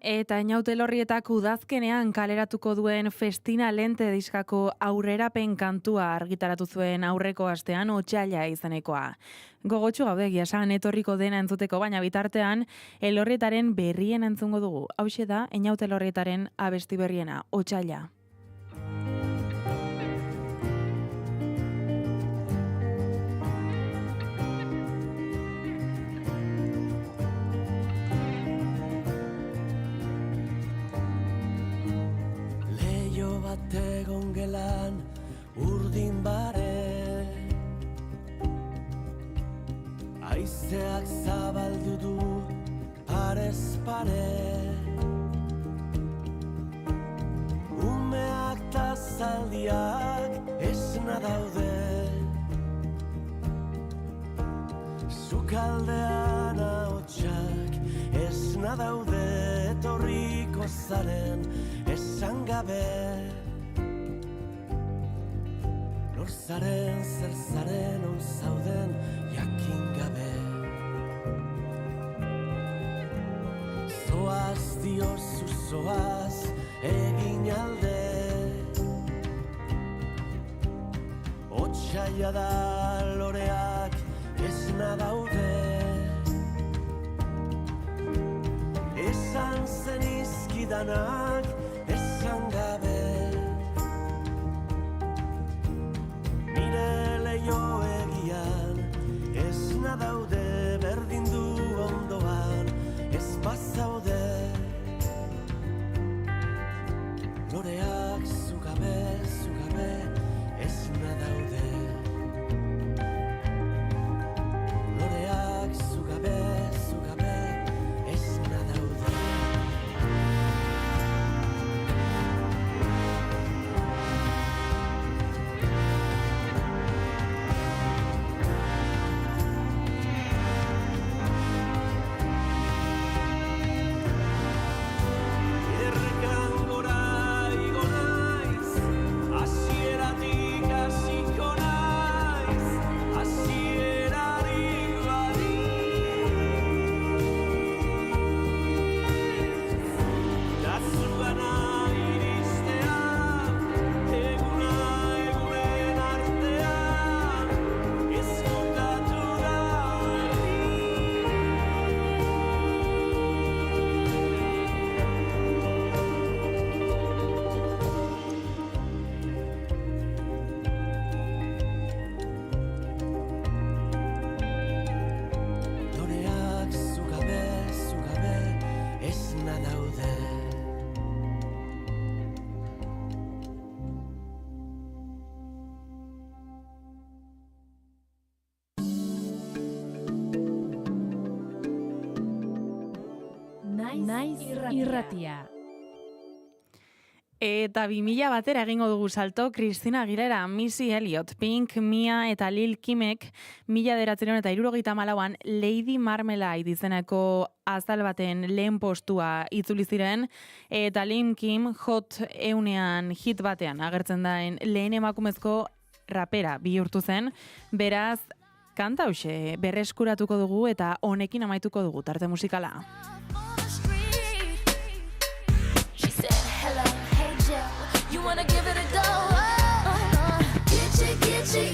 Eta Einaute Elorrietak udazkenean kaleratuko duen Festina Lente diskako aurrerapen kantua argitaratu zuen aurreko astean otsaila izenekoa. Gogotsu gaude esan etorriko dena entzuteko, baina bitartean Elorrietaren berrien entzungo dugu. Hauxe da Einaute Elorrietaren abesti berriena, otsaila. Egon gelan urdin bare, haizeak zabaldu du parez pare, umeak ta zaldiak esna daude, sukaldean ahotsak esna daude, etorriko zaren esan gabe. Zaren, zer zaren, on zauden, jakin gabe. Zoaz diozu zoaz, egin alde. Otsaila da loreak esna daude. Esan zen izkidanak, esan gabe. Jo egian, esna daude, berdin du ondoan, ez bazaude. Loreak zugabe, esna daude. Loreak zugabe, esna daude. Naiz irratia. Eta 2000 batera egingo dugu salto Christina Aguilera, Missy Elliott, Pink, Mia eta Lil Kimek 1974an Lady Marmalade izeneko azal baten lehen postua itzuli ziren, eta Lil Kim Hot 100 hit batean agertzen daen lehen emakumezko rapera bihurtu zen. Beraz, kanta hauxe berreskuratuko dugu eta honekin amaituko dugu tarte musikala. You wanna give it a go? Get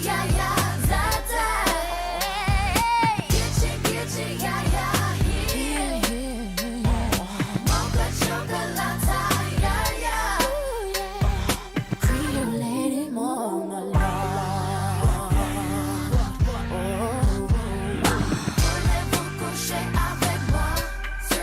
ya, za-za. Get ya, here. Mocha chocolate, yeah. Pretty lady, mama love. Voulez-vous coucher avec moi ce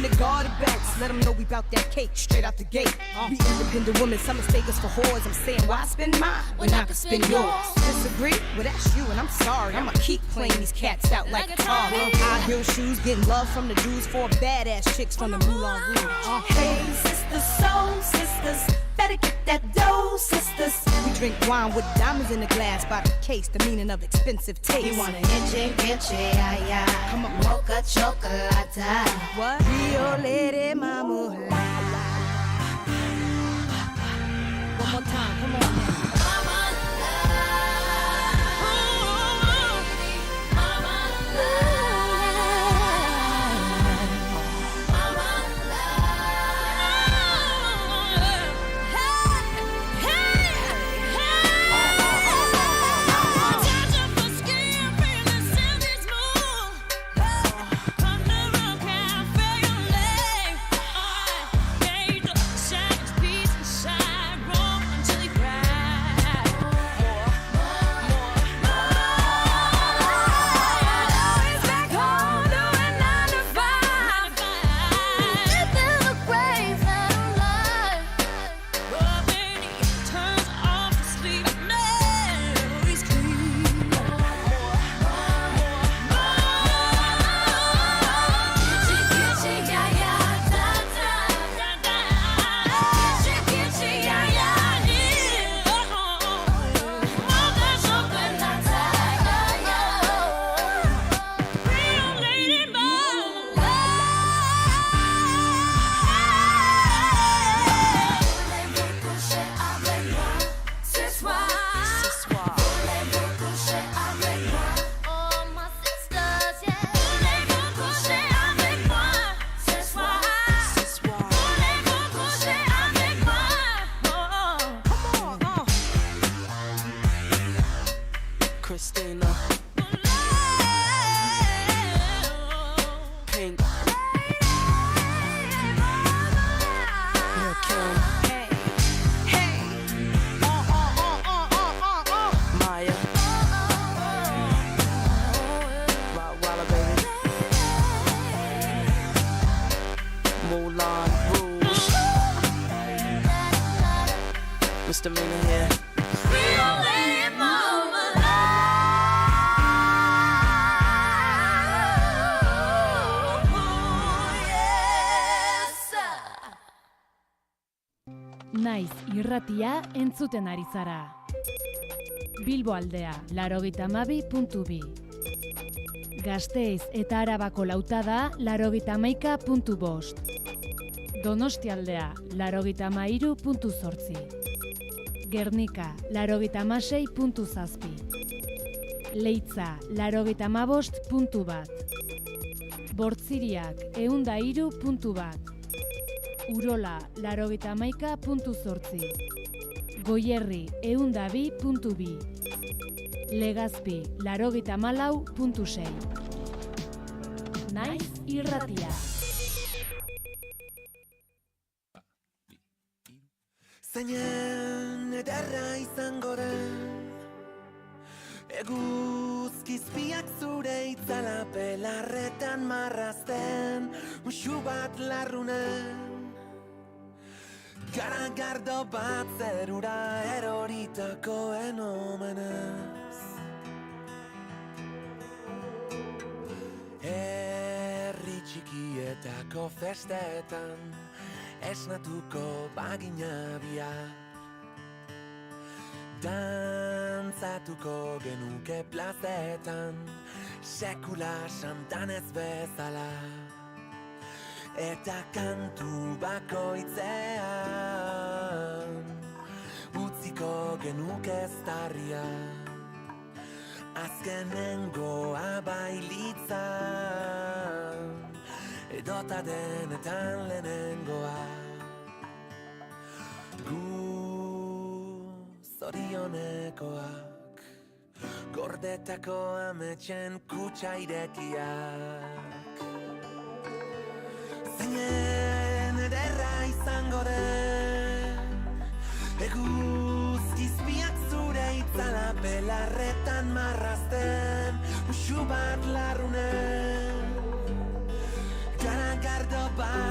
the garter belts. Let them know we bout that cake straight out the gate. We independent women, some mistake us for whores. I'm saying, why spend mine when I can spend yours? Disagree? Well, that's you, and I'm sorry. I'ma keep playing these cats out like a car. High heel shoes, getting love from the dudes, 4 badass chicks from the Moulin Rouge. Hey, sisters, soul sisters, better get that dough, sisters. We drink wine with diamonds in the glass by the case, the meaning of expensive taste. You wanna enche, ay, ay. Come on. Mocha chocolate. What? Rio Lady Mama. One more time, come on. Christina, Pink, Lil' Kim, Maya, Rottweiler baby, Moulin Rouge, Misdemeanor here. Naiz irratia entzuten ari zara. Bilbo aldea, 92.2. Gasteiz eta Arabako lautada, 91.5. Donosti aldea, 93.8. Gernika, 96.7. Leitza, 95.1. Bortziriak, 103.1. Urola, 91.8. Goierri, 102.2. Legazpi, 94.6. Naiz irratia. Zainen ederra izango den Eguzkizpiak zure itzala belarretan marrazten Muxu bat larrunen Garagardo bat zerura eroritakoen omenez Herri txikietako festetan Esnatuko bagina biak Dantzatuko genuke plazetan Sekula santanez bezala Eta kantu bakoitzean Utziko genuke eztarria Azkenengoa bailitzan Edota denetan lehenengoa Gu zorionekoak Gordetako ametxen kutsa irekiak Zeinen ederra izango den Eguzkizpiak zure itzala belarretan marrazten Muxu bat larrunen Garagardo bat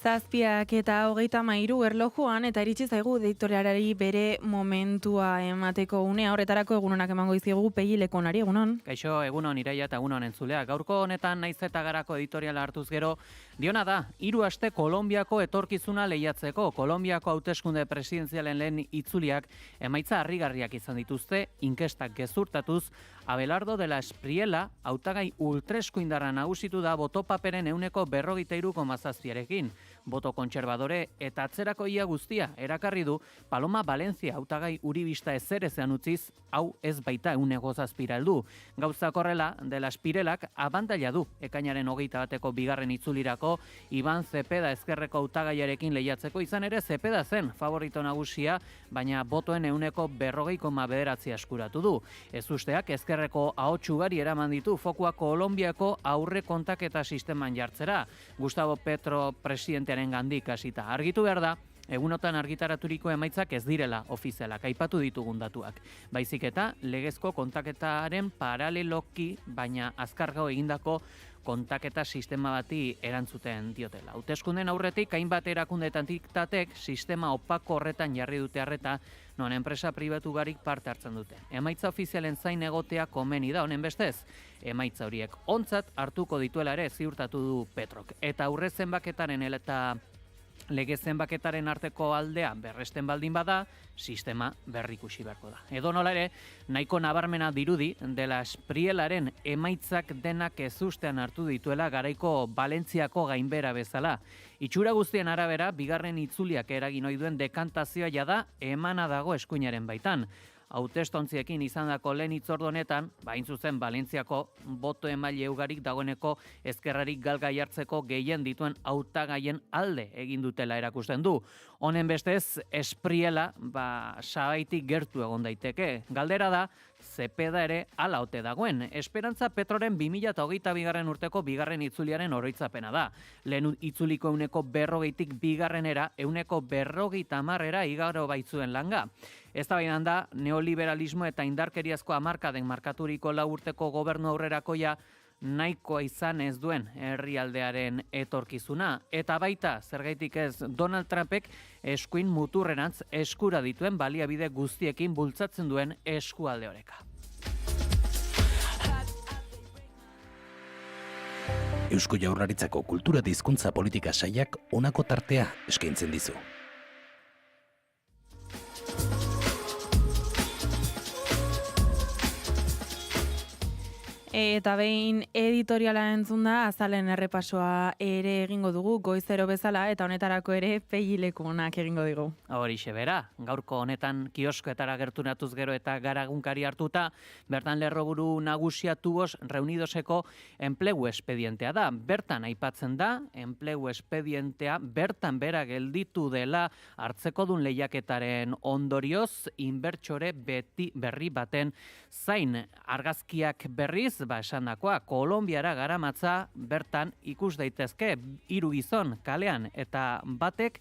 7:33 erlojuan eta iritsi zaigu editorialari bere momentua emateko unea. Horretarako egunonak emango dizuegu Pegi Lekonari, egunon. Kaixo, egunon Iraia eta egunon entzulea. Gaurko honetan naiz eta garako editoriala hartuz gero, diona da, 3 aste Kolonbiako etorkizuna lehiatzeko. Kolonbiako hauteskunde presidenzialen lehen itzuliak emaitza harrigarriak izan dituzte, inkestak gezurtatuz, Abelardo de la Espriela hautagai ultraeskuindarra nagusitu da botopaperen 43,7%. Boto kontserbadore eta atzerako ia guztia erakarri du Paloma Valencia hautagai uribista ezerezean utziz, hau ez baita 1,7 heldu. Gauzak horrela, de la Espirelak abantaila du ekainaren 21 bigarren itzulirako Iban Zepeda ezkerreko hautagaiarekin lehiatzeko, izan ere Zepeda zen favorito nagusia, baina botoen 40,9 eskuratu du. Ez usteak ezkerreko ahots ugari eraman ditu fokua Kolonbiako aurre kontaketa sisteman jartzera. Gustavo Petro presidentearen gandik hasita. Argitu behar da, egunotan argitaraturiko emaitzak ez direla ofizialak, aipatu ditugun datuak. Baizik eta legezko kontaketaren paraleloki, baina azkargo egindako kontaketa sistema bati erantzuten diotela. Hauteskunden aurretik hainbat erakundeetan diktatek sistema opako horretan jarri dute arreta, non enpresa pribatu garik parte hartzen dute. Emaitza ofizialen zain egotea komeni da, honen bestez, emaitza horiek ontzat hartuko dituela ere ziurtatu du Petrok. Eta aurre zenbaketaren eta lege zenbaketaren arteko aldea berresten baldin bada, sistema berrikusi beharko da. Edo nola ere, nahiko nabarmena dirudi dela Esprielaren emaitzak denak ezustean hartu dituela garaiko Valentziako gainbera bezala. Itxura guztien arabera, bigarren itzuliak eragin ohi duen dekantazioa jada emana dago eskuinaren baitan. Hautestontziekin izandako lehen hitzordu honetan, hain zuzen Valentziako boto emaile ugarik dagoeneko ezkerrarik galgai hartzeko gehien dituen hautagaien alde egin dutela erakusten du. Honen bestez, Espriela sabaitik gertu egon daiteke. Galdera da, Zepeda ere hala ote dagoen. Esperantza Petroren 2022 urteko bigarren itzuliaren oroitzapena da. Lehen itzuliko 40tik bigarrenera, 40 igaro baitzuen langa. Ez da bainan da, neoliberalismo eta indarkeriazko hamarkaden markaturiko 4 urteko gobernu aurrerakoia nahikoa izan ez duen herrialdearen etorkizuna. Eta baita, zergaitik ez, Donald Trumpek eskuin muturrerantz eskura dituen baliabide guztiekin bultzatzen duen eskualde oreka. Eusko Jaurlaritzako kultura eta hizkuntza politika sailak honako tartea eskaintzen dizu. Eta behin editoriala entzun da, azalen errepasoa ere egingo dugu, goizero bezala, eta honetarako ere Pegi Lekonak egingo digu. Horixe bera, gaurko honetan kioskoetara gerturatuz gero eta garagunkari hartuta, bertan lerroburu nagusia Tubos Reunidoseko enplegu espedientea da. Bertan aipatzen da, enplegu espedientea bertan bera gelditu dela hartzekodun lehiaketaren ondorioz, inbertsore berri baten zain. Argazkiak berriz, esandakoa, Kolonbiara garamatza bertan ikus daitezke 3 gizon kalean eta batek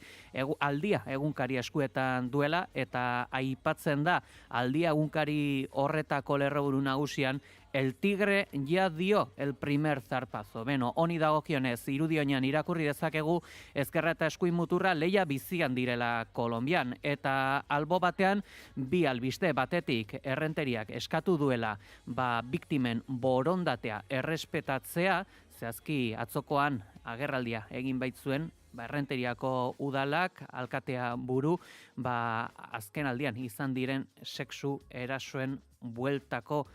aldia egunkari eskuetan duela eta aipatzen da aldia egunkari horretako lerroburu nagusian El tigre ya dio el primer zarpazo. Beno, honi dagokionez, irudioinan irakurri dezakegu ezkerra eta eskuin muturra leia bizian direla Kolonbian. Eta albo batean, bi albiste batetik errenteriak eskatu duela biktimen borondatea errespetatzea, zehazki atzokoan agerraldia egin baitzuen, errenteriako udalak, alkatea buru, azken aldian izan diren sexu erasoen bueltako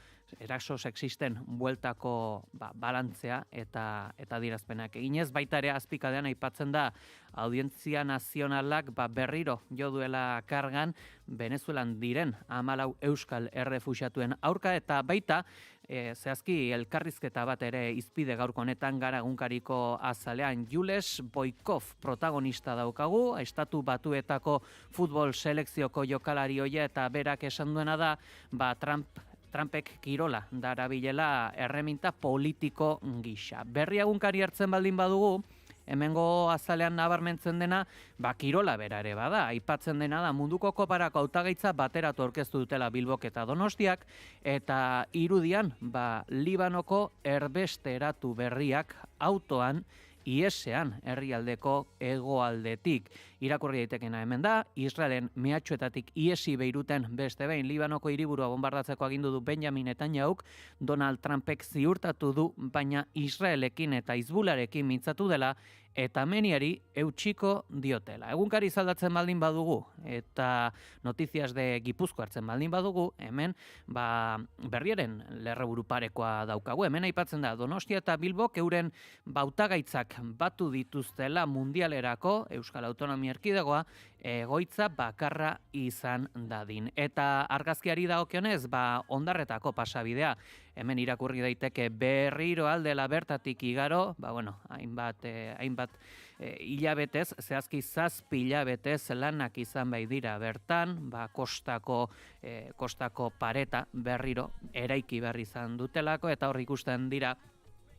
eraso sexisten bueltako balantzea eta adierazpenak. Eginez baita ere azpikadean aipatzen da Audientzia Nazionalak berriro jo duela kargan Venezuelan diren 14 euskal errefuxiatuen aurka eta baita zehazki elkarrizketa bat ere izpide gaurko honetan gara egunkariko azalean. Jules Boykov protagonista daukagu, Estatu Batuetako futbol selekzioko jokalari hoia eta berak esan duena da Trumpek kirola darabilela erreminta politiko gisa. Berri egunkari hartzen baldin badugu, hemengo azalean nabarmentzen dena, kirola bera ere bada. Aipatzen dena da munduko koparako hautagaitza bateratu aurkeztu dutela Bilbok eta Donostiak, eta irudian Libanoko erbesteratu berriak autoan iesean herrialdeko hegoaldetik. Irakurri daitekena hemen da, Israelen mehatxuetatik iesi Beiruten beste behin Libanoko hiriburua bombardatzeko agindu du Benjamin Netanyahuk, Donald Trumpek ziurtatu du, baina Israelekin eta Hizbularekin mintzatu dela, eta Meniari eutxiko diotela. Egunkari zaldatzen baldin badugu, eta Noticias de Gipuzkoa hartzen baldin badugu, hemen berriaren lerroburu parekoa daukagu. Hemen aipatzen da, Donostia eta Bilbok euren bautagaitzak batu dituztela mundialerako Euskal Autonomia Erkidegoa egoitza bakarra izan dadin. Eta argazkiari dagokionez, Ondarretako pasabidea, hemen irakurri daiteke berriro aldela bertatik igaro, hainbat hilabetez, zehazki 7 hilabetez lanak izan bai dira bertan, kostako pareta berriro eraiki berri izan dutelako, eta hor ikusten dira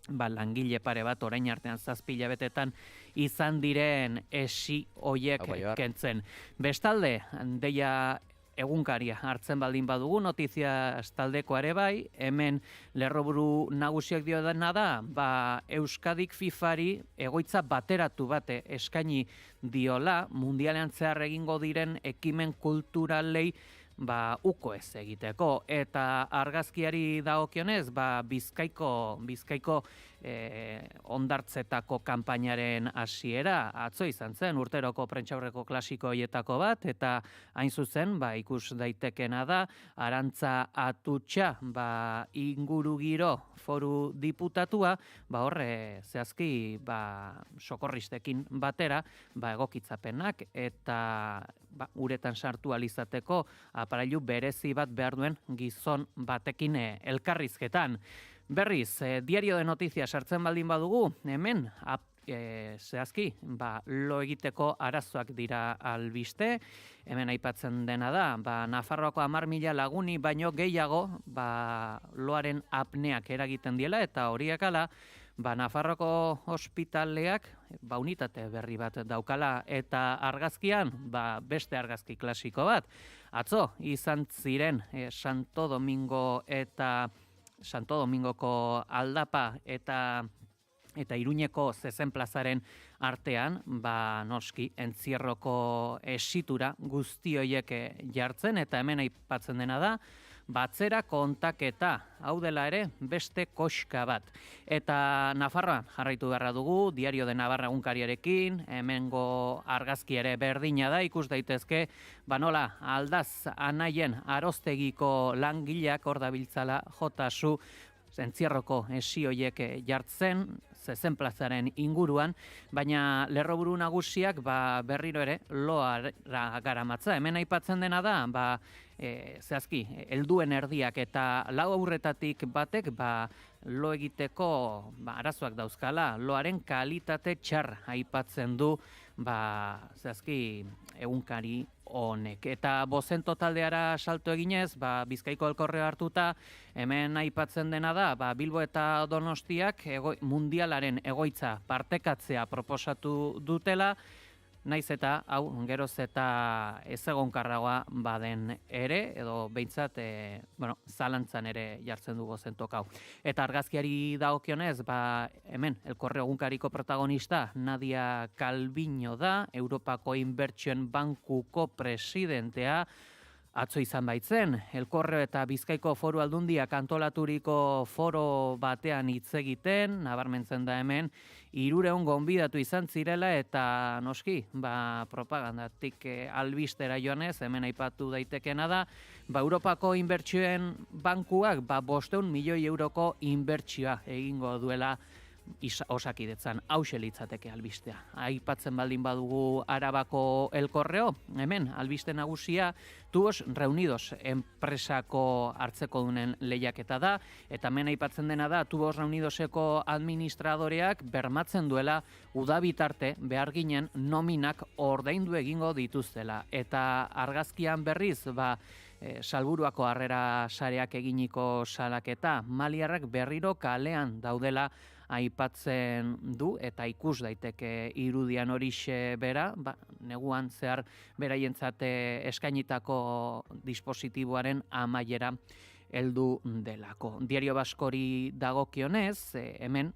langile pare bat orain artean 7 hilabetetan izan diren esi hoiek kentzen. Bestalde, deia egunkaria hartzen baldin badugu, Noticias taldeko ere bai, hemen lerroburu nagusiak dio dena da, Euskadik FIFAri egoitza bateratu bate eskaini diola, mundialean zehar egingo diren ekimen kulturalei uko ez egiteko, eta argazkiari dagokionez, Bizkaiko ondartzetako kanpainaren hasiera atzo izan zen, urteroko prentsaurreko klasiko hoietako bat, eta hain zuzen, ikus daitekena da, Arantza Atutxa, ingurugiro foru diputatua, horre zehazki, sokorristekin batera, egokitzapenak, eta uretan sartu alizateko aparailu berezi bat behar duen gizon batekin elkarrizketan. Berriz, Diario de Noticias sartzen baldin badugu, hemen, zehazki, lo egiteko arazoak dira albiste, hemen aipatzen dena da, Nafarroako 10.000 laguni baino gehiago, loaren apneak eragiten diela, eta horiek ala, Nafarroko ospitaleak unitate berri bat daukala, eta argazkian beste argazki klasiko bat. Atzo izan ziren Santo Domingoko aldapa eta Iruñeko Zezen plazaren artean, noski entzierroko esitura guzti horiek jartzen, eta hemen aipatzen dena da, batzera kontaketa, hau dela ere, beste koxka bat. Eta Nafarroan jarraitu beharra dugu, Diario de Navarra egunkariarekin, hemengo argazki ere berdina da, ikus daitezke, nola, Aldaz Anaien aroztegiko langileak hor dabiltzala jotasu, entzierroko esi horiek jartzen, Zezen plazaren inguruan, baina lerroburu nagusiak berriro ere loara garamatza. Hemen aipatzen dena da, zehazki, helduen erdiak eta 4 aurretatik batek lo egiteko arazoak dauzkala, loaren kalitate txar aipatzen du, zehazki, egunkari honek. Eta Bozento taldeara salto eginez, Bizkaiko elkorrea hartuta, hemen aipatzen dena da, Bilbo eta Donostiak mundialaren egoitza partekatzea proposatu dutela, naiz eta, geroz eta ezegonkarragoa baden ere, edo behintzat, zalantzan ere jartzen du Bozentok hau. Eta argazkiari dagokionez, hemen, elkorre egunkariko protagonista, Nadia Calviño da, Europako Inbertsioen Bankuko presidentea, atzo izan baitzen, Elkorreo eta Bizkaiko Foru Aldundiak antolaturiko foro batean hitz egiten, nabarmentzen da hemen, 300 gonbidatu izan zirela eta noski, propagandatik albistera joanez, hemen aipatu daitekena da, Europako Inbertsioen Bankuak 500 milioi euroko inbertsioa egingo duela Osakidetzan, hauxe litzateke albistea. Aipatzen baldin badugu Arabako Elkorreo, hemen albiste nagusia Tubos Reunidos enpresako hartzeko dunen lehiaketa da, eta hemen aipatzen dena da Tubos Reunidoseko administradoreak bermatzen duela udabitarte behar ginen nominak ordaindu egingo dituztela. Eta argazkian berriz, Salburuako harrera sareak eginiko salaketa, maliarrak berriro kalean daudela aipatzen du, eta ikus daiteke irudian horixe bera, neguan zehar beraientzat eskainitako dispositiboaren amaiera heldu delako. Diario Baskori dagokionez, hemen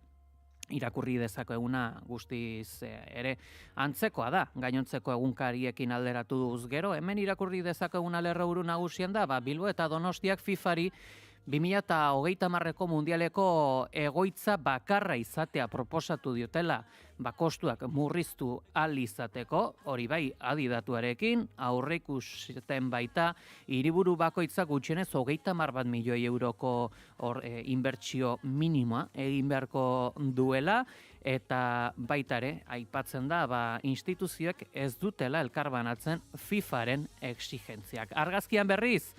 irakurri dezakeguna guztiz ere antzekoa da, gainontzeko egunkariekin alderatu duz gero, hemen irakurri dezakeguna lerroburu nagusian da, Bilbo eta Donostiak FIFAri 2030ko mundialeko egoitza bakarra izatea proposatu diotela, kostuak murriztu ahal izateko, hori bai adidatuarekin, aurreikusiten baita, hiriburu bakoitzak gutxienez 30 milioi euroko inbertsio minimoa egin beharko duela, eta baita ere, aipatzen da, instituzioek ez dutela elkarbanatzen FIFAren exigentziak. Argazkian berriz,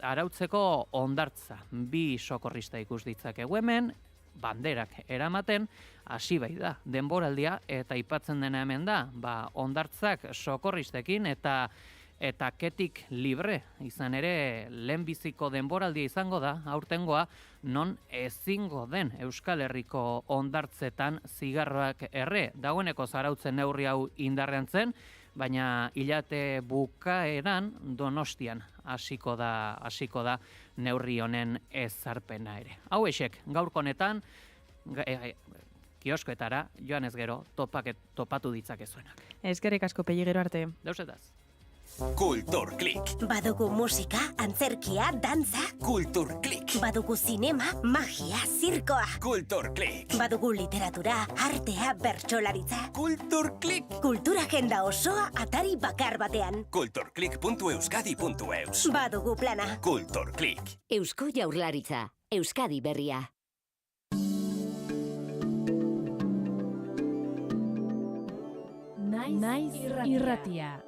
arautzeko hondartza, 2 sokorrista ikus ditzakegu hemen, banderak eramaten, hasi bai da, denboraldia, eta aipatzen dena hemen da, hondartzak sokorristekin eta ketik libre, izan ere lehenbiziko denboraldia izango da, aurtengoa, non ezingo den Euskal Herriko hondartzetan zigarroak erre, dagoeneko zarautzen neurri hau indarrean zen, baina hilate bukaeran Donostian hasiko da neurri honen ezarpena ere. Hau esek, gaurko honetan, kioskoetara joan ez gero topatu ditzakezuenak. Eskerrik asko Pelli, gero arte. Deusetaz. KulturKlik. Badugu musika, antzerkia, dantza. KulturKlik. Badugu zinema, magia, zirkoa. KulturKlik. Badugu literatura, artea, bertsolaritza. KulturKlik. Kultura agenda osoa atari bakar batean. KulturKlik.euskadi.eus. Badugu plana. KulturKlik. Eusko Jaurlaritza, Euskadi berria. Naiz irratia.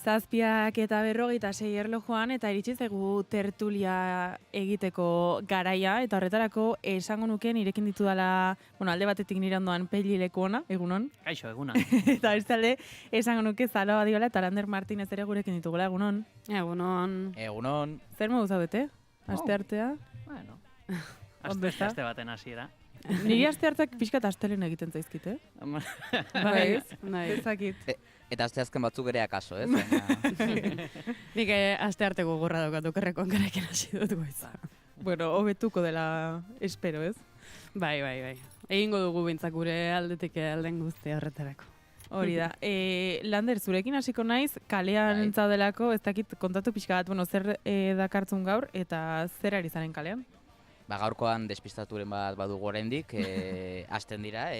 Zazpiak eta 46 erlojuan eta iritsi zaigu tertulia egiteko garaia eta horretarako esango nukeen irekin ditu dela, alde batetik nire ondoan Pelli Lekuona, egunon. Kaixo, eguna. Eta bestalde esango nuke Zalo Badiola eta Lander Martinez ere gurekin ditugula, egunon. Egunon. Zer modu zaudete? Aste artea? Bueno. Aste baten hasiera. Niri aste hartzak pixkat astelen egiten zaizkit, Bai, ezakit. Eta aste azken batzuk ere akaso, ez? Nik aste arte gogorra daukat okerrekoan garaken hasi dut goiza. Bueno, hobetuko dela espero, ez? Bai. Egingo dugu bintzak gure aldetik alden guztia horretarako. Hori da. Lander, zurekin hasiko naiz, kalean zaudelako, ez dakit kontatu pixka bat, zer dakartzun gaur, eta zer ari zaren kalean? Gaurkoan despistaturen bat badugu oraindik, hasten dira.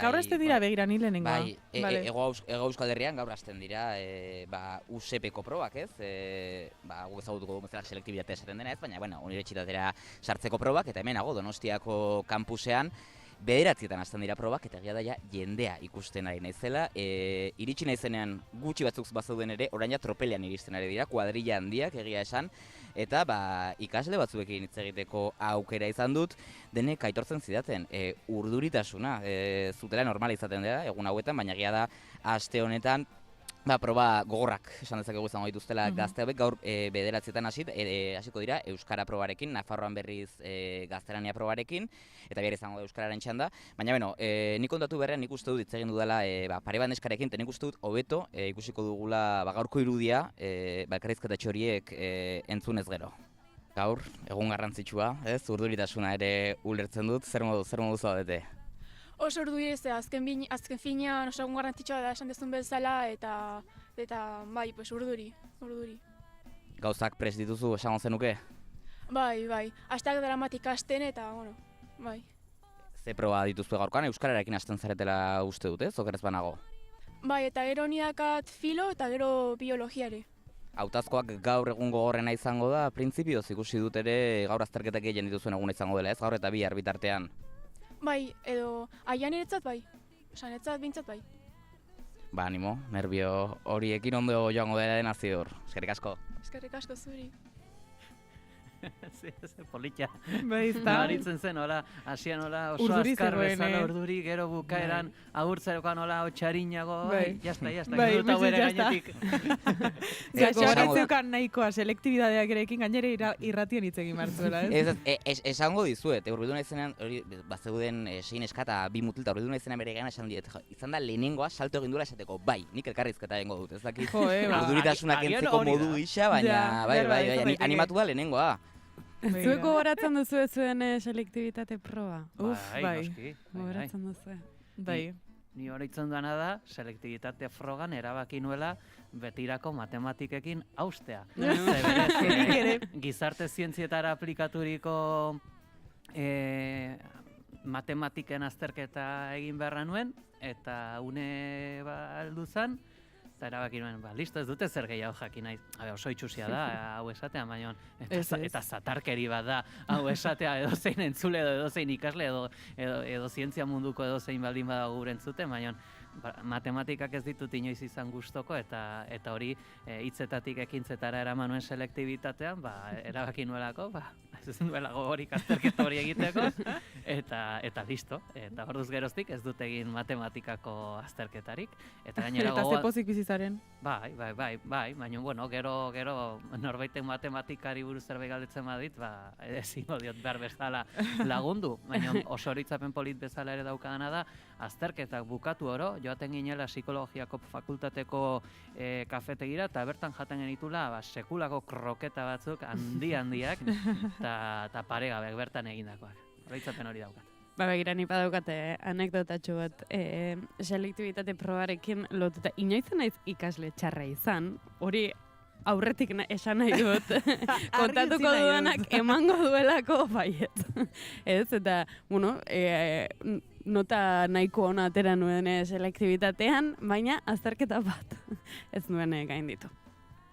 Gaur hasten dira begira ni lehenengoa. Bai, Ego Euskal Herrian gaur hasten dira USP-ko probak, ez? Guk ezagutuko dugu bezala selektibitatea esaten dena, ez? Baina, unibertsitatera sartzeko probak, eta hemenago Donostiako kampusean, 9etan hasten dira probak, eta egia da jendea ikusten ari naizela. Iritsi naizenean gutxi batzuk bazauden ere, orain tropelean iristen ari dira, kuadrilla handiak egia esan, eta ikasle batzuekin hitz egiteko aukera izan dut, denek aitortzen zidaten, urduritasuna zutela normala izaten dira, egun hauetan, baina egia da aste honetan, proba gogorrak esan dezakegu izango dituztela gazte hauek, gaur 9etan hasiko dira Euskara probarekin, Nafarroan berriz gaztelania probarekin, eta behar izango da Euskararen txanda, baina nik kontatu beharrean nik uste dut hitz egin dudala pare bat neskarekin, eta nik uste dut hobeto ikusiko dugula gaurko irudia elkarrizketatxo horiek entzunez gero. Gaur, egun garrantzitsua, ez, urduritasuna ere ulertzen dut, zer modu zaudete? Oso urduri ez, azken finean oso egun garrantzitsua da esan dezun bezala, eta bai, urduri. Gauzak prest dituzu esango zenuke? Bai, hasteak dramatik hasten eta, bai. Ze proba dituzue gaurkoan, euskararekin hasten zaretela uste dut, ez, okerrez banago? Bai, eta gero nidakat filo eta gero biologiare. Hautazkoak gaur egun gogorrena izango da, printzipioz ikusi dut ere gaur azterketak egin dituzuen eguna izango dela, ez, gaur eta bihar bitartean. Bai, edo aian eretzat bai, sanetzat bintzat bai. Animo, nervio horiekin ondo joango dela dena ziur. Eskerrik asko. Eskerrik asko zuri. Politxa. Bai, ezta. Nabaritzen zen, hasian oso azkar bezala urduri, gero bukaeran agurtzerokan hotxarinago, jazta, gero gainetik. Gaxoak zeukan nahikoa selektibidadeak erekin gainera irratien hitz egin martzuela, ez? Esango dizuet, urbildu naizenean, bazeuden 6 neska eta 2 mutil, eta urbildu naizenean bere gana esan diet, izan da lehenengoa salto egin duela esateko, bai, nik elkarrizketa egingo dut, ez dakit urduritasunak entzeko modu gisa, baina, bai, animatu da lehenengoa. Zueko horatzen duzu zuen selektibitate proba? Bai, horatzen duzu. Bai. Ni horretzen duena da, selektibitate frogan erabaki nuela betirako matematikekin haustea. Gizarte zientzietara aplikaturiko matematiken azterketa egin beharra nuen, eta une heldu zen, eta erabaki nuen, listo, ez dute zer gehiago jakin naiz. Oso itxusia da, hau esatea, baina eta zatarkeri bat da, hau esatea edozein entzule edo edozein ikasle edo zientzia munduko edozein baldin badago gure entzuten, baina matematikak ez ditut inoiz izan gustoko eta hori hitzetatik ekintzetara eraman nuen selektibitatean, erabaki nuelako, ez duela gogorik azterketa hori egiteko, eta listo. Eta orduz geroztik ez dut egin matematikako azterketarik. Eta ze pozik bizizaren? Bai, baina, gero norbaiten matematikari buruz zerbait galdetzen badit, ezingo diot behar bezala lagundu. Baina oso horitzapen polit bezala ere daukadana da, azterketak bukatu oro, joaten ginela psikologiako fakultateko kafetegira, eta bertan jaten genitula sekulako kroketa batzuk handiak, eta paregabeak bertan egindakoak. Horitzapen hori daukat. Begira, ni badaukate anekdotatxo bat selektibitate probarekin lotuta. Inoizen naiz ikasle txarra izan, hori aurretik esan nahi dut, kontatuko dudanak emango duelako baiet. Ez, eta, nota nahiko ona atera nuen selektibitatean, baina azterketa bat ez nuen gainditu.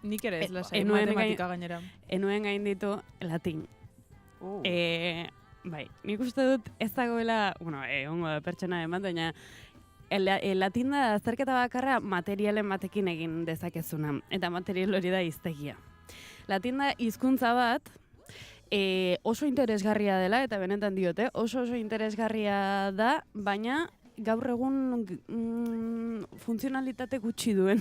Nik ere ez lasai, matematika gainera. Enuen gainditu latin. Bai, nik uste dut ez dagoela, egongo da pertsona eman, baina latin da azterketa bakarra materialen batekin egin dezakezuna, eta material hori da hiztegia. Latin da hizkuntza bat, oso interesgarria dela, eta benetan diote, oso interesgarria da, baina gaur egun funtzionalitate gutxi duen.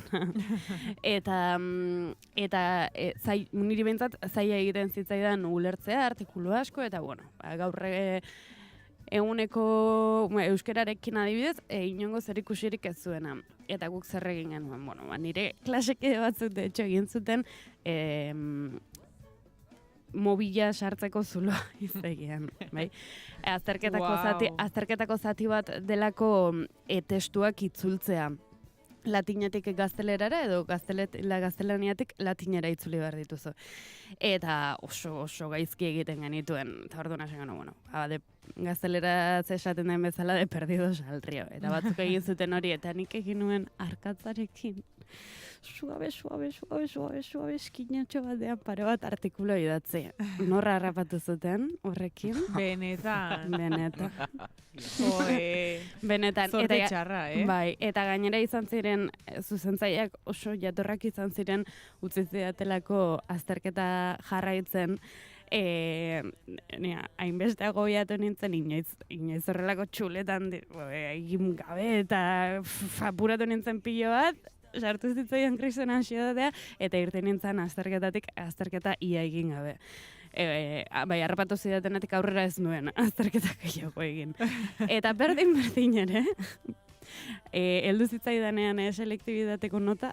Eta niri behintzat zaila egiten zitzaidan ulertzea, artikulu asko, eta gaur eguneko euskararekin adibidez, inongo zer ikusirik ez zuena. Eta guk zer egin genuen, nire klasekide batzuk de hecho egin zuten mobila sartzeko zuloa izegian, bai? Azterketako zati bat delako testuak itzultzea. latinatik gaztelerara edo gaztelaniatik latinera itzuli behar dituzu. Eta oso gaizki egiten genituen. Eta orduan hasi gano, gaztelera esaten den bezala de perdidos al río. Eta batzuk egin zuten hori, eta nik egin nuen arkatzarekin. Suabe, eskinatxo batean pare bat artikulo idatzi. Norra harrapatu zuten horrekin. Benetan. Benetan. Zorte txarra, Bai, eta gainera izan ziren, zuzentzaileak oso jatorrak izan ziren utzi zidatelako azterketa jarraitzen, hainbeste agobiatu nintzen inoiz horrelako txuletan egin gabe eta apuratu nintzen pilo bat, sartu zitzaidan krisen ansietatea eta irten nintzen azterketa ia egin gabe. Bai, harrapatu zidatenetik aurrera ez nuen azterketak gehiago egin. Eta berdin ere, heldu zitzaidanean selektibitateko nota,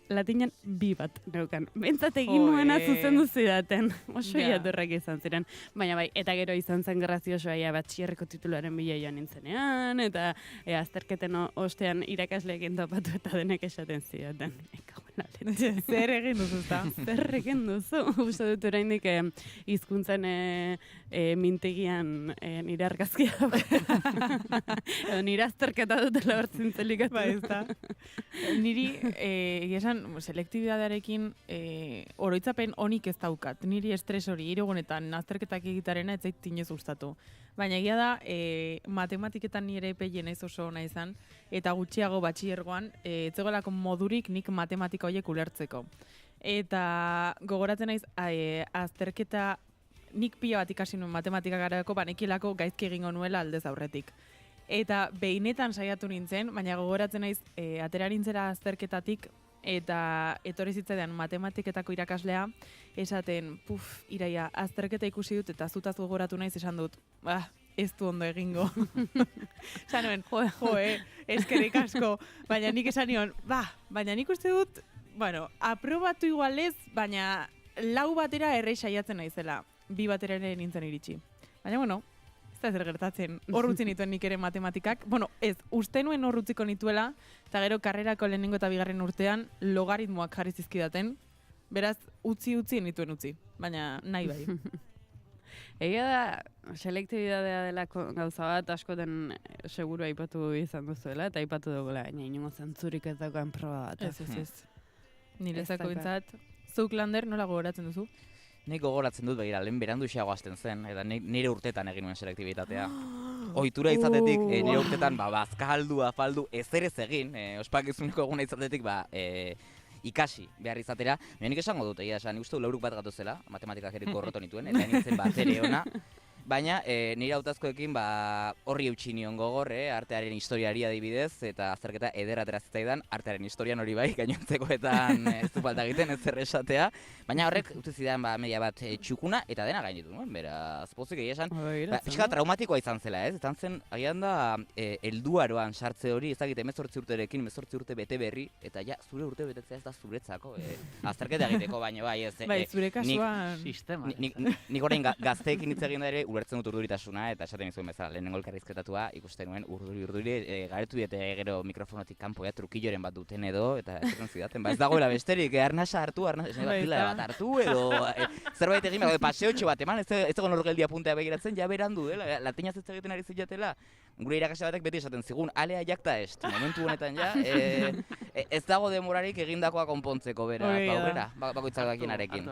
latinan 2 bat neukan. Bentsat egin nuena zuzendu zidaten. Oso jatorrak izan ziren. Baina bai, eta gero izan zen graziosoa batxierreko tituluaren bila joan nintzenean, eta azterketen ostean irakasleekin topatu eta denek esaten zidaten. Zer egin duzu, ezta? Zer egin duzu. Uste dut oraindik hizkuntzen mintegian nire argazkia edo nire azterketa dutela hortzintzelik. Ba, ezta. Niri, esan, selektibidadearekin oroitzapen onik ez daukat. Niri estres hori, hirugunetan azterketak egitarena ez zait tinez gustatu. Baina egia da, matematiketan nire peien ez oso ona izan, eta gutxiago batxiergoan, etzegoelako modurik nik matematika horiek ulertzeko. Eta gogoratzen naiz, azterketa nik pila bat ikasi nuen matematika garako, banekilako gaizki egingo nuela aldez aurretik. Eta behinetan saiatu nintzen, baina gogoratzen naiz, aterarintzera azterketatik, eta etorri zitzaidan matematiketako irakaslea, esaten, Iraia, azterketa ikusi dut eta zutaz gogoratu naiz esan dut, ez du ondo egingo. Esan nuen, eskerrik asko, baina nik esan nion, baina nik uste dut, aprobatu igualez, baina 4 batera errei saiatzen naizela, 2 batera ere nintzen iritsi. Baina, ez da zer gertatzen, hor utzi nituen nik ere matematikak. Uste nuen hor utziko nituela, eta gero karrerako lehenengo eta bigarren urtean logaritmoak jarri zizkidaten, beraz utzi nituen utzi, baina nahi bai. Egia da, selektibidadea dela gauza bat askoten seguru aipatu izan duzuela, eta aipatu dugula, inongo zentzurik ez dagoen proba bat. Ez. Nirezako bintzat, zuk Lander nola gogoratzen duzu? Nik gogoratzen dut, lehen berandu xeago hasten zen, eta nire urtetan egin nuen selektibitatea. Ohitura izatetik, nire urtetan, bazkaldu, afaldu, ezer ez egin, ospakizuneko eguna izatetik, ikasi behar izatera. Nik esango dut, egia esan, nik uste du 4 bat gatuzela, matematikak eriko horreto nituen, eta nintzen batere ona. Baina nire hautazkoekin horri eutxi nion gogor, artearen historiari adibidez, eta azterketa ederra atera zitzaidan, artearen historian hori bai, gainontzekoetan ez du falta egiten, ez zer esatea. Baina horrek utzi zidan media bat txukuna eta dena gainditu nuen, beraz pozik egia esan. Pixka traumatikoa izan zela, ez? Izan zen, agian da, helduaroan sartze hori, ezagite 18 urterekin, 18 urte bete berri, eta ja, zure urte betetzea ez da zuretzako, azterketa egiteko, baina bai, ez. Bai, zure kasuan. Nik orain gazteekin hitz egin da ere, ulertzen dut urduritasuna, eta esaten izuen bezala, lehenengo elkarrizketatua ikusten nuen urduri, garetu diete gero mikrofonotik kanpo, trukilloren bat duten edo, eta esaten zidaten, ez dagoela besterik, arnasa hartu, pila bat hartu, edo zerbait egin, paseotxo bat eman, ez egon horgeldia puntea begiratzen, ja berandu dela, latinaz ez egiten ari zitzatela, gure irakasle batek beti esaten zigun, alea jakta est, momentu honetan ja, ez dago demorarik egindakoa konpontzeko, bera, aurrera, bakoitzak dakienarekin.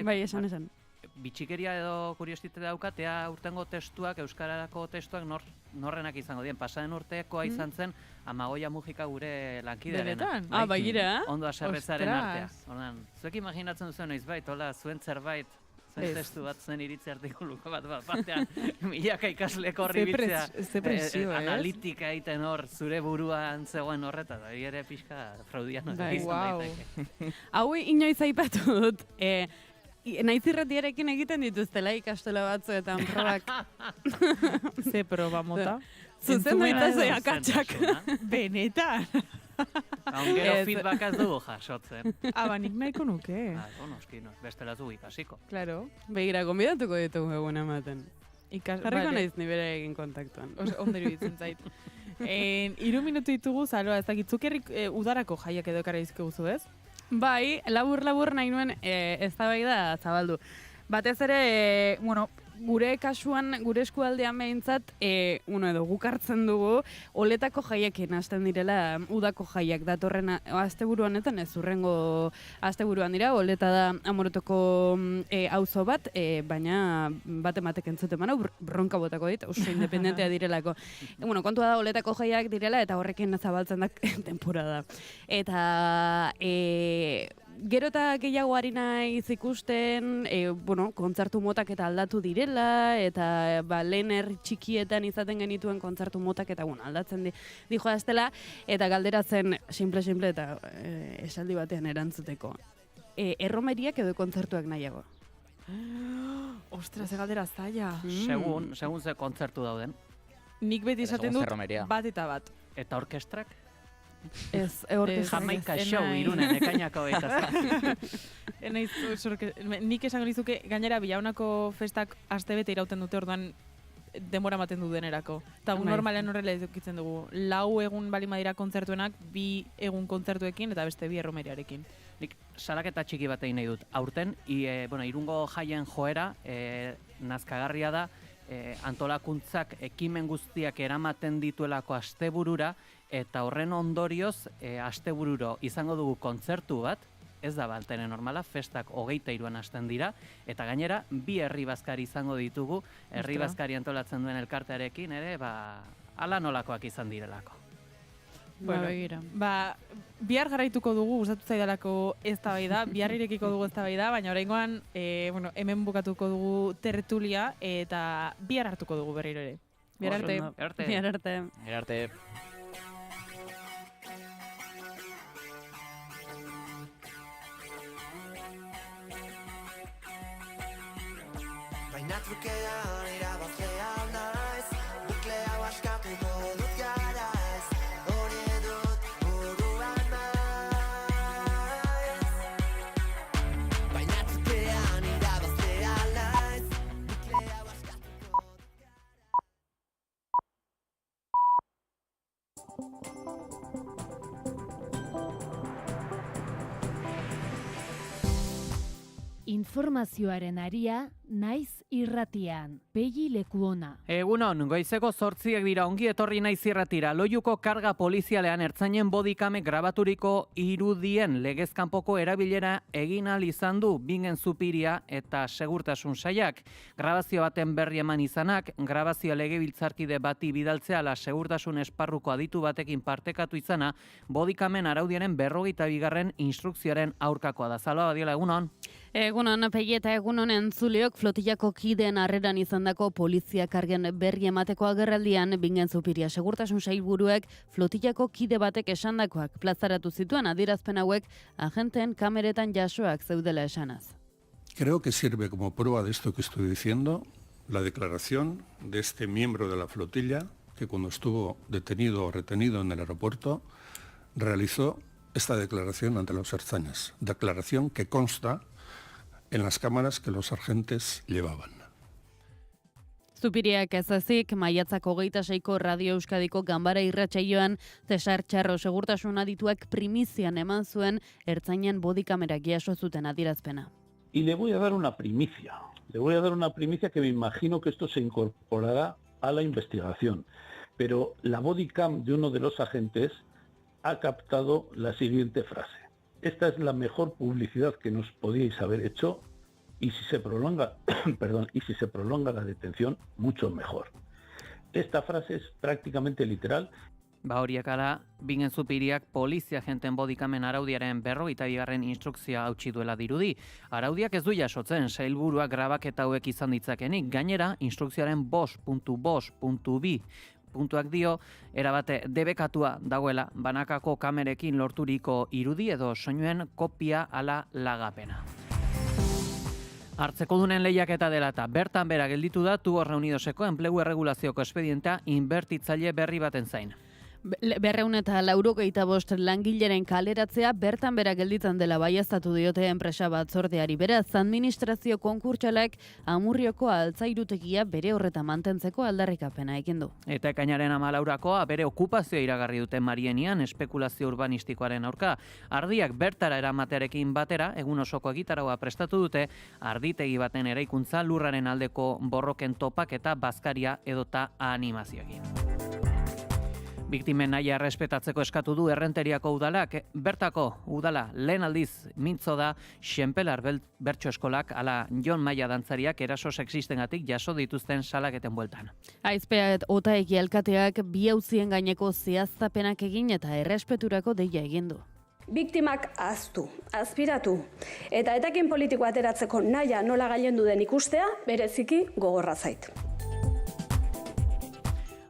Bai, esan. Bitxikeria edo kuriositate daukatea urtengo testuak, euskararako testuak norrenak izango dien. Pasaren urtekoa izan zen Amagoia Mujika gure lankidearena. Benetan? Bagira? Ondo aserrezaren artea. Ordan, zuek imaginatzen duzuen noiz bait, zuen zerbait, zuen testu bat zen iritzi artikuluko batean, milaka ikasleko horri bitzea, analitika egiten hor, zure buruan zegoen horreta, da ere pixka fraudiano izan daiteke. Hau inoiz aipatu dut, naiz irratiarekin egiten dituztela ikastola batzuetan probak. Ze proba mota? Zuzen daitazue akatsak. Benetan. Gero feedback ez dugu jasotzen. Nik nahiko nuke. Noski, bestela zu ikasiko. Claro. Begira, gonbidatuko ditugu egun ematen. Jarriko naiz nibere egin kontaktuan. Ondo iruditzen zait. 3 minutu ditugu, Zaloa, ez dakit, zukerrik udarako jaiak edo ekarri dizkiguzu, ez? Bai, labur nahi nuen eztabaida zabaldu. Batez ere, gure kasuan, gure eskualdean behintzat, edo guk hartzen dugu, oletako jaiekin hasten direla, udako jaiak datorren asteburuan honetan, ez urrengo asteburuan dira, oleta da Amorotoko auzo bat, baina bat ematek entzuten bana, bronka botako dit, oso independentea direlako. Kontua da, oletako jaiak direla, eta horrekin zabaltzen da temporada. Eta gero eta gehiago ari naiz ikusten, kontzertu motak eta aldatu direla, eta lehen txikietan izaten genituen kontzertu motak eta aldatzen dijoa estela, eta galdera zen simple eta esaldi batean erantzuteko. Erromeriak edo kontzertuak nahiago? Ostras, galdera zaila. Segun ze kontzertu dauden. Nik beti esaten dut bat eta bat. Eta orkestrak? Ez, Jamaika show Irunen, ekainako eta. Nik esango nizuke, gainera Bilaunako festak astebete irauten dute, orduan denbora ematen du denerako. Eta normalean horrela edukitzen dugu. 4 egun bali madira kontzertuenak, 2 egun kontzertuekin eta beste 2 erromeriarekin. Nik salaketa txiki bat egin nahi dut. Aurten, Irungo jaien joera, nazkagarria da, antolakuntzak ekimen guztiak eramaten dituelako asteburura, eta horren ondorioz, astebururo izango dugu kontzertu bat, ez da baltene normala, festak 23an hasten dira, eta gainera, 2 herri bazkari izango ditugu, herri bazkari antolatzen duen elkartearekin, ere, ala nolakoak izan direlako. Bihar jarraituko dugu, gustatu zaidalako eztabaida, bihar irekiko dugu eztabaida, baina oraingoan, hemen bukatuko dugu tertulia, eta bihar hartuko dugu berriro ere. Bihar arte. Baina trukean irabazlea naiz, buklea askatuko dut garaiz, hori dut buruan naiz. Baina trukean irabazlea naiz, buklea askatuko dut Informazioaren aria, naiz irratian. Pegi Lekuona. Egunon, goizeko 8 dira, ongi etorri naiz irratira. Loiuko karga polizialean ertzainen bodikame grabaturiko irudien legezkanpoko erabilera egin ahal izan du Bingen Zupiria eta Segurtasun Sailak. Grabazio baten berri eman izanak, grabazio legebiltzarkide bati bidaltzea ala segurtasun esparruko aditu batekin partekatu izana, bodikamen araudiaren 42. instrukzioaren aurkakoa da. Zaloa Badiola, egunon? Egunon, Pegi eta egunon entzuleok flotillako kideen harreran izandako polizia kargen berri emateko agerraldian Bingen Zupiria Segurtasun Sailburuek flotillako kide batek esandakoak plazaratu zituen adierazpen hauek agenteen kameretan jasoak zeudela esanaz. Creo que sirve como prueba de esto que estoy diciendo la declaración de este miembro de la flotilla que cuando estuvo detenido o retenido en el aeropuerto realizó esta declaración ante los ertzainas, declaración que consta en las cámaras que los agentes llevaban. Zupiriak ez ezik, maiatzak 26ko Radio Euskadiko Ganbara irratsaioan Cesar Txarro segurtasun adituak primizian eman zuen ertzainen bodikamerak jaso zuten adierazpena. Y le voy a dar una primicia. Le voy a dar una primicia que me imagino que esto se incorporará a la investigación. Pero la bodycam de uno de los agentes ha captado la siguiente frase. Esta es la mejor publicidad que nos podíais haber hecho y si se prolonga, y si se prolonga la detención, mucho mejor. Esta frase es prácticamente literal. Horiek ala, Bingen Zupiriak polizia agenten bodikamen araudiaren 42. instrukzioa hautsi duela dirudi. Araudiak ez du jasotzen, sailburuak grabaketa hauek izan ditzakenik, gainera instrukzioaren 5.5.2 puntuak dio, erabate debekatua dagoela banakako kamerekin lorturiko irudi edo soinuen kopia ala lagapena. Hartzekodunen lehiaketa dela eta bertan bera gelditu da Tubos Reunidoseko enplegu erregulazioko espedientea inbertitzaile berri baten zain. 285 langileren kaleratzea bertan bera gelditzen dela baieztatu diote enpresa batzordeari. Beraz, administrazio konkurtsalak Amurrioko altzairutegia bere horreta mantentzeko aldarrikapena egin du. Eta ekainaren 14akoa bere okupazioa iragarri duten Marienian espekulazio urbanistikoaren aurka. Ardiak bertara eramatearekin batera, egun osoko egitaraua prestatu dute, arditegi baten eraikuntza lurraren aldeko borroken topak eta bazkaria edota animazioekin. Biktimen nahia errespetatzeko eskatu du Errenteriako udalak. Bertako udala lehen aldiz mintzo da Xenpelar bertso eskolak ala Jon Maia dantzariak eraso sexistengatik jaso dituzten salaketen bueltan. Aizpea Otaegi alkateak bi auzien gaineko zehaztapenak egin eta errespeturako deia egin du. Biktimak ahaztu, azpiratu, eta etekin politiko ateratzeko nahia nola gailendu den ikustea, bereziki gogorra zait.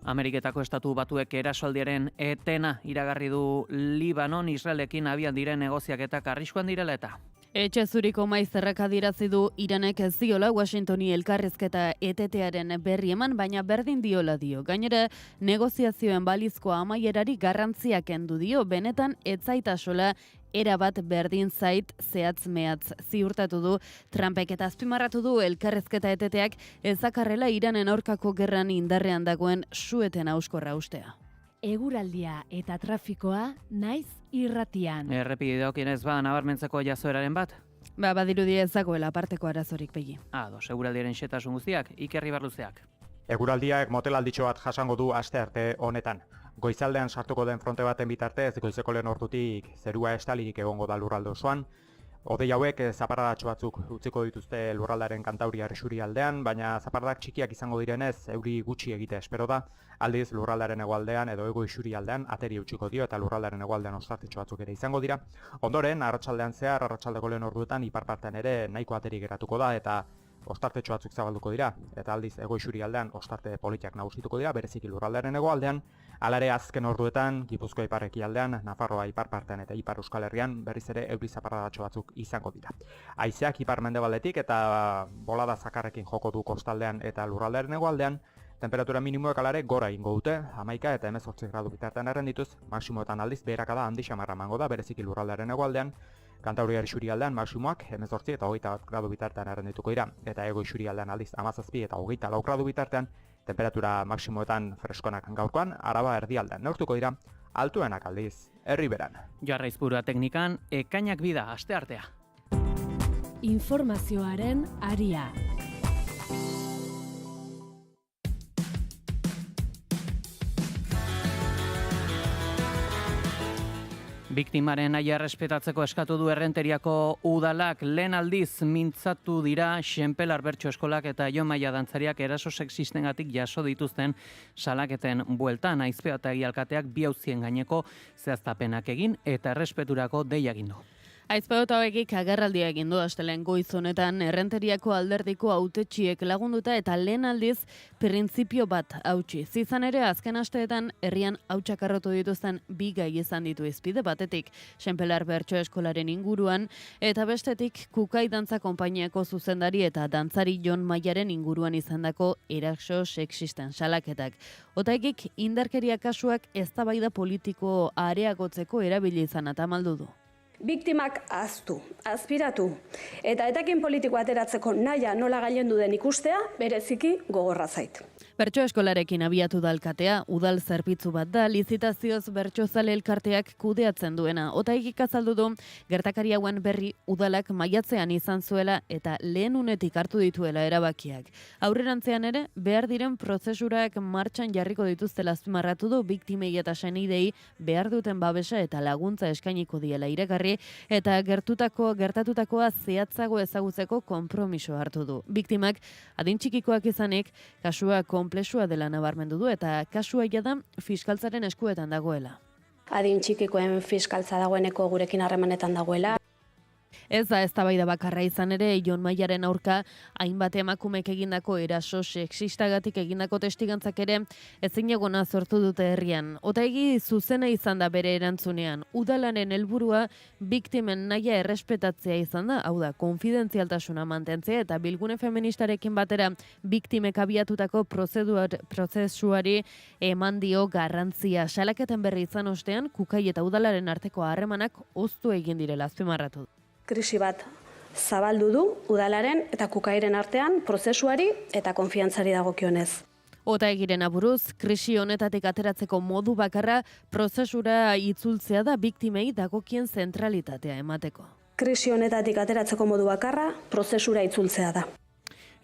Ameriketako Estatu Batuek erasoaldiaren etena iragarri du Libanon Israelekin abian diren negoziaketak arriskuan direla eta. Etxe zuriko maizterrak adierazi du Iranek ez diola Washingtoni elkarrizketa etetearen berri eman, baina berdin diola dio. Gainera, negoziazioen balizko amaierari garrantzia kendu dio, benetan ez zaitasola erabat berdin zait zehatz mehatz ziurtatu du Trumpek eta azpimarratu du elkarrizketa eteteak ezakarrela Iranen aurkako gerran indarrean dagoen sueten auskorra ustea. Eguraldia eta trafikoa naiz irratian. Errepide dagokienez nabarmentzeko jazoeraren bat? Badirudi ez dagoela aparteko arazorik begi. Eguraldiaren xetasun guztiak, Iker Ribarluzeak. Eguraldiak motelalditxo bat jasango du astearte honetan. Goizaldean sartuko den fronte baten bitartez, goizeko lehen ordutik zerua estalirik egongo da lurralde osoan. Hodei hauek zaparradatxo batzuk utziko dituzte lurraldaren kantauriar isurialdean, baina zaparradak txikiak izango direnez euri gutxi egite espero da. Aldiz lurraldaren hegoaldean edo hego isurialdean ateri utziko dio eta lurraldaren hegoaldean ostartetxo batzuk ere izango dira. Ondoren, arratsaldean zehar, arratsaldeko lehen orduetan ipar partean ere nahiko ateri geratuko da eta ostartetxo batzuk zabalduko dira, eta aldiz ego isurialdean ostarte politiak nagusituko dira, bereziki lurraldearen hegoaldean. Alare azken orduetan, Gipuzkoa ipar-ekialdean, Nafarroa ipar partean eta ipar Euskal Herrian berriz ere euri zaparradatxo batzuk izango dira. Haizeak ipar mendebaldetik eta bolada zakarrekin joko du kostaldean eta lurraldearen hegoaldean, temperatura minimoak alare gora ingo dute, 11 eta 18 gradu bitartean errendituz, maksimoetan aldiz beherakada handi xamarra emango da, bereziki lurraldearen hegoaldean, Kantauriar isurialdean maksimoak 18 eta 21 gradu bitartean errendituko dira, eta ego isurialdean aldiz 17 eta 24 gradu bitartean, temperatura maksimoetan freskonak gaurkoan, Araba erdialdean neurtuko dira, altuenak aldiz Herriberan. Joarra Izpurua teknikan, ekainak bida, asteartea. Informazioaren aria. Biktimaren nahia errespetatzeko eskatu du Errenteriako udalak. Lehen aldiz mintzatu dira Xenpelar bertso eskolak eta Jon Maia dantzariak eraso sexistengatik jaso dituzten salaketen bueltan. Aizpea eta alkateak bi auzien gaineko zehaztapenak egin eta errespeturako deia egin du. Aizpea eta hauekik agerraldia egin du astelen goiz honetan Errenteriako alderdiko hautetsiek lagunduta eta lehen aldiz printzipio bat hautsi. Zizan ere azken asteetan herrian hautsakarrotu dituzten bi gai izan ditu izpide batetik Xenpelar bertso eskolaren inguruan eta bestetik Kukai dantza konpainiako zuzendari eta dantzari Jon Maiaren inguruan izandako eraso sexisten salaketak. Otaegik indarkeria kasuak eztabaida politiko areagotzeko erabili izan atamaldu du. Biktimak ahaztu, azpiratu, eta etekin politiko ateratzeko nahia nola gailendu den ikustea, bereziki gogorra zait. Bertso eskolarekin abiatu da alkatea, udal zerbitzu bat da, lizitazioz bertsozale elkarteak kudeatzen duena. Otaegik azaldu du, gertakari hauen berri udalak maiatzean izan zuela eta lehen unetik hartu dituela erabakiak. Aurrerantzean ere, behar diren prozesurak martxan jarriko dituztela azpimarratu du biktimei eta senidei behar duten babesa eta laguntza eskainiko diela iragarri eta gertatutakoa zehatzago ezagutzeko konpromiso hartu du. Biktimak adin txikikoak izanik, kasua konplexua dela nabarmendu du eta kasua jada fiskaltzaren eskuetan dagoela. Adin txikikoen fiskaltza dagoeneko gurekin harremanetan dagoela. Ez da eztabaida bakarra izan ere, Jon Maiaren aurka hainbat emakumek egindako eraso sexistagatik egindako testigantzak ere ezinegona sortu dute herrian. Otaegi zuzena izan da bere erantzunean. Udalaren helburua biktimen nahia errespetatzea izan da, hau da, konfidentzialtasuna mantentzea eta bilgune feministarekin batera biktimek abiatutako prozesuari eman dio garrantzia. Salaketen berri izan ostean, Kukai eta udalaren arteko harremanak oztu egin direla azpimarratu du. Krisi bat zabaldu du udalaren eta Kukairen artean prozesuari eta konfiantzari dagokionez. Otaegiren aburuz, krisi honetatik ateratzeko modu bakarra prozesura itzultzea da biktimei dagokien zentralitatea emateko. Krisi honetatik ateratzeko modu bakarra prozesura itzultzea da.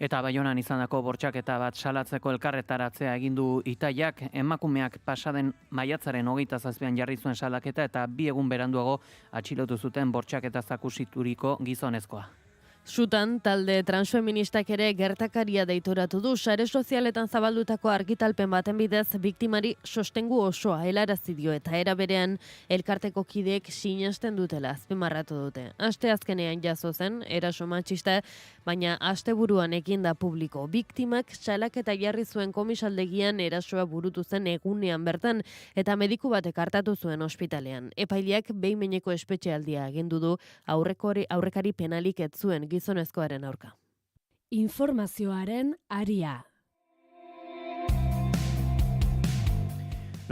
Eta Baionan izandako bortxaketa bat salatzeko elkarretaratzea egin du Itaiak, emakumeak pasaden maiatzaren 27an jarri zuen salaketa eta 2 egun beranduago atxilotu zuten bortxaketa zakusituriko gizonezkoa. Sutan, talde transfeministak ere gertakaria deitoratu du, sare sozialetan zabaldutako argitalpen baten bidez, biktimari sostengu osoa helarazi dio eta era berean elkarteko kideek sinesten dutela azpimarratu dute. Aste azkenean jazo zen, eraso matxista, baina asteburuan eginda publiko. Biktimak salaketa jarri zuen komisaldegian erasoa burutu zen egunean bertan eta mediku batek hartatu zuen ospitalean. Epaileak behin-behineko espetxealdia agindu du aurrekari penalik ez zuen gizonezkoaren aurka. Informazioaren aria.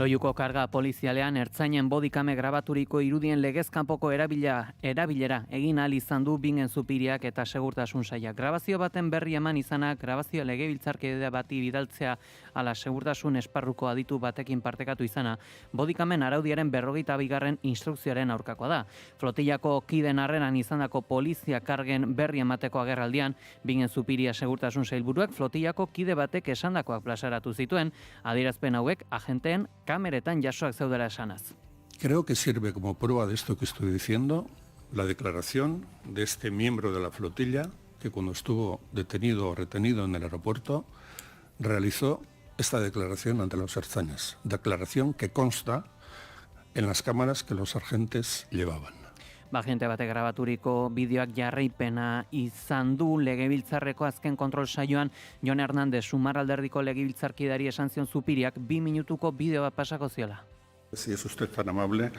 Loiuko karga polizialean ertzainen bodikame grabaturiko irudien legezkanpoko erabilera egin ahal izan du Bingen Zupiriak eta segurtasun sailak. Grabazio baten berri eman izanak, grabazio legebiltzarkide bati bidaltzea ala segurtasun esparruko aditu batekin partekatu izana, bodikamen araudiaren 42. instrukzioaren aurkakoa da. Flotillako kiden harreran izandako polizia kargen berri emateko agerraldian, Bingen Zupiria segurtasun sailburuak flotillako kide batek esandakoak plazaratu zituen, adierazpen hauek agenteen kameretan jasoak zeudela esanaz. Creo que sirve como prueba de esto que estoy diciendo la declaración de este miembro de la flotilla que cuando estuvo detenido o retenido en el aeropuerto realizó esta declaración ante los ertzainas. Declaración que consta en las cámaras que los agentes llevaban. Agente batek grabaturiko bideoak jarraipena izan du legebiltzarreko azken kontrol saioan Jon Hernández Sumarralderdiko legebiltzarkidari esan zion Zupiriak 2 minutuko bideo bat pasako ziola. Si es usted tan amable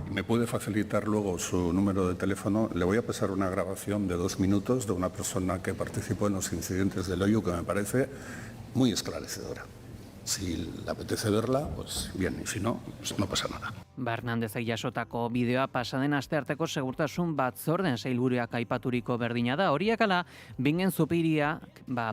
y me puede facilitar luego su número de teléfono, le voy a pasar una grabación de 2 minutos de una persona que participó en los incidentes de Loiu que me parece muy esclarecedora. Si le apetece verla, pues bien, y si no, pues no pasa nada. Hernándezek jasotako bideoa pasaden astearteko segurtasun batzorden sailburuak aipaturiko berdina da. Horiek ala, Bingen Zupiria,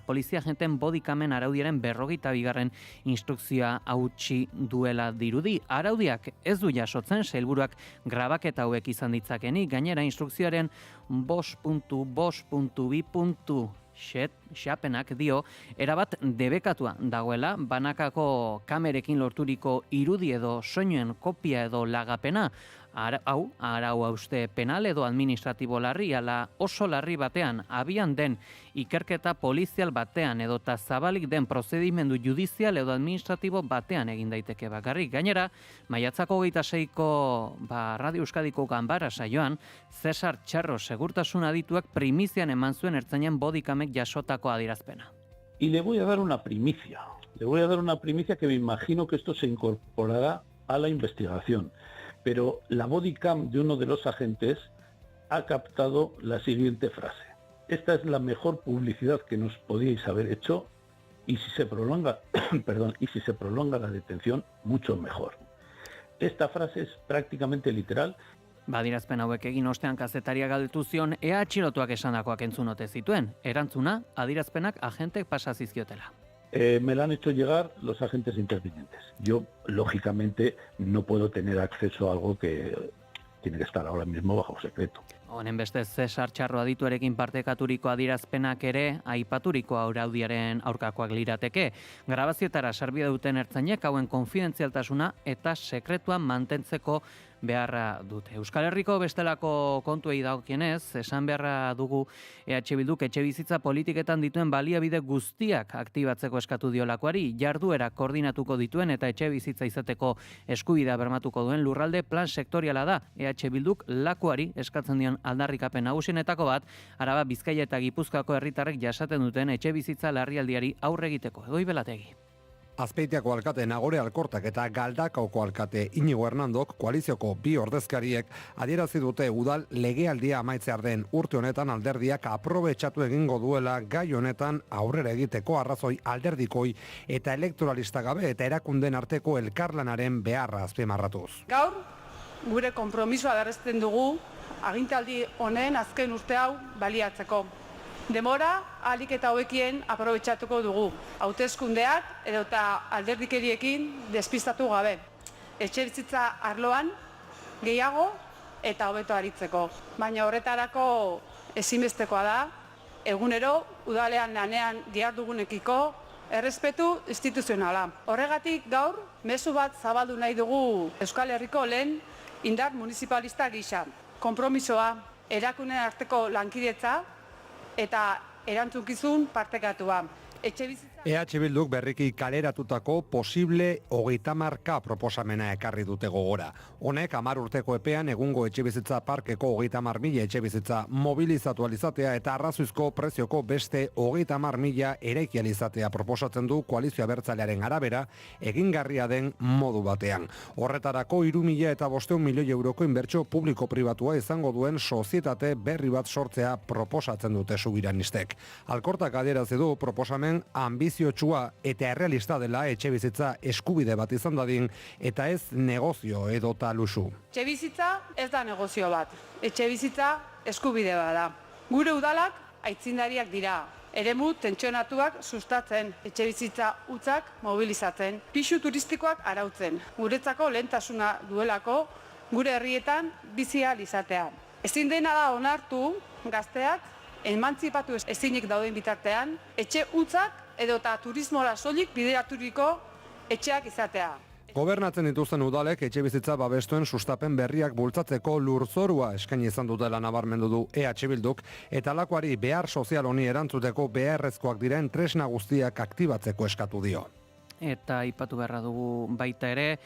polizia agenten bodikamen araudiaren 42. instrukzioa hautsi duela dirudi. Araudiak ez du jasotzen sailburuak grabaketa hauek izan ditzakenik, gainera instrukzioaren 5.5.2. Xapenak dio, erabat debekatua dagoela, banakako kamerekin lorturiko irudi edo soinuen kopia edo lagapena, arau hauste penal edo administratibo larri, ala oso larri batean, abian den ikerketa polizial batean edo zabalik den prozedimendu judizial edo administratibo batean egin daiteke bakarrik. Gainera, maiatzako 26ko Radio Euskadiko ganbara saioan, Cesar Txarro segurtasun adituak primizian eman zuen ertzainen bodikamek jasotako adierazpena. Y le voy a dar una primicia. Le voy a dar una primicia que me imagino que esto se incorporará a la investigación. Pero la bodycam de uno de los agentes ha captado la siguiente frase. Esta es la mejor publicidad que nos podíais haber hecho y si se prolonga, la detención, mucho mejor. Esta frase es prácticamente literal. Adierazpen hauek egin ostean kazetaria galdetu zion ea atxilotuak esandakoak entzun ote zituen. Erantzuna, adierazpenak agentek pasa zizkiotela. Me la han hecho llegar los agentes intervinientes. Yo, lógicamente, no puedo tener acceso a algo que tiene que estar ahora mismo bajo secreto. Honen beste Cesar Txarro adituarekin partekaturiko adierazpenak ere aipaturiko araudiaren aurkakoak lirateke. Grabazioetara sarbide duten ertzainek hauen konfidentzialtasuna eta sekretua mantentzeko beharra dute. Euskal Herriko bestelako kontuei dagokienez, esan beharra dugu EH Bilduk etxebizitza politiketan dituen baliabide guztiak aktibatzeko eskatu diolakoari, jarduera koordinatuko dituen eta etxebizitza izateko eskubidea bermatuko duen lurralde plan sektoriala da. EH Bilduk lakuari eskatzen dion aldarrikapen nagusienetako bat, Araba, Bizkaia eta Gipuzkoako herritarrek jasaten duten etxebizitza larrialdiari aurre egiteko. Edoi Belategi. Azpeitiako alkate Nagore Alkortak eta Galdakaoko alkate Inigo Hernandok koalizioko bi ordezkariek adierazi dute udal legealdia amaitzear den urte honetan alderdiak aprobetxatu egingo duela gai honetan aurrera egiteko arrazoi alderdikoi eta elektoralista gabe eta erakunden arteko elkarlanaren beharra azpimarratuz. Gaur, gure konpromisoa berresten dugu agintaldi honen azken urte hau baliatzeko. Demora ahalik eta hobekien aprobetxatuko dugu. Hauteskundeak edota alderdikeriekin despistatu gabe. Etxebizitza arloan gehiago eta hobeto aritzeko. Baina horretarako ezinbestekoa da, egunero udalean lanean dihardugunekiko errespetu instituzionala. Horregatik gaur, mezu bat zabaldu nahi dugu Euskal Herriko lehen indar municipalista gisa. Konpromisoa, erakunen arteko lankidetza eta erantzukizun partekatua. EH Bilduk berriki kaleratutako posible 30K proposamena ekarri dute gogora. Honek 10 urteko epean egungo etxebizitza parkeko 30.000 etxebizitza mobilizatu alizatea eta arrazoizko prezioko beste 30.000 eraiki alizatea proposatzen du koalizio abertzalearen arabera egingarria den modu batean. Horretarako 3.500 milioi euroko inbertsio publiko-pribatua izango duen sozietate berri bat sortzea proposatzen dute subiranistek. Alkortak adierazi du proposamen ambiziotsua eta errealista dela etxebizitza eskubide bat izan dadin eta ez negozio edota luxu. Etxebizitza ez da negozio bat, etxebizitza eskubide bat da. Gure udalak aitzindariak dira, eremu tentsionatuak sustatzen, etxebizitza hutsak mobilizatzen, pisu turistikoak arautzen, guretzako lehentasuna duelako gure herrietan bizi ahal izatea. Ezin dena da onartu gazteak emantzipatu ezinik dauden bitartean, etxe hutzak edota turismora soilik bideraturiko etxeak izatea. Gobernatzen dituzten udalek etxebizitza babestuen sustapen berriak bultzatzeko lurzorua eskaini izan dutela nabarmendu du EH Bilduk eta lakuari behar sozial honi erantzuteko beharrezkoak diren tresna guztiak aktibatzeko eskatu dio. Eta aipatu beharra dugu baita ere,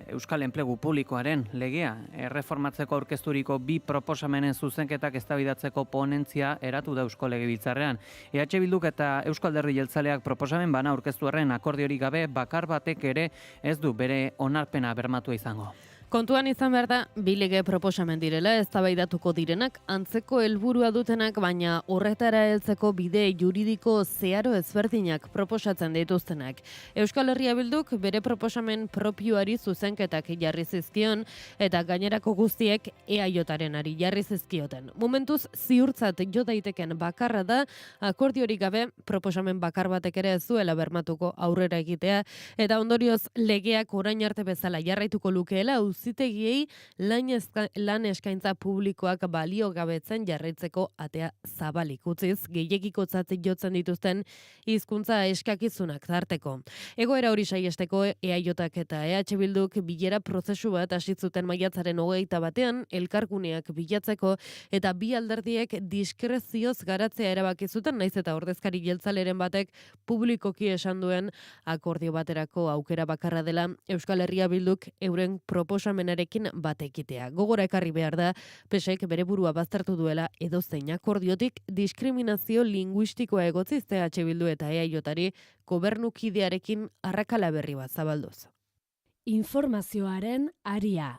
Euskal Enplegu Publikoaren legea erreformatzeko aurkezturiko 2 proposamenen zuzenketak eztabaidatzeko ponentzia eratu da Eusko Legebiltzarrean. EH Bilduk eta Euskal Alderdi Jeltzaleak proposamen bana aurkeztu arren akordiorik gabe bakar batek ere ez du bere onarpena bermatua izango. Kontuan izan behar da, bi lege proposamen direla eztabaidatuko direnak, antzeko helburua dutenak, baina horretara heltzeko bide juridiko zeharo ezberdinak proposatzen dituztenak. Euskal Herria Bilduk bere proposamen propioari zuzenketak jarri zizkion, eta gainerako guztiek EAJaren ari jarri zizkioten. Momentuz, ziurtzat jo daiteken bakarra da, akordiorik gabe proposamen bakar batek ere ez duela bermatuko aurrera egitea, eta ondorioz legeak orain arte bezala jarraituko lukeela, auzitegiei lan eskaintza publikoak baliogabetzen jarraitzeko atea zabalik utziz, gehiegikotzat jotzen dituzten hizkuntza eskakizunak tarteko. Egoera hori saiesteko EAJak eta EH Bilduk bilera prozesu bat hasi zuten maiatzaren 21 elkarguneak bilatzeko eta bi alderdiek diskrezioz garatzea erabaki zuten, naiz eta ordezkari jeltzaleren batek publikoki esan duen akordio baterako aukera bakarra dela Euskal Herria Bilduk euren proposamenarekin batekitea. Gogora ekarri behar da, PSek bere burua baztertu duela edozein akordiotik diskriminazio linguistikoa egotziz EH Bildu eta EAJari gobernukidearekin arrakala berri bat zabalduz. Informazioaren aria.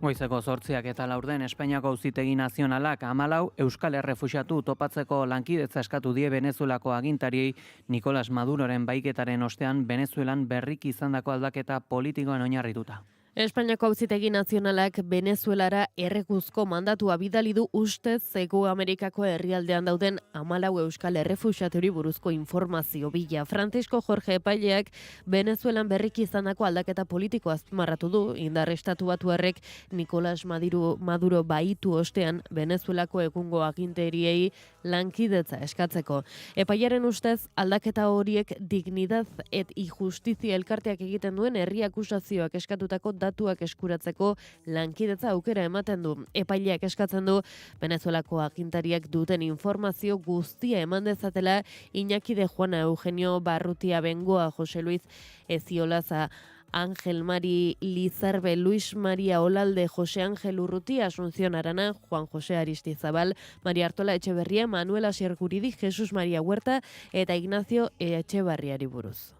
Goizeko 8 eta 4 Espainiako Auzitegi Nazionalak 14 euskal errefuxiatu topatzeko lankidetza eskatu die Venezuelako agintariei Nicolas Maduroren baiketaren ostean Venezuelan berriki izandako aldaketa politikoan oinarrituta. Espainiako Auzitegi Nazionalak Venezuelara errekuzko mandatua bidali du ustez Hego Amerikako herrialdean dauden 14 euskal errefuxiaturi buruzko informazio bila. Francisco Jorge epaileak Venezuelan berriki izandako aldaketa politiko azpimarratu du, indar estatuatuarrek Nicolás Maduro baitu ostean Venezuelako egungo aginteriei lankidetza eskatzeko. Epailearen ustez aldaketa horiek dignidad et injustizia elkarteak egiten duen herri akusazioak eskatutako datuak eskuratzeko lankidetza aukera ematen du. Epaileak eskatzen du Venezuelako agintariak duten informazio guztia eman dezatela Iñaki de Juana, Eugenio Barrutia Bengoa, Jose Luis Eziolaza, Ángel Mari Lizarbe, Luis María Olalde, José Ángel Urrutia, Asunción Arana, Juan José Aristizabal, María Artola Etxeberria, Manuel Asier Guridi, Jesús María Huerta eta Ignacio Etxebarriari buruz.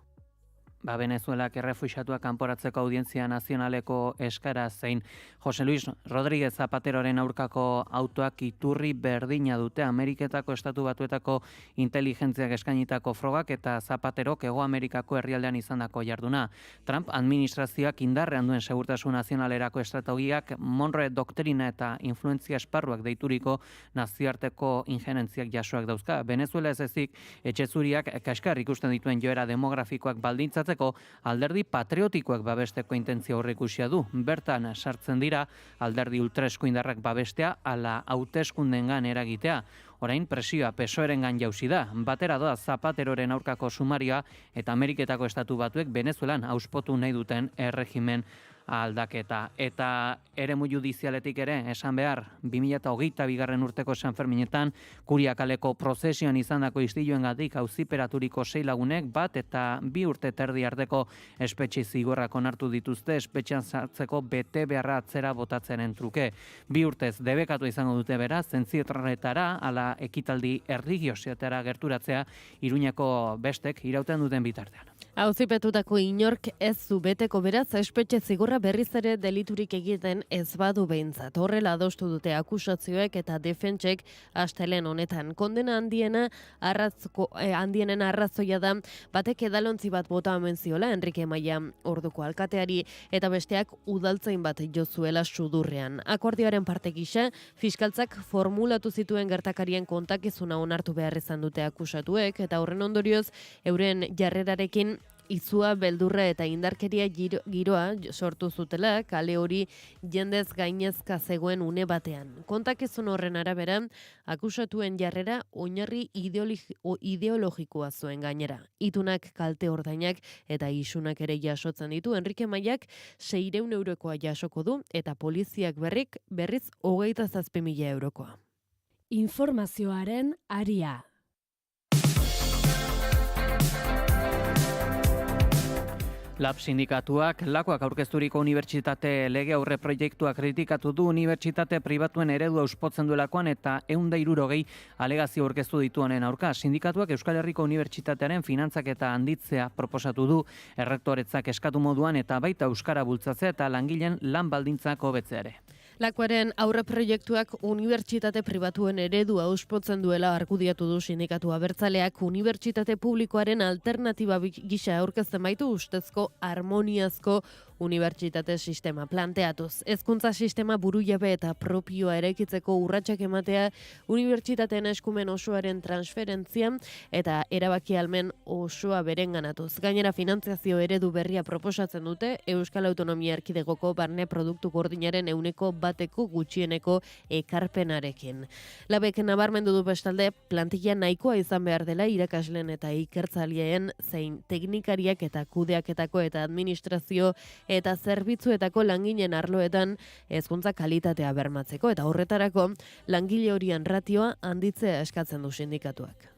Venezuelak errefuxiatuak kanporatzeko audientzia nazionaleko eskara zein Jose Luis Rodríguez Zapateroren aurkako autoak iturri berdina dute Ameriketako Estatu Batuetako inteligentziak eskainitako frogak eta Zapaterok Hego Amerikako herrialdean izandako jarduna. Trump administrazioak indarrean duen segurtasun nazionalerako estrategiak Monroe doktrina eta influentzia esparruak deituriko nazioarteko injerentziak jasoak dauzka. Venezuela ez ezik etxezuriak kaskar ikusten dituen joera demografikoak baldintzatzen alderdi patriotikoak babesteko intentzia aurreikusia du. Bertan sartzen dira alderdi ultraeskuindarrak babestea ala hauteskundengan eragitea. Orain presioa PSOErengan jauzi da. Batera doa Zapateroren aurkako sumarioa eta Ameriketako Estatu Batuek Venezuelan auspotu nahi duten erregimen aldaketa. Eta eremu judizialetik ere, esan behar, 2022 urteko San Ferminetan, Kuriakaleko prozesioan izandako istiluengatik auziperaturiko 6 lagunek bat eta 2 urte terdi arteko espetxe zigorrak onartu dituzte espetxean sartzeko bete beharra atzera botatzenen truke. 2 urtez debekatu izango dute beraz, zentzietarretara, ala ekitaldi erligiosetara gerturatzea Iruñako bestek irauten duten bitartean. Auzipetutako inork ez du beteko beraz espetxe zigorra berriz ere deliturik egiten ez badu behintzat. Horrela adostu dute akusazioek eta defentsek astelehen honetan. Kondena handienen arrazoia da batek edalontzi bat bota omen ziola Enrique Maia orduko alkateari eta besteak udaltzain bat jozuela sudurrean. Akordioaren parte gisa, fiskaltzak formulatu zituen gertakarien kontakizuna onartu behar izan dute akusatuek eta horren ondorioz euren jarrerarekin izua, beldurra eta indarkeria giroa sortu zutela, kale hori jendez gainezka zegoen une batean. Kontakizun horren arabera, akusatuen jarrera oinarri ideologikoa zuen gainera. Itunak kalte ordainak eta isunak ere jasotzen ditu. Enrique Maiak 600 eurokoa jasoko du eta poliziak berriz 27.000 eurokoa. Informazioaren aria. Lab sindikatuak lakoak aurkezturiko unibertsitate lege aurre proiektua kritikatu du unibertsitate pribatuen eredua auspotzen duelakoan eta 160 alegazio aurkeztu ditu honen aurka. Sindikatuak Euskal Herriko Unibertsitatearen finantzak eta handitzea proposatu du errektoretzak eskatu moduan eta baita euskara bultzatzea eta langileen lan baldintzak hobetzea ere. Lakoaren aurre proiektuak unibertsitate pribatuen eredua auspotzen duela argudiatu du sindikatu abertzaleak unibertsitate publikoaren alternatiba gisa aurkezten baitu ustezko harmoniazko unibertsitate sistema planteatuz. Hezkuntza sistema burujabe eta propioa eraikitzeko urratsak ematea unibertsitateen eskumen osoaren transferentzia eta erabaki ahalmen osoa berenganatuz. Gainera finantziazio eredu berria proposatzen dute Euskal Autonomia Erkidegoko barne produktu gordinaren 1% gutxieneko ekarpenarekin. Labek nabarmendu du bestalde plantilla nahikoa izan behar dela irakasleen eta ikertzaileen zein teknikariak eta kudeaketako eta administrazio eta zerbitzuetako langileen arloetan hezkuntza kalitatea bermatzeko eta horretarako langile horien ratioa handitzea eskatzen du sindikatuak.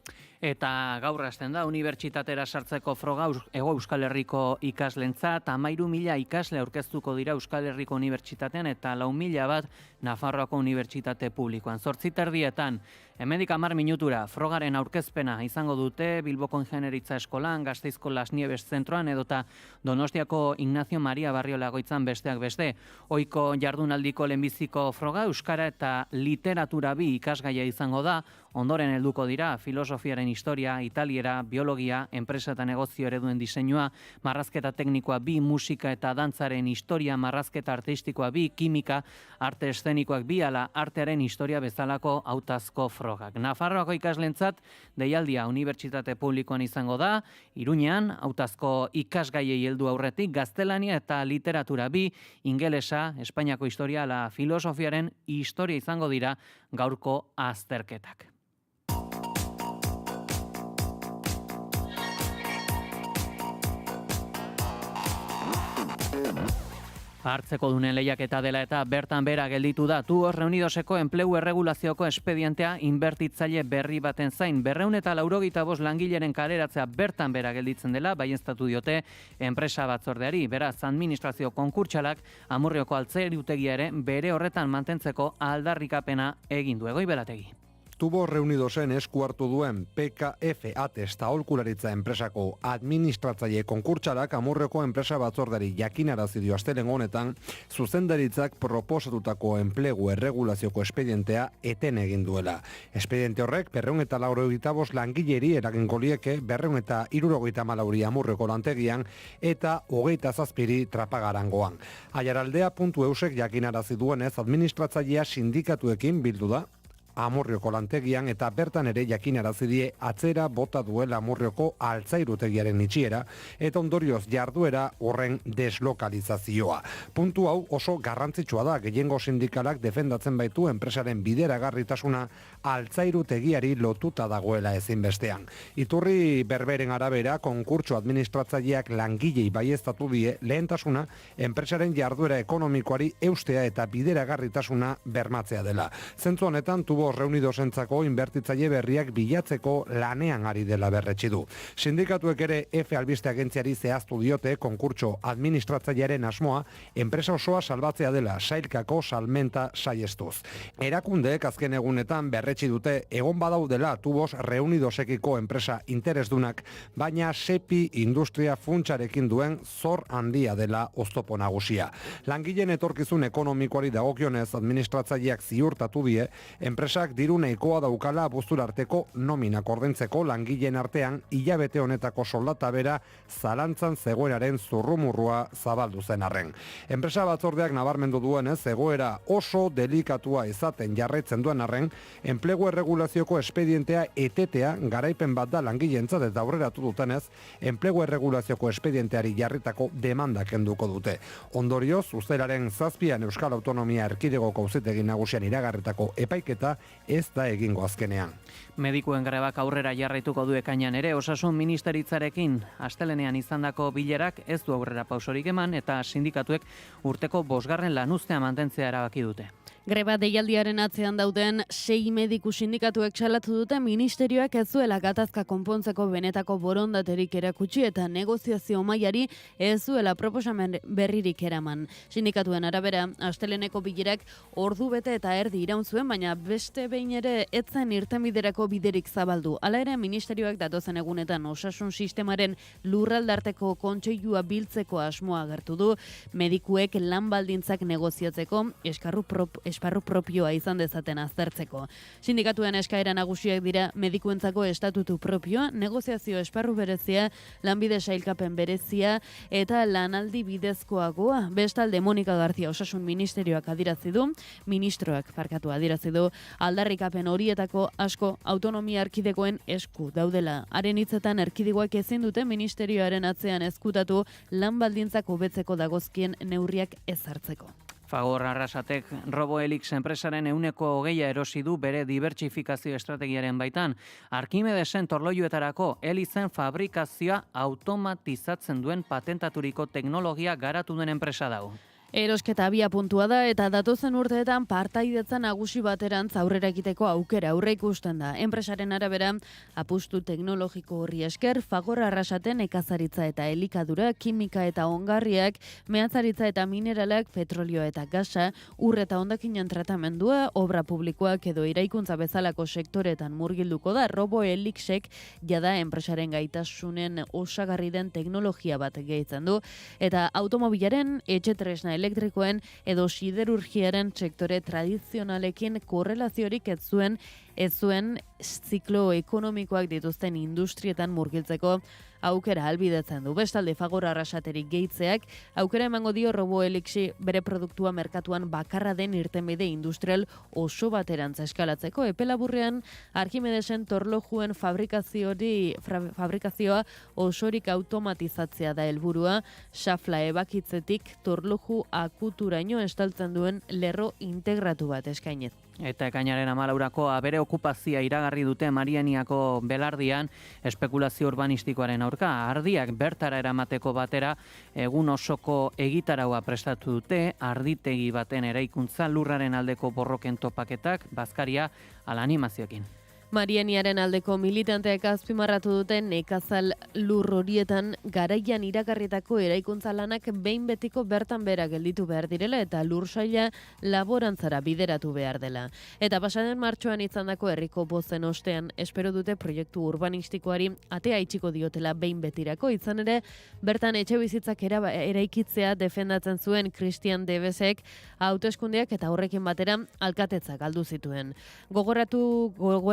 Eta gaur hasten da unibertsitatera sartzeko froga Hego Euskal Herriko ikaslentzat 13.000 ikasle aurkeztuko dira Euskal Herriko Unibertsitatean eta 4.000 bat Nafarroako Unibertsitate Publikoan. 8:30 hemendik 10 minutura frogaren aurkezpena izango dute Bilboko Ingenieritza Eskolan, Gasteizko Las Nieves zentroan edota Donostiako Ignacio Maria Barriolagoitzan besteak beste. Ohiko jardunaldiko lehenbiziko froga euskara eta literatura bi ikasgaia izango da. Ondoren helduko dira filosofiaren historia, italiera, biologia, enpresa eta negozio ereduen diseinua, marrazketa teknikoa bi, musika eta dantzaren historia, marrazketa artistikoa bi, kimika, arte eszenikoak bi, ala artearen historia bezalako hautazko frogak. Nafarroako ikaslentzat deialdia unibertsitate publikoan izango da, Iruñean hautazko ikasgaiei heldu aurretik gaztelania eta literatura bi, ingelesa, Espainiako historia ala filosofiaren historia izango dira gaurko azterketak. Hartzeko dunen lehiaketa dela eta bertan bera gelditu da. Tubos Reunidoseko enplegu erregulazioko espedientea inbertitzaile berri baten zain. 285 langileren kaleratzea bertan bera gelditzen dela, baieztatu diote enpresa batzordeari. Beraz, administrazio konkurtsalak Amurrioko altzairutegia ere bere horretan mantentzeko aldarrikapena egin du. Egoi Belategi. Tubos Reunidosen esku hartu duen PKF Ates aholkularitza enpresako administratzaile konkurtsalak Amurrioko enpresa batzordari jakinarazi dio astelehen honetan zuzendaritzak proposatutako enplegu erregulazioko espedientea eten egin duela. Espediente horrek 285 langileri eragingo lieke 274 Amurrioko lantegian eta 27 Trapagarangoan. Aiaraldea.eusek jakinarazi duenez administratzailea sindikatuekin bildu da Amurrioko lantegian eta bertan ere jakinarazi die atzera bota duela Amurrioko altzairutegiaren itxiera eta ondorioz jarduera horren deslokalizazioa. Puntu hau oso garrantzitsua da, gehiengo sindikalak defendatzen baitu enpresaren bideragarritasuna altzairutegiari lotuta dagoela ezinbestean. Iturri berberen arabera konkurtso administratzaileak langilei baieztatu die lehentasuna enpresaren jarduera ekonomikoari eustea eta bideragarritasuna bermatzea dela. Zentzu honetan Tubos Reunidosentzako inbertitzaile berriak bilatzeko lanean ari dela berretsi du. Sindikatuek ere F albiste agentziari zehaztu diote konkurtso administratzailearen asmoa enpresa osoa salbatzea dela sailkako salmenta saiestuz. Erakundeek azken egunetan berretsi dute egon badaudela Tubos Reunidosekiko enpresa interesdunak, baina SEPI industria funtsarekin duen zor handia dela oztopo nagusia. Langileen etorkizun ekonomikoari dagokionez administratzaileak ziurtatu die enpresak diru nahikoa daukala abuztura arteko nominak ordaintzeko langileen artean hilabete honetako soldata bera zalantzan zegoenaren zurrumurrua zabaldu zen arren. Enpresa batzordeak nabarmendu duenez egoera oso delikatua izaten jarraitzen duen arren, enplegu erregulazioko espedientea etetea garaipen bat da langileentzat eta aurreratu dutenez, enplegu erregulazioko espedienteari jarritako demandak kenduko dute. Ondorioz, uztailaren 7an Euskal Autonomia Erkidegoko Auzitegi Nagusian iragarritako epaiketa ez da egingo azkenean. Medikuen grebak aurrera jarraituko du ekainean ere, Osasun Ministeritzarekin astelenean izandako bilerak ez du aurrera pausorik eman eta sindikatuek urteko 5. lanuztea mantentzea erabaki dute. Greba deialdiaren atzean dauden 6 mediku sindikatuek salatu dute ministerioak ez zuela gatazka konpontzeko benetako borondaterik erakutsi eta negoziazio mailari ez zuela proposamen berririk eraman. Sindikatuen arabera, asteleneko bilerak ordu bete eta erdi iraun zuen, baina beste behin ere ez zen irtenbiderako biderik zabaldu. Hala ere, ministerioak datozen egunetan osasun sistemaren lurraldarteko kontseilua biltzeko asmoa agertu du, medikuek lan baldintzak negoziatzeko esparru propioa izan dezaten aztertzeko. Sindikatuen eskaera nagusiak dira medikuentzako estatutu propioa, negoziazio esparru berezia, lanbide sailkapen berezia eta lanaldi bidezkoagoa. Bestalde Monika Garzia Osasun Ministerioak adierazi du, adierazi du, aldarrikapen horietako asko autonomia erkidegoen esku daudela. Haren hitzetan erkidegoak ezin dute ministerioaren atzean ezkutatu lan baldintzak hobetzeko dagozkien neurriak ezartzeko. Fagor Arrasatek RoboHelix enpresaren 20% erosi du bere dibertsifikazio estrategiaren baitan. Arkimedesen torloiuetarako helizen fabrikazioa automatizatzen duen patentaturiko teknologia garatu duen enpresa dago. Erosketa abia puntua da eta datozen urteetan partaidetza nagusi baterantz aurrera egiteko aukera aurre ikusten da. Enpresaren arabera, apustu teknologiko horri esker, Fagor Arrasaten nekazaritza eta elikadura, kimika eta ongarriak, mehatzaritza eta mineralak, petrolioa eta gasa, ur eta hondakinen tratamendua, obra publikoak edo iraikuntza bezalako sektoretan murgilduko da. RoboHelixek jada enpresaren gaitasunen osagarri den teknologia bat gehitzen du eta automobilaren etxetresna elektrikoen edo siderurgiaren sektore tradizionalekin korrelaziorik ez zuen ziklo ekonomikoak dituzten industrietan murgiltzeko aukera albidetzen du. Bestalde Fagor Arrasaterik gehitzeak aukera emango dio Robo Elixi bere produktua merkatuan bakarra den irtenbide industrial oso baterantz eskalatzeko. Epe laburrean Arkimedesen torlojuen fabrikazioa osorik automatizatzea da helburua, xafla ebakitzetik torloju akuturaino estaltzen duen lerro integratu bat eskainez. Eta ekainaren 14 bere okupazioa iragarri dute Marianiako belardian espekulazio urbanistikoaren aurka. Ardiak bertara eramateko batera egun osoko egitaraua prestatu dute, arditegi baten eraikuntza lurraren aldeko borroken topaketak, bazkaria ala animazioekin. Marianiaren aldeko militanteak azpimarratu duten nekazal lur horietan garaian iragarritako eraikuntza lanak behin betiko bertan bera gelditu behar direla eta lur saila laborantzara bideratu behar dela. Eta pasaden martxoan izandako herriko bozen ostean espero dute proiektu urbanistikoari atea itxiko diotela behin betirako, izan ere bertan etxe bizitzak eraikitzea defendatzen zuen Christian Debesek hauteskundeak eta horrekin batera alkatetzak galdu zituen. Gogora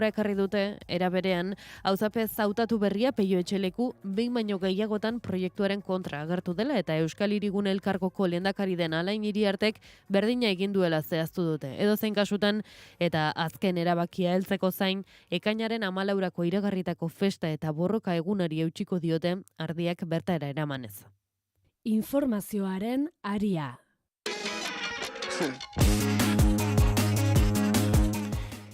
ekarri dute, era berean, auzapez hautatu berria Peio Etxeleku behin baino gehiagotan proiektuaren kontra agertu dela eta Euskal Hirigune Elkargoko lehendakari den Alain Iriartek berdina egin duela zehaztu dute. Edozein kasutan eta azken erabakia heltzeko zain, ekainaren 14 iragarritako festa eta borroka egunari eutsiko diote ardiak bertara eramanez. Informazioaren aria.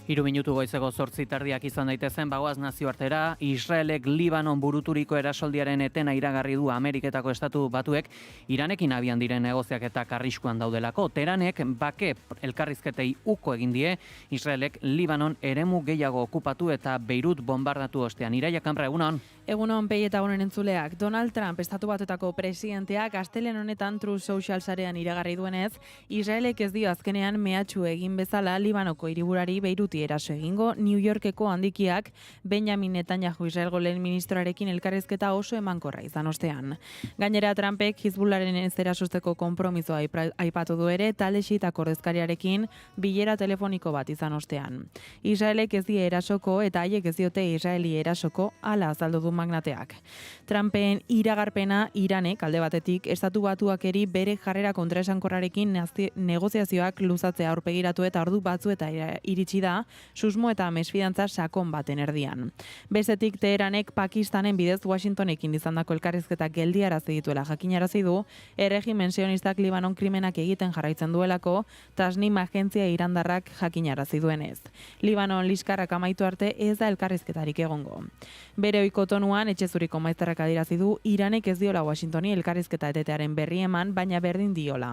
3 minutu goizeko 8 tardiak izan daitezen, bagoaz nazioartera. Israelek Libanon buruturiko erasoldiaren etena iragarri du Ameriketako estatu batuek Iranekin abian diren negoziaketak arriskuan daudelako. Teranek bake elkarrizketei uko egin die, Israelek Libanon eremu gehiago okupatu eta Beirut bombardatu ostean. Iraia Kanbra, egunon? Egunon Pei eta Gonen entzuleak. Donald Trump estatu batuetako presidenteak astelehen honetan Truth Social sarean iragarri duenez, Israelek ez dio azkenean mehatxu egin bezala Libanoko hiriburari Beiruti eraso egingo. New Yorkeko handikiak Benjamin Netanyahu Israelgo lehen ministroarekin elkarrizketa oso emankorra izan ostean. Gainera Trumpek Hizbullaren ez erasosteko konpromisoa aipatu du ere talde xiitako ordezkariarekin bilera telefoniko bat izan ostean. Israelek ez die erasoko eta haiek ez diote Israeli erasoko, hala azaldu du magnateak. Trumpen iragarpena Iranek alde batetik estatu batuakeri bere jarrera kontraesankorrarekin negoziazioak luzatzea aurpegiratu eta ordu batzueta iritsi da, susmo eta mesfidantza sakon baten erdian. Bestetik Teheranek Pakistanen bidez Washingtonekin izandako elkarrizketak geldiarazi dituela jakinarazi du, erregimen sionistak Libanon krimenak egiten jarraitzen duelako, Tasnim agentzia irandarrak jakinarazi duenez. Libanon liskarrak amaitu arte ez da elkarrizketarik egongo. Bere ohiko tonuan etxezuriko maizterrak adirazi du Iranek ez diola Washingtoni elkarrizketa etetearen berri eman, baina berdin diola.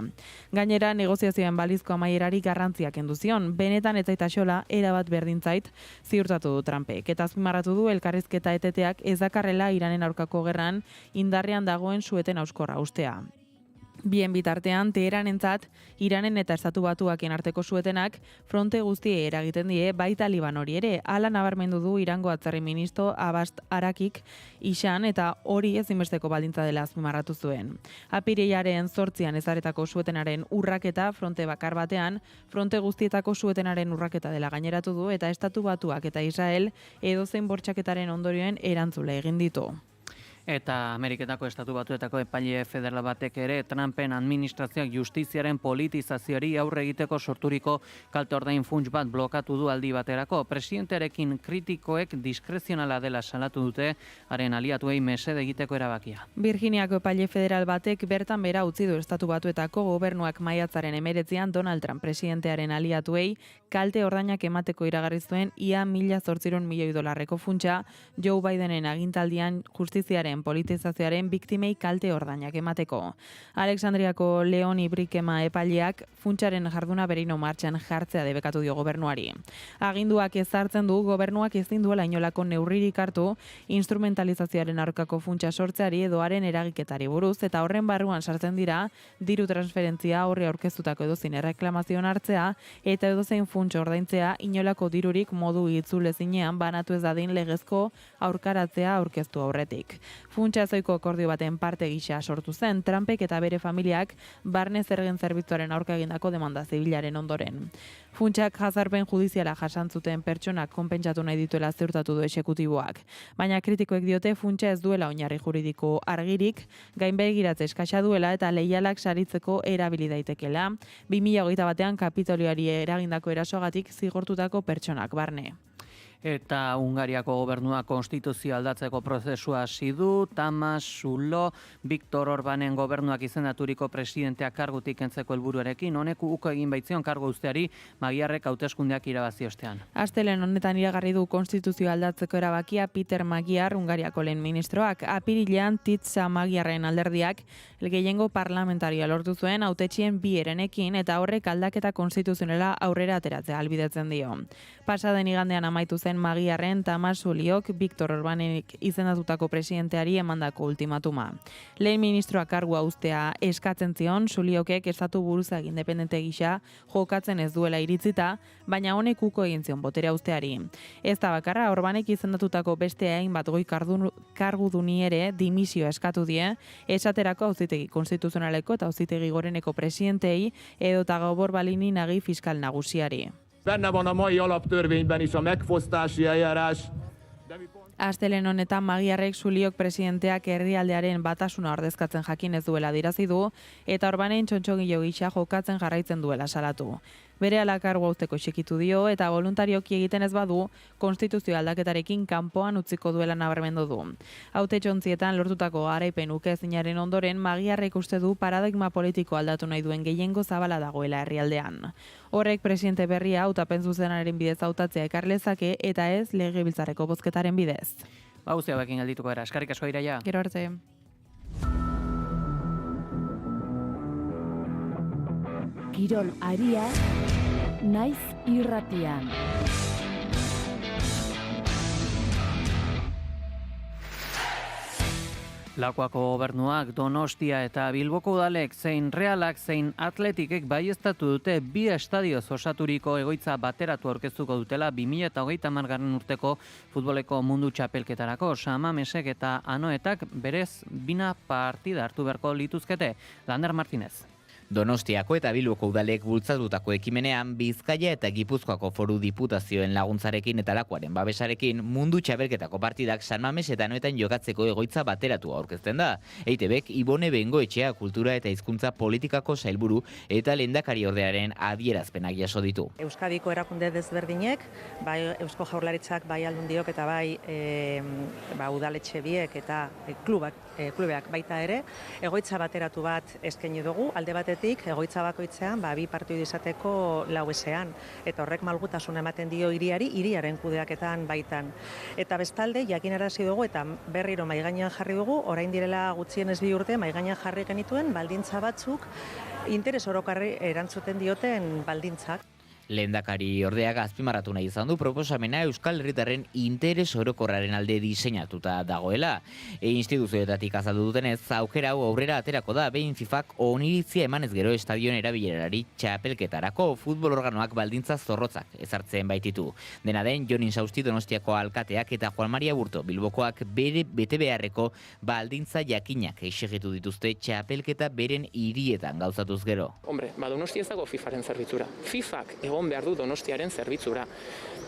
Gainera negoziazioen balizko amaierari garrantziak kendu zion, benetan ez zaitaxola erabat berdintzait ziurtatu du Trumpek. Eta azpimarratu du elkarrizketa eteteak ez dakarrela Iranen aurkako gerran indarrean dagoen sueten auskorra ustea. Bien bitartean, Teheranentzat, Iranen eta estatu batuaken arteko suetenak fronte guztiei eragiten die baita Libanori ere. Hala nabarmendu du Irango atzerri ministro Abbas Arakik isan eta hori ezinbesteko baldintza dela azpimarratu zuen. Apirilaren 8an ezaretako suetenaren urraketa fronte bakar batean, fronte guztietako suetenaren urraketa dela gaineratu du eta estatu batuak eta Israel edozein bortxaketaren ondorioen erantzule egin ditu. Eta Ameriketako estatu batuetako epaile federal batek ere Trumpen administrazioak justiziaren politizazioari aurre egiteko sorturiko kalte ordain funts bat blokatu du aldi baterako. Presidentearekin kritikoek diskrezionala dela salatu dute, haren aliatuei mesede egiteko erabakia. Virginiako epaile federal batek bertan bera utzi du estatu batuetako gobernuak maiatzaren 19an Donald Trump presidentearen aliatuei kalte ordainak emateko iragarri zuen ia $1.800 funtsa Joe Bidenen agintaldian justiziaren politizazioaren biktimei kalte ordainak emateko. Alexandriako Leoni Brikema epaileak funtsaren jarduna berino martxan jartzea debekatu dio gobernuari. Aginduak ezartzen du gobernuak ezin duela inolako neurririk hartu instrumentalizazioaren aurkako funtsa sortzeari edo haren eragiketari buruz eta horren barruan sartzen dira diru transferentzia horri aurkeztutako edozein erreklamazioan hartzea eta edozein funts ordaintzea inolako dirurik modu itzulezinean banatu ez dadin legezko aurkaratzea aurkeztu aurretik. Funtsa zoiko akordio baten parte gisa sortu zen, Trumpek eta bere familiak barne zergen zerbitzuaren aurka egindako demanda zibilaren ondoren. Funtsak jazarpen judiziala jasantzuten pertsonak konpentsatu nahi dituela ziurtatu du exekutiboak. Baina kritikoek diote funtsa ez duela oinarri juridiko argirik, gainbegiratze eskasa duela eta leialak saritzeko erabili daitekela, 2021 Kapitolioari eragindako erasoagatik zigortutako pertsonak barne. Eta Hungariako gobernua konstituzio aldatzeko prozesua hasi du. Tamas Sullo, Viktor Orbanen gobernuak izendaturiko presidenteak kargutik kentzeko helburuarekin, honek uko egin baitzion kargu uzteari Magiarrek hauteskundeak irabazi ostean. Astelehen honetan iragarri du konstituzio aldatzeko erabakia Peter Magyar, Hungariako lehen ministroak. Apirilean Titza Magyarren alderdiak gehiengo parlamentarioa lortu zuen hautetxien bi herenekin eta horrek aldaketa konstituzionala aurrera ateratzea ahalbidetzen dio. Pasaden igandean amaitu zen Magyarren Tamas Suliok Viktor Orbanenik izendatutako presidenteari emandako ultimatuma. Lehen ministroak kargua uztea eskatzen zion, Suliokek estatu buruzag independente gisa jokatzen ez duela iritzita, baina honek uko egin zion boterea uzteari. Ez da bakarra, Orbanek izendatutako beste hainbat goi karguduni ere dimisioa eskatu die, esaterako auzitegi konstituzionaleko eta auzitegi goreneko presidenteei edota Gabor Balini nagi fiskal nagusiari. Benne van a mai alaptörvényben is a megfosztási eljárás. Astelehen honetan Magyarrek Suliok presidenteak herrialdearen batasuna ordezkatzen jakin ez duela dirazi du eta Orbanen txontxogilo gisa jokatzen jarraitzen duela salatu. Berehala kargua uzteko exikitu dio eta voluntarioki egiten ez badu konstituzio aldaketarekin kanpoan utziko duela nabarmendu du. Hautetxontzietan lortutako garaipen ukeezinaren ondoren Magyarrek uste du paradigma politiko aldatu nahi duen gehiengo zabala dagoela herrialdean. Horrek presidente berria hautapen zuzenaren bidez hautatzea ekar lezake eta ez legebiltzarreko bozketaren bidez. Guztia hauekin geldituko gara, eskarrik asko Iraia. Gero arte. Kirol aria, naiz irratian. Lakuako gobernuak Donostia eta Bilboko udalek zein Realak zein Atletikek baieztatu dute bi estadioz osaturiko egoitza bateratu aurkeztuko dutela 2030 urteko futboleko mundu txapelketarako. Samamesek eta Anoetak berez bina partida hartu beharko lituzkete. Lander Martinez. Donostiako eta Bilboko udalek bultzatutako ekimenean Bizkaia eta Gipuzkoako foru diputazioen laguntzarekin eta Lakuaren babesarekin mundu txapelketako partidak San Mames eta Anoetan jokatzeko egoitza bateratu aurkezten da. EITBek Ibone Bengoetxea kultura eta hizkuntza politikako sailburu eta lehendakariordearen adierazpenak jaso ditu. Euskadiko erakunde desberdinek, bai Eusko Jaurlaritzak, bai Aldundiok eta bai udaletxe biek eta klubeak baita ere, egoitza bateratu bat eskaini dugu, alde batetik egoitza bakoitzean bi partidu izateko lauesean, eta horrek malgutasuna ematen dio hiriaren kudeaketan baitan. Eta bestalde, jakinarazi dugu eta berriro maigainean jarri dugu, orain direla gutxienez 2 urte maigainean jarri genituen baldintza batzuk interes orokarri erantzuten dioten baldintzak. Lehendakari ordeak azpimarratu nahi izan du proposamena Euskal Herritarren interes orokorraren alde diseinatuta dagoela. Instituzioetatik azaldu dutenez, aukera hau aurrera aterako da behin FIFAk oniritzia emanez gero estadion erabilerari txapelketarako futbol organoak baldintza zorrotzak ezartzen baititu. Dena den, Jon Insausti Donostiako alkateak eta Juan Maria Burto Bilbokoak bere bete beharreko baldintza jakinak exigitu dituzte txapelketa beren hirietan gauzatuz gero. Hombre, Donostia ez dago FIFaren zerbitzura. FIFak egon behar du Donostiaren zerbitzura.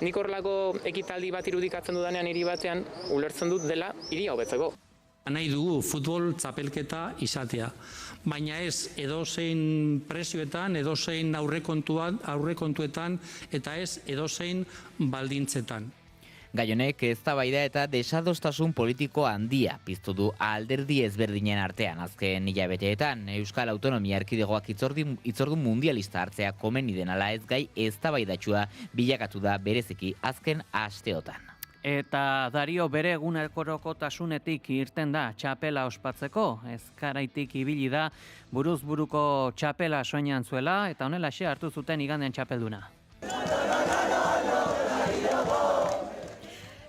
Nik horrelako ekitaldi bat irudikatzen dudanean hiri batean, ulertzen dut dela hiria hobetzeko. Nahi dugu futbol txapelketa izatea, baina ez edozein prezioetan, edozein aurrekontuetan eta ez edozein baldintzetan. Gai honek eztabaida eta desadostasun politiko handia piztu du alderdi ezberdinen artean azken hilabeteetan. Euskal Autonomia Erkidegoak hitzordu mundialista hartzea komeni den ala ez gai eztabaidatsua bilakatu da bereziki azken asteotan. Eta Dario bere egunerokotasunetik irten da txapela ospatzeko, ezkaraitik ibili da buruz buruko txapela soinean zuela eta honelaxe hartu zuten igandean txapelduna.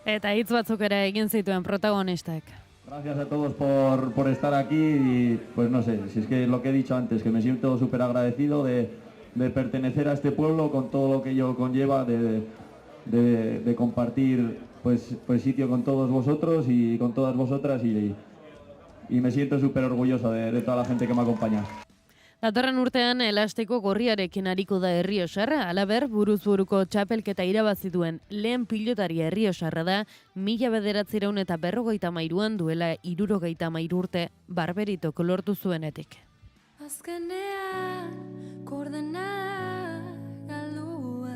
Eta hitz batzuk ere egin zituen protagonistak. Gracias a todos por estar aquí y pues no sé, si es que lo que he dicho antes, que me siento súper agradecido de pertenecer a este pueblo con todo lo que ello conlleva, de compartir pues sitio con todos vosotros y con todas vosotras y y me siento súper orgulloso de toda la gente que me acompaña. Datorren urtean elastiko gorriarekin ariko da Errioxarra, halaber buruz buruko txapelketa irabazi duen lehen pilotari Errioxarra da 1953an duela 63 urte Barberitok lortu zuenetik. Azkenean koordenada galdua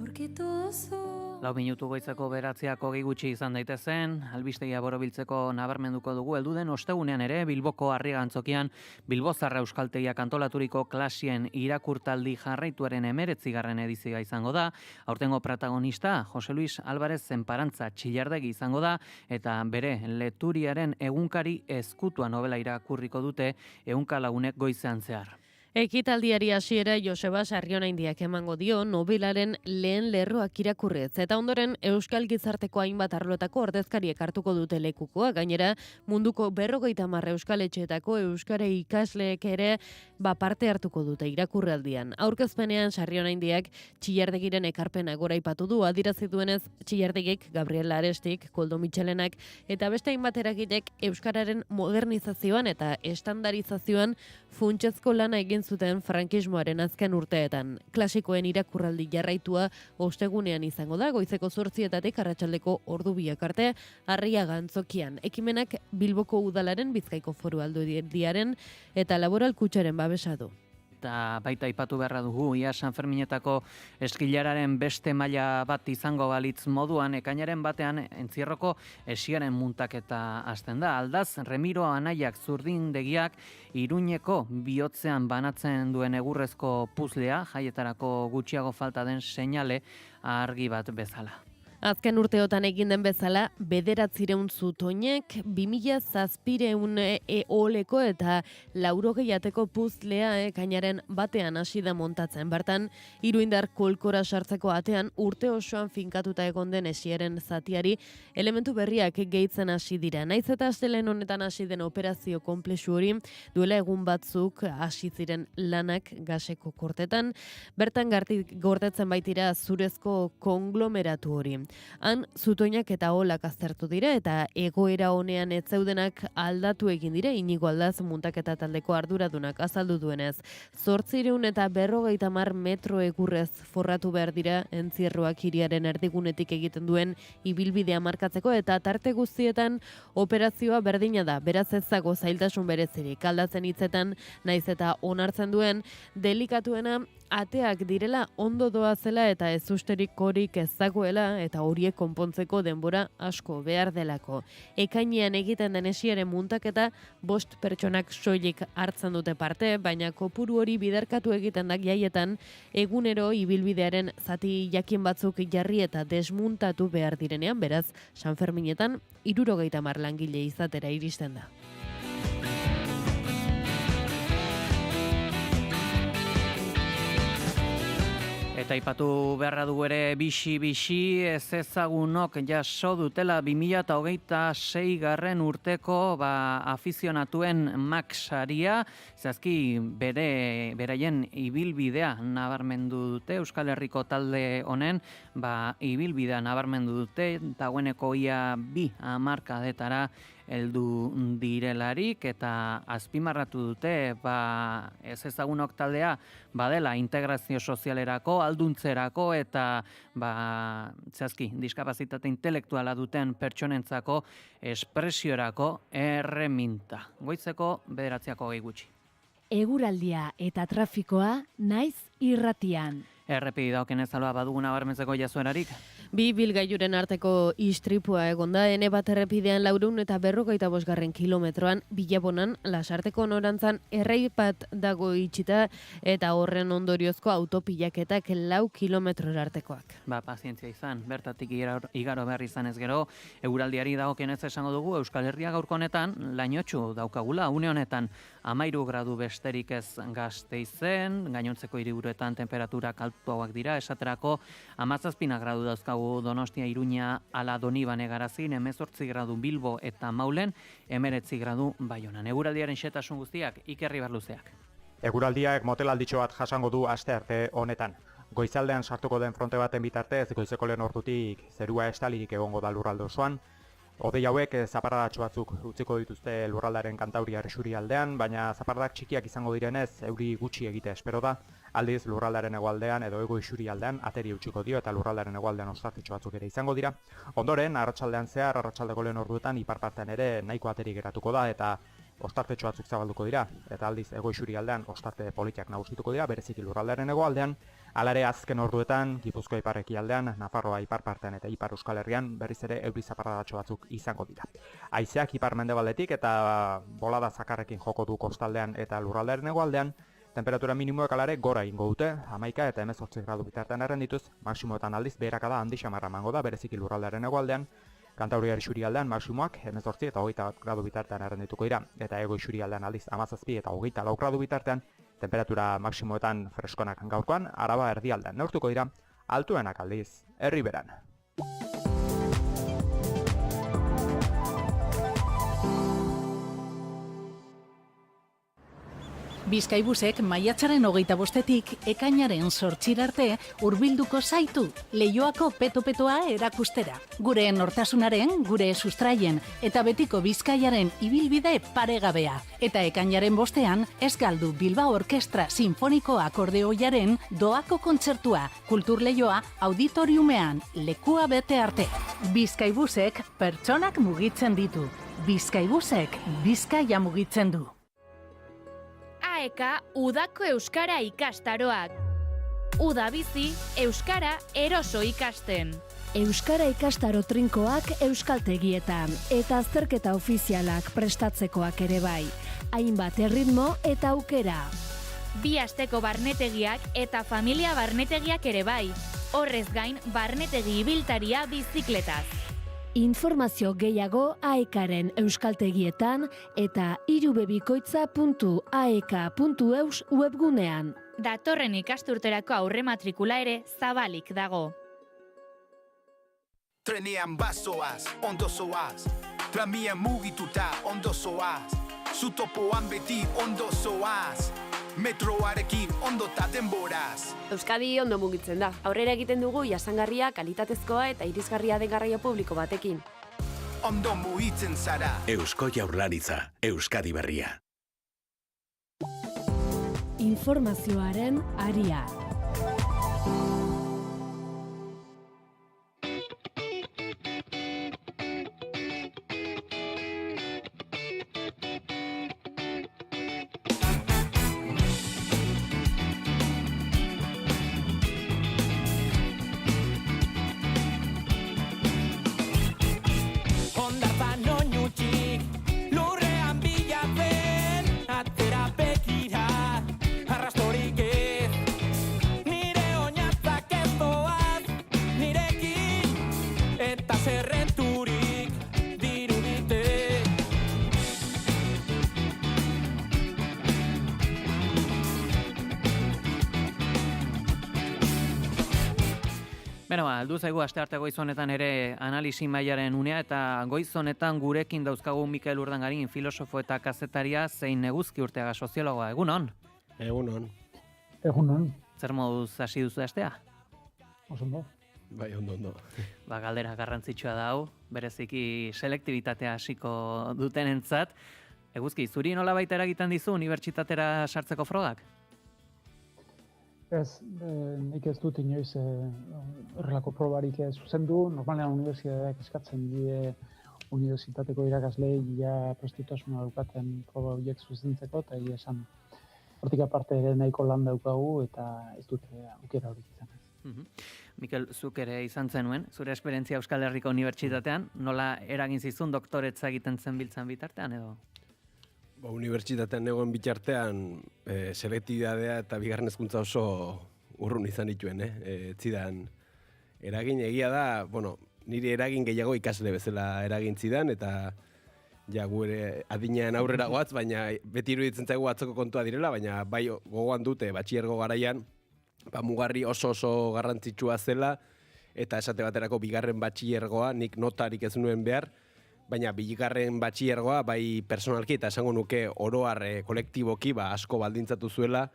aurkitu duzu. 4 minutu goizeko 9:00 gutxi izan daitezen, albistegia borobiltzeko nabarmenduko dugu helduden ostegunean ere Bilboko Arriagantzokian Bilbozarra Euskaltegiak antolaturiko klasien irakurtaldi jarraituaren 19. edizioa izango da. Aurtengo protagonista Jose Luis Álvarez Zenparantza Txillardegi izango da eta bere Leturiaren egunkari ezkutua novela irakurriko dute ehunka lagunek goizean zehar. Ekitaldiari hasiera Joseba Sarrionaindiak emango dio novelaren lehen lerroak irakurrez eta ondoren euskal gizarteko hainbat arlotako ordezkariek hartuko dute lekukoa, gainera munduko 50 euskaletxeetako euskara ikasleek ere parte hartuko dute irakurraldian. Aurkezpenean Sarrionaindiak Txillardegiren ekarpena goraipatu du, adierazi duenez Txillardegik, Gabriel Arestik, Koldo Mitxelenak eta beste hainbat eragileek euskararen modernizazioan eta estandarizazioan funtsezko lana egin zuten frankismoaren azken urteetan. Klasikoen irakurraldi jarraitua ostegunean izango da, goizeko 8:00 arratsaldeko 2:00 arte Arriagantzokian. Ekimenak Bilboko Udalaren, Bizkaiko Foru Aldundiaren eta Laboral Kutxaren babesa du. Eta baita aipatu beharra dugu, ia San Ferminetako eskilararen beste maila bat izango balitz moduan, ekainaren batean entzierroko esiaren muntaketa hasten da. Aldaz, Remiro Anaiak Zurdindegiak Iruñeko bihotzean banatzen duen egurrezko puzlea, jaietarako gutxiago falta den seinale argi bat bezala. Azken urteotan egin den bezala, 900 zutoinek, 2700 eoleko eta 80 puzlea ekainaren batean hasi da montatzen. Bertan, iruindar kolkora sartzeko atean urte osoan finkatuta egon den esiaren zatiari elementu berriak gehitzen hasi dira. Naiz eta astelen honetan hasi den operazio konplexu hori duela egun batzuk hasi ziren lanak gaseko kortetan. Bertan gordetzen baitira zurezko konglomeratu hori. Han zutoinak eta olak aztertu dira eta egoera honean ez zeudenak aldatu egin dira. Inigo Aldaz muntaketa taldeko arduradunak azaldu duenez. 850 metro egurrez forratu behar dira entzierroak hiriaren erdigunetik egiten duen ibilbidea markatzeko eta tarte guztietan operazioa berdina da. Beraz ez dago zailtasun berezirik. Aldatzen hitzetan naiz eta onartzen duen delikatuena ateak direla ondo doazela eta ez usterik horik ez dagoela eta horiek konpontzeko denbora asko behar delako. Ekainean egiten den esiaren muntaketa 5 pertsonak soilik hartzen dute parte, baina kopuru hori biderkatu egiten da jaietan egunero ibilbidearen zati jakin batzuk jarri eta desmuntatu behar direnean, beraz San Ferminetan 70 langile izatera iristen da. Eta aipatu beharra du ere bixi ez ezagunok jaso dutela 2026 urteko afizionatuen Max saria, zehazki beraien ibilbidea nabarmendu dute, Euskal Herriko talde honen ibilbidea nabarmendu dute, dagoeneko ia 2 hamarkadetara heldu direlarik eta azpimarratu dute ez ezagunok taldea badela integrazio sozialerako, alduntzerako eta zehazki diskapazitate intelektuala duten pertsonentzako espresiorako erreminta. Goizeko 9:00 gutxi. Eguraldia eta trafikoa naiz irratian. Errepidi daukenez alba badugu nabarmentzeko jazuerarik? 2 bilgailuren arteko istripua egon da, ene bat errepidean 445 kilometroan, Bilabonan, Lasarteko norantzan erreipat dago itxita eta horren ondoriozko autopilaketak 4 kilometrora artekoak. Pazientzia izan, bertatik igaro behar izan ez gero, eguraldiari dagokienez esango dugu, Euskal Herria gaurko honetan, lainotxu daukagula, une honetan 13 gradu besterik ez Gasteizen, gainontzeko hiriburuetan temperaturak altuagoak dira, esaterako 17 gradu dauzkagu Donostia, Iruña, ala Donibane Garazin, 18 gradu Bilbo eta Maulen, 19 gradu Baionan. Eguraldiaren xetasun guztiak, Ikerri Barluzeak. Eguraldiak motelalditxo bat jasango du aste arte honetan. Goizaldean sartuko den fronte baten bitartez, goizeko lehen ordutik zerua estalirik egongo da lurralde osoan, Hodei hauek zaparradatxo batzuk utziko dituzte lurraldaren kantauriar isurialdean, baina zaparradak txikiak izango direnez euri gutxi egitea espero da. Aldiz lurraldaren hegoaldean edo hego isurialdean ateri utziko dio eta lurraldaren hegoaldean ostartetxo batzuk ere izango dira. Ondoren, arratsaldean zehar, arratsaldeko lehen orduetan ipar partean ere nahiko ateri geratuko da eta ostartetxo batzuk zabalduko dira. Eta aldiz hego isurialdean ostarte politiak nagusituko dira, bereziki lurraldaren hegoaldean. Alare azken orduetan, Gipuzkoa ipar ekialdean, Nafarroa ipar partean eta ipar Euskal Herrian berriz ere euri zaparradatxo batzuk izango dira. Haizeak ipar mendebaldetik eta bolada zakarrekin joko du kostaldean eta lurraldearen hegoaldean, temperatura minimoek alare gora ingo dute, 11 eta 18 gradu bitartean errendituz, maksimoetan aldiz beherakada handi xamarra emango da bereziki lurraldearen hegoaldean, kantauriar isurialdean maksimoak 18 eta 20 gradu bitartean errendituko dira, eta hego isurialdean aldiz 17 eta 24 gradu bitartean, temperatura maksimoetan freskonak gaurkoan, Araba erdialdean neurtuko dira, altuenak aldiz, Herriberan. Bizkaibusek maiatzaren 25-etik ekainaren 8 arte hurbilduko zaitu Leioako peto-petoa erakustera. Gure nortasunaren, gure sustraien eta betiko Bizkaiaren ibilbide paregabea. Eta ekainaren 5ean ez galdu Bilbao Orkestra Sinfoniko Akordeoiaren doako kontzertua, Kultur Leioa auditoriumean lekua bete arte. Bizkaibusek pertsonak mugitzen ditu. Bizkaibusek Bizkaia mugitzen du. AEK Udako Euskara ikastaroak. Uda bizi, Euskara eroso ikasten. Euskara ikastaro trinkoak euskaltegietan eta azterketa ofizialak prestatzekoak ere bai. Hainbat erritmo eta aukera. 2 asteko barnetegiak eta familia barnetegiak ere bai. Horrez gain, barnetegi ibiltaria bizikletaz. Informazio gehiago AEKaren euskaltegietan eta irubebikoitza.aek.eus webgunean. Datorren ikasturterako aurrematrikula ere zabalik dago. Trenean bazoaz, ondo zoaz, tramian mugituta ondo zoaz, zutopoan beti ondo zoaz, metroarekin ondota denboraz. Euskadi ondo mugitzen da. Aurrera egiten dugu jasangarria, kalitatezkoa eta irisgarria den garraio publiko batekin. Ondo mugitzen zara. Eusko Jaurlaritza, Euskadi berria. Informazioaren aria. Aldu zaigu astearte goiz honetan ere analisi mailaren unea eta goiz honetan gurekin dauzkagu Mikel Urdangarin filosofo eta kazetaria zein Neguzki Urteaga soziologoa. Egunon? Egunon. Egunon. Zer moduz hasi duzu astea? Osondo. Bai, ondo. Galdera garrantzitsua da hau, bereziki selektibitatea hasiko dutenentzat. Eguzki, zuri nolabait eragiten dizu unibertsitatera sartzeko frogak? Ez, nik ez dut inoiz horrelako probarik zuzendu. Normalean unibertsitateak eskatzen die unibertsitateko irakasleei ja prestutasuna daukaten proba horiek zuzentzeko, eta egia esan hortik aparte ere nahiko lan daukagu eta ez dut aukera horik izan. Mikel, zuk ere izan zenuen, zure esperientzia Euskal Herriko Unibertsitatean, nola eragin zizun doktoretza egiten zen biltzen bitartean edo? Unibertsitatean egon bitartean selektibitatea eta bigarren hezkuntza oso urrun izan dituen, zidan eragin egia da, nire eragin gehiago ikasle bezala eragin zidan eta ja gure adinean aurrera goaz, baina beti iruditzen zaigu atzoko kontua direla, baina bai gogoan dute batxilergo garaian mugarri oso garrantzitsua zela eta esate baterako bigarren batxilergoa nik notarik ez nuen behar, baina bigarren batxilergoa bai personalki eta esango nuke oro har kolektiboki asko baldintzatu zuela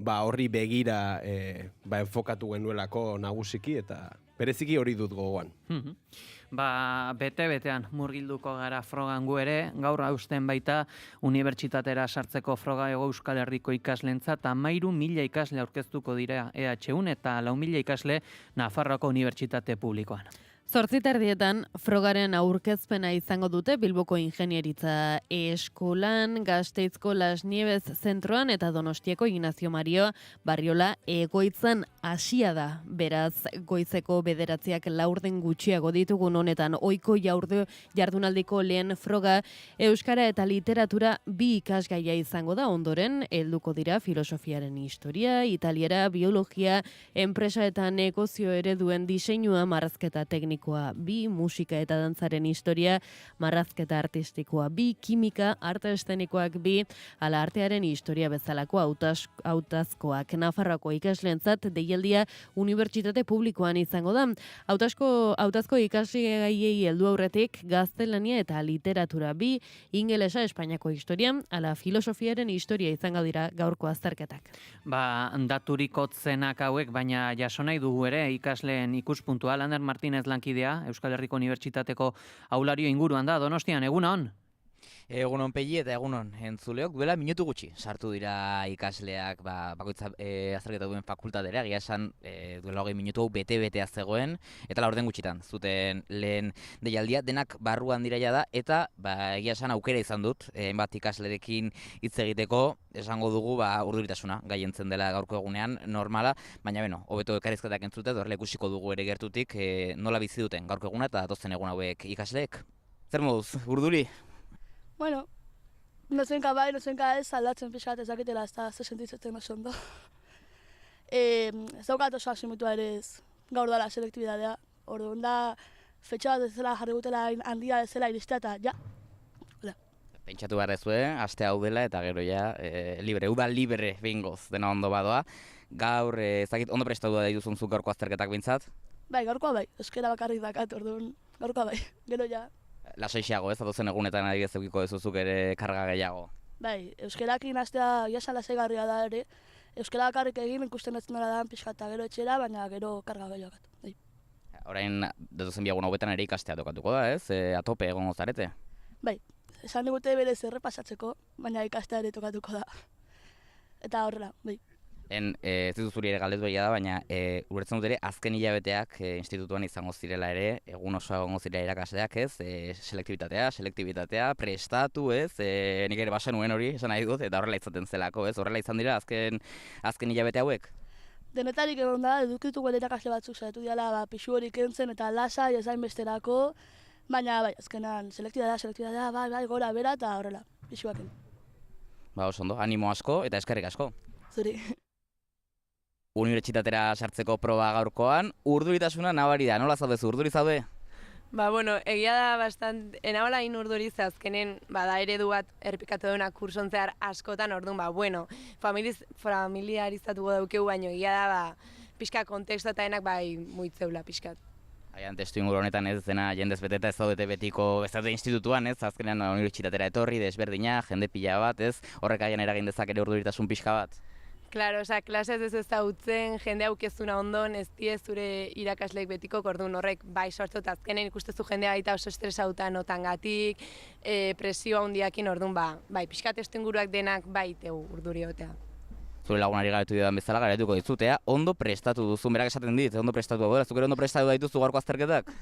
horri begira enfokatu genuelako nagusiki eta bereziki hori dut gogoan. Bete-betean murgilduko gara frogan gu ere, gaur hausten baita unibertsitatera sartzeko froga Hego Euskal Herriko ikaslentzat 13.000 ikasle aurkeztuko dira EHUn eta 4.000 ikasle Nafarroako Unibertsitate Publikoan. 8:00 frogaren aurkezpena izango dute Bilboko Ingenieritza Eskolan, Gasteizko Las Nieves zentroan eta Donostiako Ignacio Mario Barriola egoitzan hasia da. Beraz, goizeko 9:00 laurden gutxiago ditugun honetan ohiko jardunaldiko lehen froga euskara eta literatura 2 ikasgaia izango da. Ondoren helduko dira filosofiaren historia, italiera, biologia, enpresa eta negozio ereduen diseinua, marrazketa teknikoa 2, musika eta dantzaren historia, marrazketa artistikoa 2, kimika, arte eszenikoak 2, ala artearen historia bezalako hautazkoak. Nafarroako ikaslentzat deialdia unibertsitate publikoan izango da. Hautazko ikasgaiei heldu aurretik gaztelania eta literatura 2, ingelesa, Espainiako historia, ala filosofiaren historia izango dira gaurko azterketak. Daturiko zenak hauek, baina jaso nahi dugu ere ikasleen ikuspuntua. Lander Martínez lankidea, Euskal Herriko Unibertsitateko aulario inguruan da, Donostian, egunon? Egunon Pegi eta egunon entzuleok, duela minutu gutxi sartu dira ikasleak bakoitza azterketa duen fakultatera, egia esan duela 20 minutu hau bete-betea zegoen, eta laurden gutxitan zuten lehen deialdia, denak barruan dira da, eta egia esan aukera izan dut, bat ikaslerekin hitz egiteko, esango dugu urduritasuna gaientzen dela gaurko egunean normala, baina hobeto elkarrizketak entzute, horrela ikusiko dugu ere gertutik nola bizi duten gaurko eguna eta datozen egun hauek ikasleek. Zer moduz, urduri? Bueno, nozenka bai, nozenka ez, aldatzen pixkat ezakitela, ez da, ze sentitzen oso ondo. Ez daukat oso asimutua ere ez, gaur dala selektibitatea. Orduan da, fetxa bat ez zela jarri gutela handia ez zela iristea eta ja. Pentsatu behar ezue, aste hau dela eta gero ja, libre, uda libre behingoz dena ondo badoa. Gaur, ezakit, ondo prestatu da dituzun zuk gaurko azterketak bintzat? Bai, gaurkoa bai, euskera bakarrik dakat, orduan, gaurkoa bai, gero ja. Lasaixeago ez, atozen egunetan adibidez eukiko dezuzuk ere karga gehiago. Bai, euskerakin astea jasan lasaigarria da ere. Euskera bakarrik egin ikusten ez nola da pixka eta gero etxera, baina gero karga gehiago. Bai. Orain, datozen biagun hauetan ere ikastea tokatuko da, ez? Atope egongo zarete? Bai, esan digute berez errepasatzeko, baina ikastea ere tokatuko da. Eta horrela, bai. Ez ditut zuri ere galdetu da, baina ulertzen dut ere azken hilabeteak institutuan izango zirela ere, egun oso egongo zirela irakasleak, ez? Selektibitatea, prestatu, ez? Nik ere basa nuen hori, esan nahi dut, eta horrela izaten zelako, ez? Horrela izan dira azken hilabete hauek? Denetarik egon da, edukituko irakasle batzuk zaitu diala pixu hori kentzen eta lasai ezain besterako, baina bai, azkenan selektibitatea, bai, gora bera eta horrela, pixuaken. Oso ondo, animo asko eta eskerrik asko. Zuri. Unibertsitatera sartzeko proba gaurkoan, urduritasuna nabari da, nola zaudezu, urduri zaude? Egia da enabala urduriz azkenen bada eredu bat errepikatu duena kurson zehar askotan, orduan familiarizatuko daukegu, baino egia da pixka kontekstu eta enak muitzeula pixkat. Aian, testu inguru honetan ez dena jendez beteta ez zaudete betiko ez daude institutuan, ez? Azkenean unibertsitatera etorri, desberdina, jende pila bat, ez? Horrek aian eragin dezak ere urduritasun pixka bat? Claro, klasez ez ezagutzen, jende aukezuna ondon, ez die zure irakasleek betiko, orduan horrek bai sortu, eta azkenen ikustezu jendea baita oso estresauta notangatik, presioa handiakin, orduan bai, pixka testu inguruak denak bai tegu urduriotea. Zure lagunari galetu didan bezala galetuko dizutea, ondo prestatu duzu, berak esaten dit, ondo prestatu dugu, zuk ere ondo prestatu dituzu gaurko azterketak?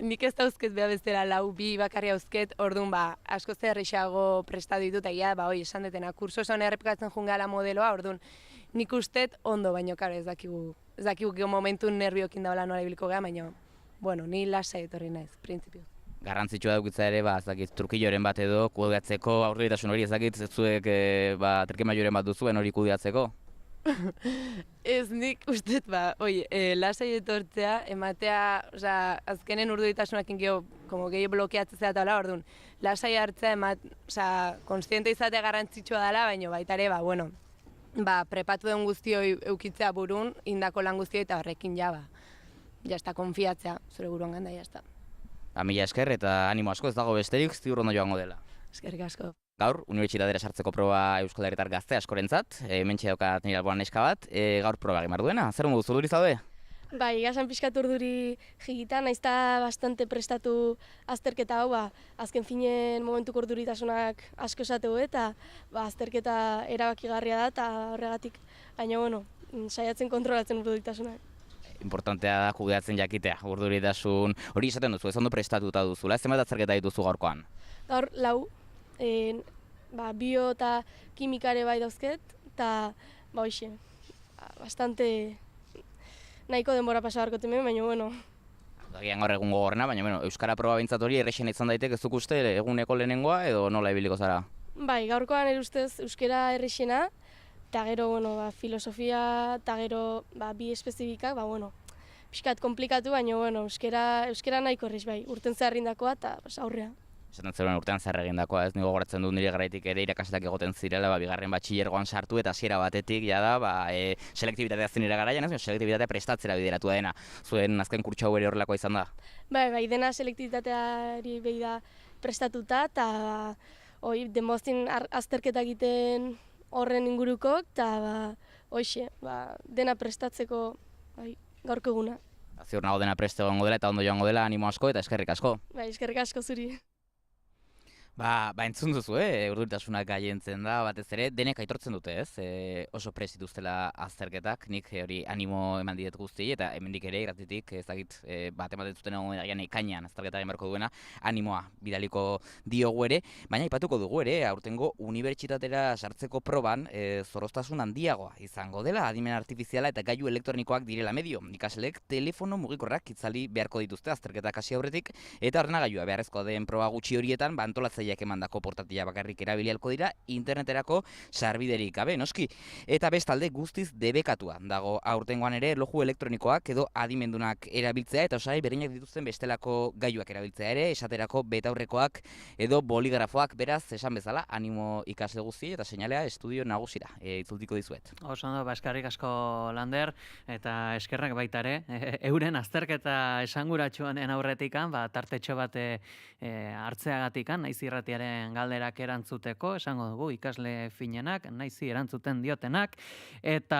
Nik ez dauzket beha bezala, 2 bakarri hauzket, orduan asko zerrixago prestatu ditut, egia, esan detena, kurso esan errepikatzen jungala modeloa, orduan nik ustet ondo, baino, karo, ez dakigu geho momentun nerbiokin daula nola ibiliko geha, baina, ni lasai etorri naiz, printzipio. Garrantzitsua daukitza ere, trukilloren bat edo, kudeatzeko, aurduritasun hori ezakit, zuek trikimailuren bat duzuen hori kudeatzeko? Ez nik ustet, lasai etortzea, ematea, azkenen urduritasunakin gehi blokeatzea eta orduan, lasai hartzea, konstiente izatea garrantzitsua dela, baina baita ere, prepatu den guztio eukitzea burun, indako lan guztio eta horrekin jazta, konfiatzea, zure buruan ganda, jazta. Mila esker eta animo asko ez dago besterik, ziur ondo joango dela. Eskerrik asko. Gaur, unibertsitatera sartzeko proba Euskal Herritar gazte askorentzat, hementxe daukat nire alboan neska bat, gaur proba egin behar duena. Zer modu, urduri zaude? Bai, gazan pixkat urduri jigita, naizta bastante prestatu azterketa hau, azken finen momentuko urduritasunak asko esateu eta azterketa erabakigarria da eta horregatik, baina bueno, saiatzen kontrolatzen urduritasunak. Importantea da kudeatzen jakitea, urduritasun hori esaten duzu, ez ondo prestatuta duzula, ez zenbat azterketa dituzu gaurkoan? Gaur, lau, bio eta kimikare bai dauzket, eta hoxe, bastante nahiko denbora pasa barko temen, baina bueno. Agian gaur egun gogorrena, baina Euskara proba bintzat hori errexen izan daitek ez duk uste eguneko lehenengoa edo nola ibiliko zara? Bai, gaurkoan ustez Euskara errexena, eta gero filosofia, eta gero bi espezifika, pixkat komplikatu, baina Euskara nahiko errex bai, urten zeharrindakoa eta aurrea. Esaten zegoen urtean zer egindakoa, ez nigo gogoratzen dut nire garaitik ere irakasleak egoten zirela, bigarren batxilergoan sartu eta hasiera batetik jada, selektibitatea zen nire garaian, selektibitatea prestatzera bideratu dena. Zuen azken kurtso hau ere horrelakoa izan da? Bai, dena selektibitateari behi da prestatuta, eta denboztin azterketa egiten horren inguruko, eta dena prestatzeko gaurko eguna. Ziur nago dena preste egongo dela eta ondo joango dela, animo asko eta eskerrik asko. Bai, eskerrik asko zuri. Entzun duzu, urduritasunak gaientzen da, batez ere, denek aitortzen dute, ez? Oso prest dituztela azterketak, nik hori animo eman diet guztiei, eta hemendik ere, irratitik, ez dakit, ematen zuten egon egian ikainean azterketa egin beharko duena, animoa bidaliko diogu ere, baina aipatuko dugu ere, aurtengo unibertsitatera sartzeko proban, zorroztasun handiagoa izango dela, adimen artifiziala eta gailu elektronikoak direla medio. Ikasleek telefono mugikorrak itzali beharko dituzte azterketak hasi aurretik, eta ordenagailua beharrezkoa den proba gutxi horietan, antolatzaileak emandako portatila bakarrik erabilialko dira interneterako sarbiderik gabe, noski. Eta bestalde guztiz debekatua dago aurtengoan ere loju elektronikoak edo adimendunak erabiltzea eta osagai berdinak dituzten bestelako gailuak erabiltzea ere, esaterako betaurrekoak edo boligrafoak, beraz, esan bezala, animo ikasle guzti eta seinalea estudio nagusira itzultiko dizuet. Oso ondo, eskerrik asko Lander, eta eskerrak baita ere, euren azterketa esanguratsuanen aurretikan, tartetxo bat hartzeagatikan, naiz irratiaren galderak erantzuteko, esango dugu ikasle finenak, naizi erantzuten diotenak, eta,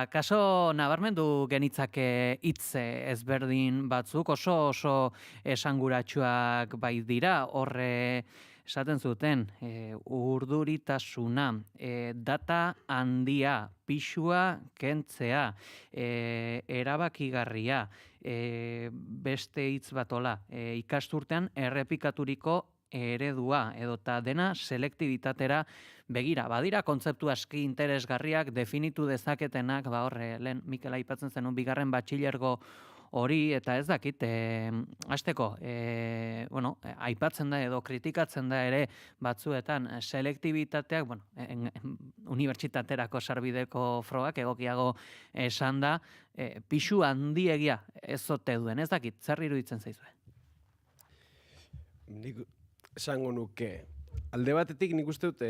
akaso nabarmendu genitzake hitz ezberdin batzuk, oso esanguratsuak bai dira, horre esaten zuten, urduritasuna, data handia, pisua kentzea, erabakigarria, beste hitz batola, ikasturtean errepikaturiko eredua edota dena selektibitatera begira. Badira kontzeptu aski interesgarriak definitu dezaketenak, lehen Mikel aipatzen zenun bigarren batxilergo hori, eta ez dakit, hasteko, aipatzen da edo kritikatzen da ere batzuetan selektibitateak, unibertsitaterako sarbideko frogak egokiago esan da, pisu handiegia ez ote duen, ez dakit, zer iruditzen zaizue? Nik esango nuke, alde batetik nik uste dut,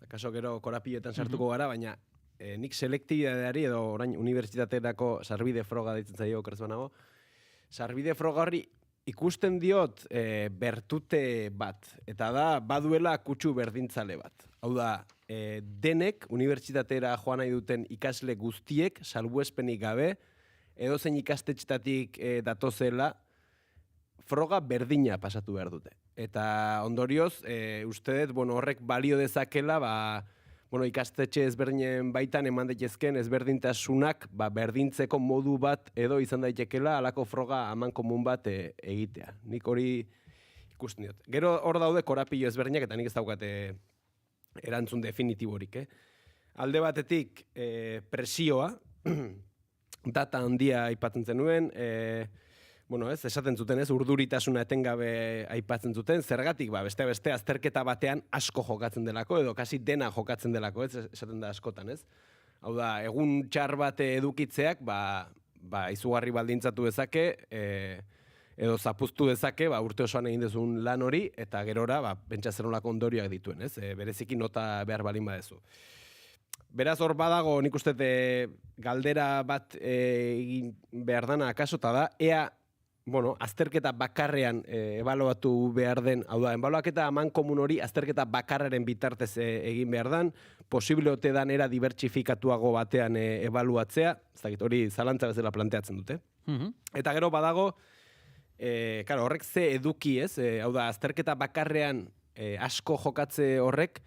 akaso gero korapioetan sartuko gara, baina nik selektibitateari edo orain unibertsitaterako sarbide froga ditzen zaio okerz banago, sarbide froga horri ikusten diot bertute bat, eta da baduela kutsu berdintzale bat. Hau da, denek unibertsitatera joan nahi duten ikasle guztiek, salbuespenik gabe, edozein ikastetxetatik datozela, froga berdina pasatu behar dute. Eta ondorioz, uste dut, horrek balio dezakela, ikastetxe ezberdinen baitan eman daitezken ezberdintasunak berdintzeko modu bat edo izan daitekela halako froga aman komun bat egitea. Nik hori ikusten diot. Gero hor daude korapilo ezberdinak eta nik ez daukate erantzun definitiborik. Alde batetik presioa, data handia aipatzen zenuen, esaten zuten urduritasuna etengabe aipatzen zuten, zergatik, beste azterketa batean asko jokatzen delako, edo kasi dena jokatzen delako, esaten da askotan, ez? Hau da, egun txar bat edukitzeak, izugarri baldintzatu dezake, edo zapuztu dezake, urte osoan egin dezun lan hori, eta gerora, pentsa zer nolako ondorioak dituen, ez? Bereziki nota behar balin badezu. Beraz hor badago, nik uste galdera bat egin behar dana akaso, eta da, ea azterketa bakarrean ebaluatu behar den, hau da, ebaluaketa amankomun hori azterketa bakarraren bitartez egin behar den, posible ote dan era dibertsifikatuago batean ebaluatzea, ez dakit, hori zalantza bezala planteatzen dute. Eta gero badago, horrek ze eduki ez, hau da, azterketa bakarrean asko jokatze horrek,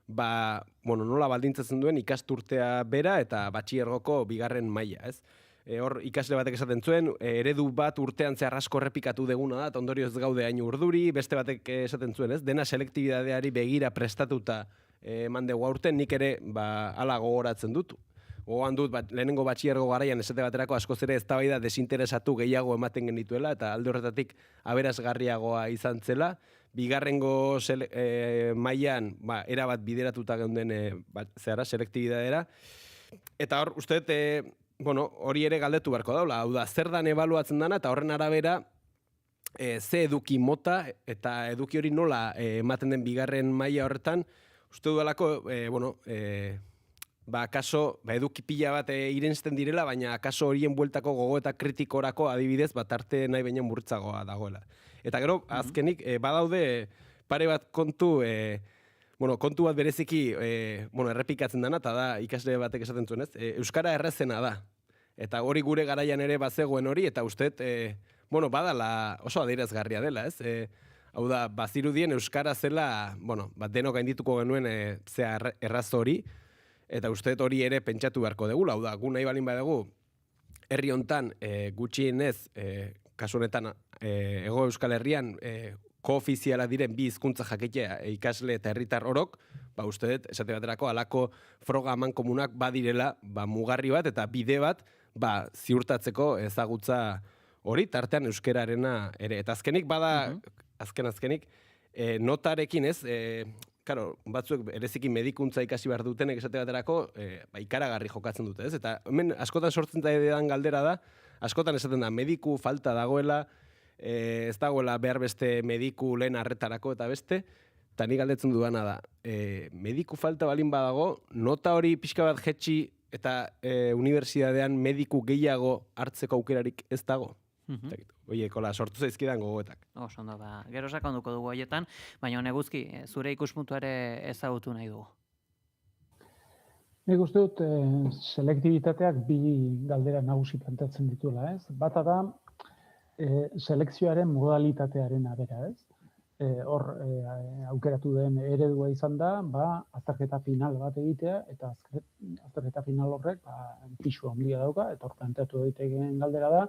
nola baldintzatzen duen ikasturtea bera eta batxillergoko bigarren maila, ez? Hor ikasle batek esaten zuen, eredu bat urtean zehar asko errepikatu deguna da, eta ondorioz gaude hain urduri, beste batek esaten zuen, ez? Dena selektibidadeari begira prestatuta eman dugu aurten, nik ere hala gogoratzen dut. Gogoan dut, lehenengo batxillergo garaian esate baterako askoz ere eztabaida desinteresatu gehiago ematen genituela, eta alde horretatik aberasgarriagoa izan zela. Bigarrengo mailan erabat bideratuta geunden selektibidadera. Eta hor, uste hori ere galdetu beharko daula. Hau da, zer dan ebaluatzen dana, eta horren arabera ze eduki mota, eta eduki hori nola ematen den bigarren maila horretan, uste dudalako, akaso eduki pila bat irensten direla, baina akaso horien bueltako gogo eta kritikorako adibidez arte nahi baina murtzagoa dagoela. Eta gero, azkenik, badaude pare bat kontu, kontu bat bereziki errepikatzen dana, eta da ikasle batek esaten zuen, ez? Euskara errezena da. Eta hori gure garaian ere bazegoen hori, eta usteet, badala oso adierazgarria dela, ez? Hau da, bazirudien Euskara zela, denok gaindituko genuen erraz hori, eta usteet hori ere pentsatu beharko degula. Hau da, gu nahi balin badugu, herri hontan gutxienez, kasu honetan, Hego Euskal Herrian, koofiziala diren bi hizkuntza jakitea ikasle eta herritar orok, usteet, esate baterako, alako froga amankomunak badirela, mugarri bat eta bide bat, ziurtatzeko ezagutza hori, tartean euskerarena ere. Eta azkenik bada, azkenik, notarekin ez, batzuek ereziki medikuntza ikasi behar dutenek esate baterako, ikaragarri jokatzen dute, ez? Eta hemen askotan sortzen den galdera da, askotan esaten da, mediku falta dagoela, ez dagoela behar beste mediku lehen arretarako eta beste, eta nik galdetzen dudana da, mediku falta balin badago, nota hori pixka bat jetxi eta unibertsitatean mediku gehiago hartzeko aukerarik ez dago. Oiekola, sortu zaizkidan gogoetak. Ondo, gero sakonduko dugu hoietan, baina Neguzki, zure ikuspuntua ere ezagutu nahi dugu. Nik uste dut, selektibitateak bi galdera nagusi planteatzen dituela, ez? Bata da, selekzioaren modalitatearen bera, ez? Hor, aukeratu den eredua izan da, azterketa final bat egitea, eta azterketa final horrek, pisu handia dauka, eta hor planteatu daiteken galdera da,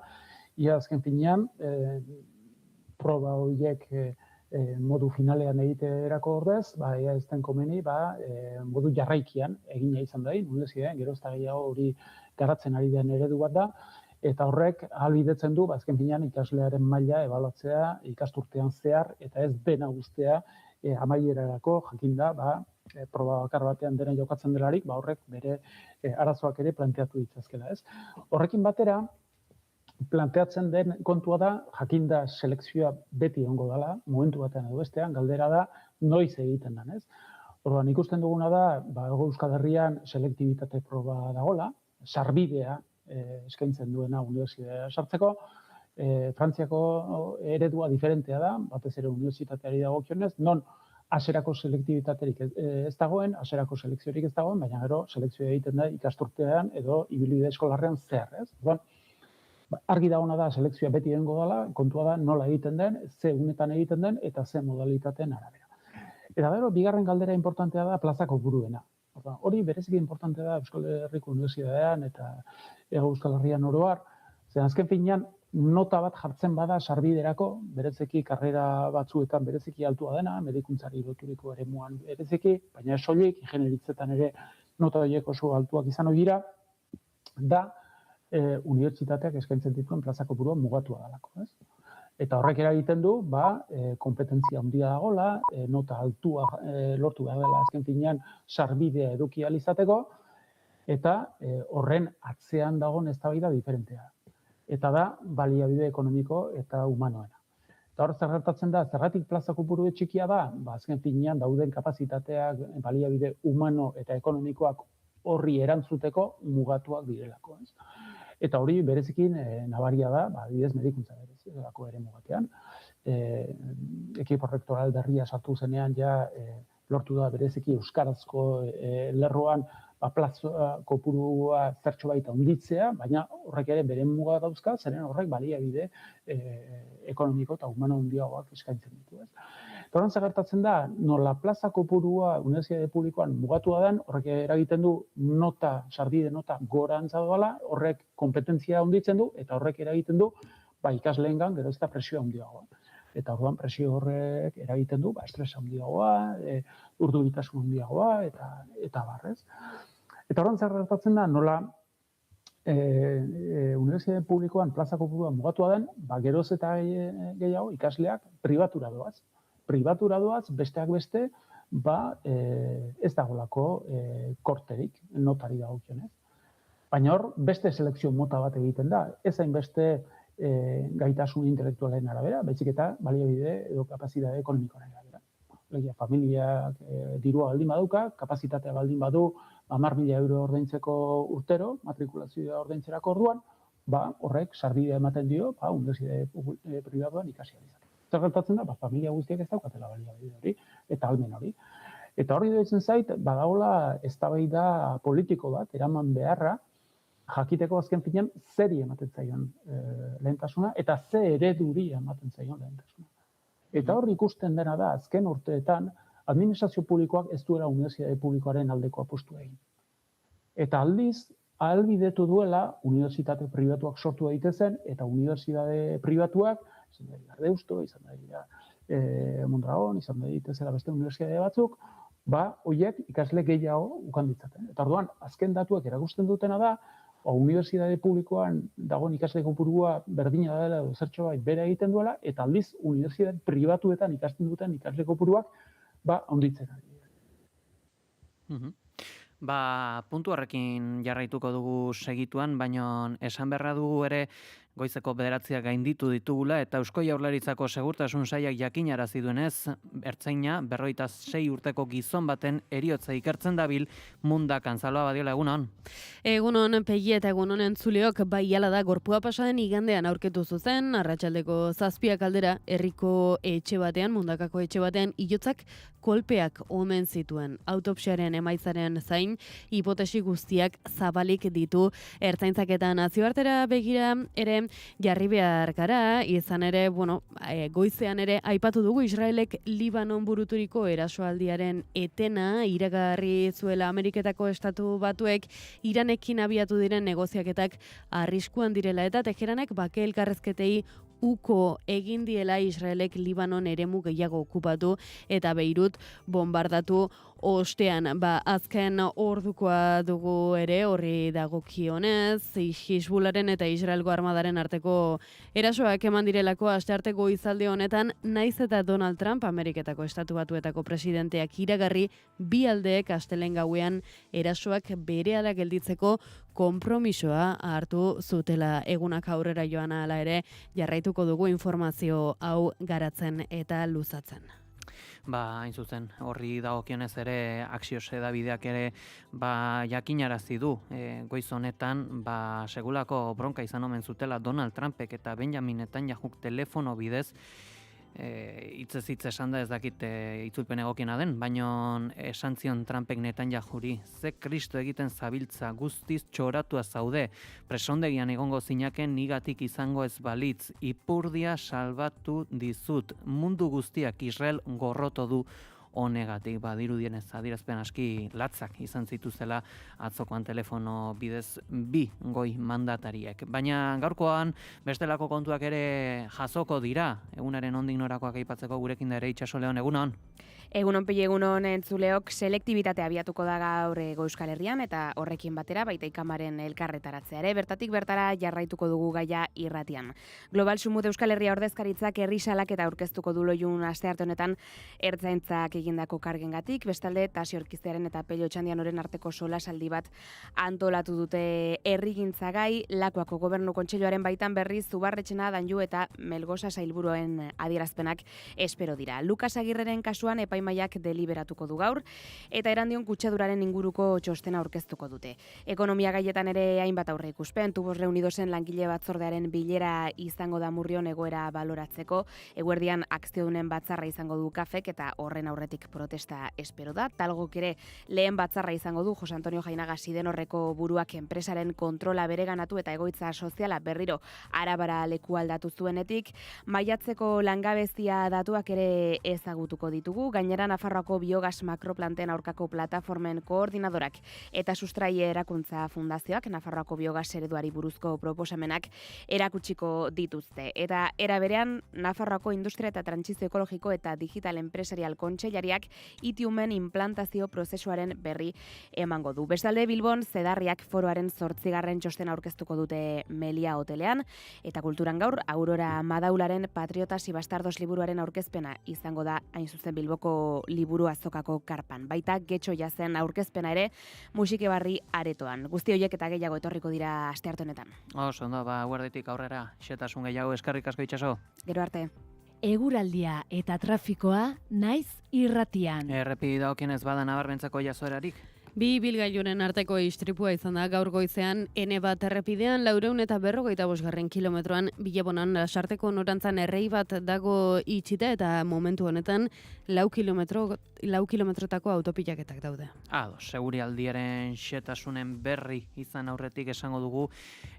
ia azken finean, proba horiek modu finalean egiterako ordez, ea ez den komeni, modu jarraikian egina izan da, gero ez da gehiago hori garatzen ari den eredu bat da, eta horrek ahalbidetzen du, azken finean ikaslearen maila ebaluatzea ikasturtean zehar, eta ez dena guztea amaierarako jakinda, proba bakar batean dena jokatzen delarik, horrek bere arazoak ere planteatu ditzazkela, ez? Horrekin batera, planteatzen den kontua da, jakinda selekzioa beti ongo dela, momentu batean edo bestean, galdera da, noiz egiten den, ez? Orduan, ikusten duguna da, Hego Euskal Herrian selektibitate proba dagola, sarbidea eskaintzen duena unibertsitatea sartzeko, Frantziako eredua diferentea da, batez ere unibertsitateari dagokionez, non hasierako selektibitaterik ez dagoen, hasierako selekziorik ez dagoen, baina gero selekzioa egiten da ikasturtean edo ibilbide eskolarrean zer, ez? Orduan, argi dagoena da selekzioa beti egongo dela, kontua da nola egiten den, ze unetan egiten den eta ze modalitateen arabera. Eta gero, bigarren galdera importantea da plazako buruena. Hori bereziki importantea da Euskal Herriko Unibertsitatean eta Hego Euskal Herrian oro har. Azken finean, nota bat jartzen bada sarbiderako, bereziki karrera batzuetan bereziki altua dena, medikuntzari loturiko eremuan bereziki, baina soilik, ingenieritzetan ere nota horiek oso altuak izan hori dira, da unibertsitateak eskaintzen dituen plazako burua mugatua dalako, ez? Eta horrek eragiten du, kompetentzia handia dagoela, nota altua lortu behar dela azken finean sarbidea eduki ahal izateko, eta horren atzean dagoen eztabaida diferentea. Eta da, baliabide ekonomiko eta humanoena. Eta hor zer gertatzen da, zergatik plaza kopuru txikia da, azken finean dauden kapazitateak, baliabide humano eta ekonomikoak horri erantzuteko mugatuak direlako. Eta hori berezikin nabaria da, adibidez medikuntza bereziko eremu batean. Ekipo rektoral berria sartu zenean ja lortu da bereziki euskarazko lerroan plaza kopurua zertxo baita handitzea, baina horrek ere beren muga dauzka, zeren horrek baliabide ekonomiko eta humano handiagoak eskaintzen ditu. Eta horren gertatzen da, nola plaza kopurua unibertsitate publikoan mugatua den, horrek eragiten du sarbide nota gorantza doala, horrek kompetentzia handitzen du, eta horrek eragiten du ikasleengan gero ez da presio handiagoa. Eta orduan presio horrek eragiten du, estresa handiagoa, urduritasun handiagoa, eta barrez. Eta horren gertatzen da, nola unibertsitate publikoan plaza kopurua mugatua den, geroz eta gehiago ikasleak pribatura doaz. Pribatura doaz, besteak beste, ez dagolako korterik, notari dagokionez. Baina hor, beste selekzio mota bat egiten da, ez hainbeste gaitasun intelektualen arabera, baizik eta baliabide edo kapazitate ekonomikoaren arabera. Familiak dirua baldin baduka, kapazitatea baldin badu 10.000 euro ordaintzeko urtero, matrikulazioa ordaintzerako orduan, horrek sarbidea ematen dio, unibertsitate pribatuan ikasi ahal izateko. Zer gertatzen da, familia guztiak ez daukatela baliabide hori, eta ahalmen hori. Eta hori dutzen zait, badagoela eztabaida politiko bat, eraman beharra, jakiteko azken finean zeri ematen zaion lehentasuna, eta ze ereduri ematen zaion lehentasuna. Eta hor ikusten dena da, azken urteetan, administrazio publikoak ez duela unibertsitate publikoaren aldeko apostu egin. Eta aldiz, ahalbidetu duela unibertsitate pribatuak sortu daitezen, eta unibertsitate pribatuak, izan da Deusto, izan da Mondragon, izan da daitezela beste unibertsitate batzuk, horiek ikasle gehiago ukan ditzaten. Eta orduan, azken datuak erakusten dutena da, unibertsitate publikoan dagoen ikasle kopurua berdina dela edo zertxo bait bere egiten duela, eta aldiz unibertsitate pribatuetan ikasten duten ikasle kopuruak handitzen ari dira. Puntu horrekin jarraituko dugu segituan, baina esan beharra dugu ere goizeko 9 gainditu ditugula eta Eusko Jaurlaritzako Segurtasun Sailak jakinarazi duenez, ertzaina 56 urteko gizon baten heriotza ikertzen dabil Mundak Anzaloa Badiola, egunon. Egunon Pegi eta egunon entzuleok, hala da gorpua pasaden igandean aurketu zuzen, arratsaldeko 7 aldera herriko etxe batean, Mundakako etxe batean, hilotzak kolpeak omen zituen. Autopsiaren emaitzaren zain, hipotesi guztiak zabalik ditu ertzaintzak eta nazioartera begira ere jarri behar gara, izan ere, goizean ere aipatu dugu Israelek Libanon buruturiko erasoaldiaren etena iragarri zuela Ameriketako Estatu Batuek Iranekin abiatu diren negoziaketak arriskuan direla eta Teheranek bake elkarrezketei uko egin diela Israelek Libanon eremu gehiago okupatu eta Beirut bombardatu ostean. Azken ordukoa dugu ere horri dagokionez, Hizbularen eta Israelgo armadaren arteko erasoak eman direlako astearteko goizalde honetan, naiz eta Donald Trump, Ameriketako Estatu Batuetako presidenteak iragarri bi aldeek astelehen gauean erasoak berehala gelditzeko konpromisoa hartu zutela. Egunak aurrera joan ahala ere jarraituko dugu informazio hau garatzen eta luzatzen. Hain zuzen, horri dagokionez ere Axios Hedabideak ere jakinarazi du goiz honetan segulako bronka izan omen zutela Donald Trumpek eta Benjamin Netanyahuk telefono bidez hitzez hitz esan da ez dakit itzulpen egokiena den, baina esan zion Trumpek Netanyahuri, ze kristo egiten zabiltza guztiz txoratua zaude, presondegian egongo zinaken nigatik izango ez balitz, ipurdia salbatu dizut, mundu guztiak Israel gorroto du honegatik, dirudienez adierazpen aski latzak izan zituzela atzokoan telefono bidez bi goi mandatariek. Baina gaurkoan bestelako kontuak ere jasoko dira, egunaren ondik norakoak aipatzeko gurekin da ere Itxaso Leon, egunon? Egunon Pei, egunon entzuleok, selektibitatea abiatuko da gaur Euskal Herrian eta horrekin batera baita ikamaren elkarretaratzea ere, bertatik bertara jarraituko dugu gaia irratian. Global Sumut Euskal Herria ordezkaritzak herri salaketa aurkeztuko du Loiun astearte honetan ertzaintzak egindako kargengatik, bestalde Tasi Orkiztearen eta Pello Txandianoren arteko solasaldi bat antolatu dute herrigintzagai, Lakuako Gobernu Kontseiluaren baitan berriz Zubarretxena, Danju eta Melgosa sailburuen adierazpenak espero dira. Lukas Agirreren kasuan epaimaiak deliberatuko du gaur, eta Erandion kutsaduraren inguruko txostena aurkeztuko dute. Ekonomia gaietan ere hainbat aurre ikuspen, Tubos Reunidosen langile batzordearen bilera izango da Murrion egoera baloratzeko, eguerdian akziodunen batzarra izango du Kafek eta horren aurretik protesta espero da. Talgok ere lehen batzarra izango du Jose Antonio Jainaga Sidenorreko buruak enpresaren kontrola bereganatu eta egoitza soziala berriro Arabara leku aldatu zuenetik. Maiatzeko langabezia datuak ere ezagutuko ditugu, gainera Nafarroako biogas makroplanten aurkako plataformen koordinadorak eta Sustraie Erakuntza Fundazioak Nafarroako biogas ereduari buruzko proposamenak erakutsiko dituzte. Eta era berean Nafarroako Industria eta Trantsizio Ekologiko eta Digital Enpresarial Kontseilariak itiumen implantazio prozesuaren berri emango du. Bestalde Bilbon Zedarriak foroaren 8. txostena aurkeztuko dute Melia hotelean, eta kulturan gaur Aurora Madaularen Patriotas y Bastardos liburuaren aurkezpena izango da hain zuzen Bilboko liburu azokako karpan. Baita Getxo Jazen aurkezpena ere Musikebarri aretoan. Guzti horiek eta gehiago etorriko dira astearte honetan. Oso ondo, guarditik aurrera, xetasun gehiago, eskerrik asko Itxaso. Gero arte. Eguraldia eta trafikoa naiz irratian. Errepide dagokienez bada nabarmentzako jazoerarik. 2 ibilgailuren arteko istripua izan da gaur goizean N1 errepidean 445 kilometroan Bilebonan lasarteko norantzan errei bat dago itxita eta momentu honetan 4 kilometrotako autopilaketak daude. Segurialdiaren xetasunen berri izan aurretik esango dugu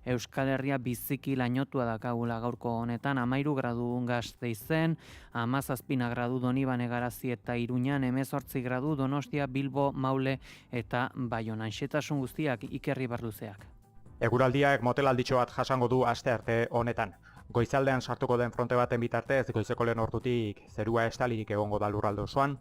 Euskal Herria biziki lainotua dakagula gaurko honetan, 13 gradu Gasteizen, 17 gradu Donibane Garazi eta Iruñan, 18 gradu Donostia, Bilbo, Maule eta Baionan. Xetasun guztiak Ikerri Barluzeak. Eguraldiak motelalditxo bat jasango du astearte honetan. Goizaldean sartuko den fronte baten bitartez, goizeko lehen ordutik zerua estalirik egongo da lurralde osoan.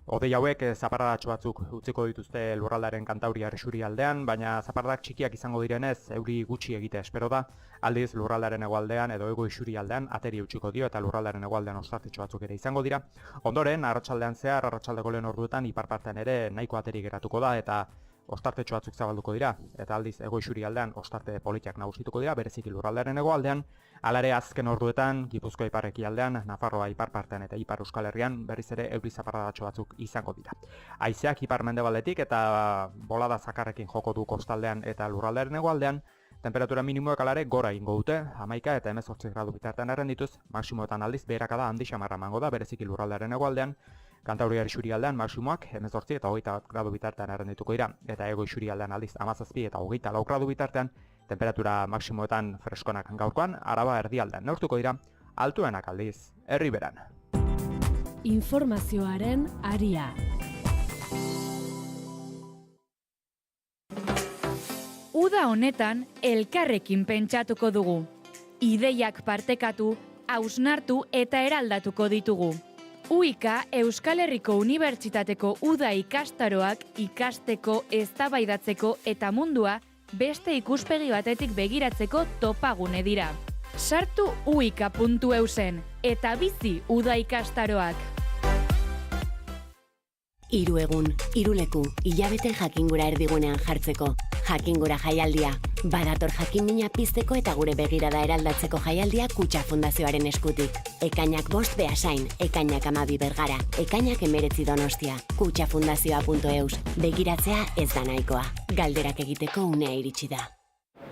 Hodei hauek zaparradatxo batzuk utziko dituzte lurraldaren kantauriar isurialdean, baina zaparradak txikiak izango direnez, euri gutxi egite espero da. Aldiz lurraldaren hegoaldean edo hego isurialdean ateri utziko dio eta lurraldaren hegoaldean ostartetxo batzuk ere izango dira. Ondoren, arratsaldean zehar, arratsaldeko lehen orduetan ipar partean ere nahiko ateri geratuko da eta ostartetxo batzuk zabalduko dira, eta aldiz ego isurialdean ostarte politiak nagusituko dira, bereziki lurraldearen hegoaldean. Hala ere azken orduetan, Gipuzkoa ipar ekialdean, Nafarroa ipar partean eta ipar Euskal Herrian berriz ere euri zaparradatxo batzuk izango dira. Haizeak ipar mendebaldetik eta bolada zakarrekin joko du kostaldean eta lurraldearen hegoaldean, temperatura minimoek alare gora ingo dute, 11 eta 18 gradu bitartean errendituz, maksimoetan aldiz beherakada handi xamarra emango da, bereziki lurraldearen hegoaldean. Kantauriar isurialdean maksimoak 18 eta 20 gradu bitartean errendituko dira, eta ego isurialdean aldiz 17 eta 24 gradu bitartean, temperatura maksimoetan freskonak gaurkoan, Araba erdialdean neurtuko dira, altuenak aldiz Erriberan. Informazioaren aria. Uda honetan elkarrekin pentsatuko dugu. Ideiak partekatu, hausnartu eta eraldatuko ditugu. UIKA Euskal Herriko Unibertsitateko uda ikastaroak ikasteko, eztabaidatzeko eta mundua beste ikuspegi batetik begiratzeko topagune dira. Sartu uika.eusen eta bizi uda ikastaroak. 3 egun, 3 leku, hilabete jakingura erdigunean jartzeko. Jakingura jaialdia. Badator jakinmina pizteko eta gure begirada eraldatzeko jaialdia Kutxa Fundazioaren eskutik. Ekainak 5 Beasain, ekainak 12 Bergara, ekainak 19 Donostia. Kutxafundazioa.eus. Begiratzea ez da nahikoa. Galderak egiteko unea iritsi da.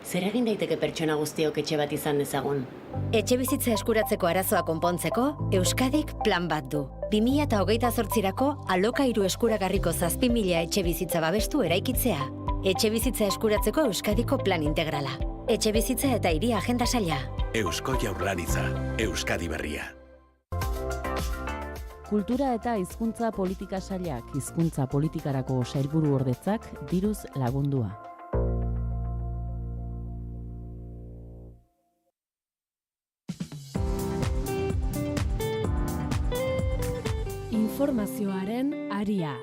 Zer egin daiteke pertsona guztiok etxe bat izan dezagun? Etxe bizitza eskuratzeko arazoa konpontzeko, Euskadik plan bat du. 2028rako alokairu eskuragarriko 7.000 etxe bizitza babestu eraikitzea. Etxe bizitza eskuratzeko Euskadiko plan integrala. Etxe bizitza eta hiri agenda saila. Eusko Jaurlaritza, Euskadi Berria. Kultura eta hizkuntza politika sailak, hizkuntza politikarako sailburu ordetzak diruz lagundua. Informazioaren aria.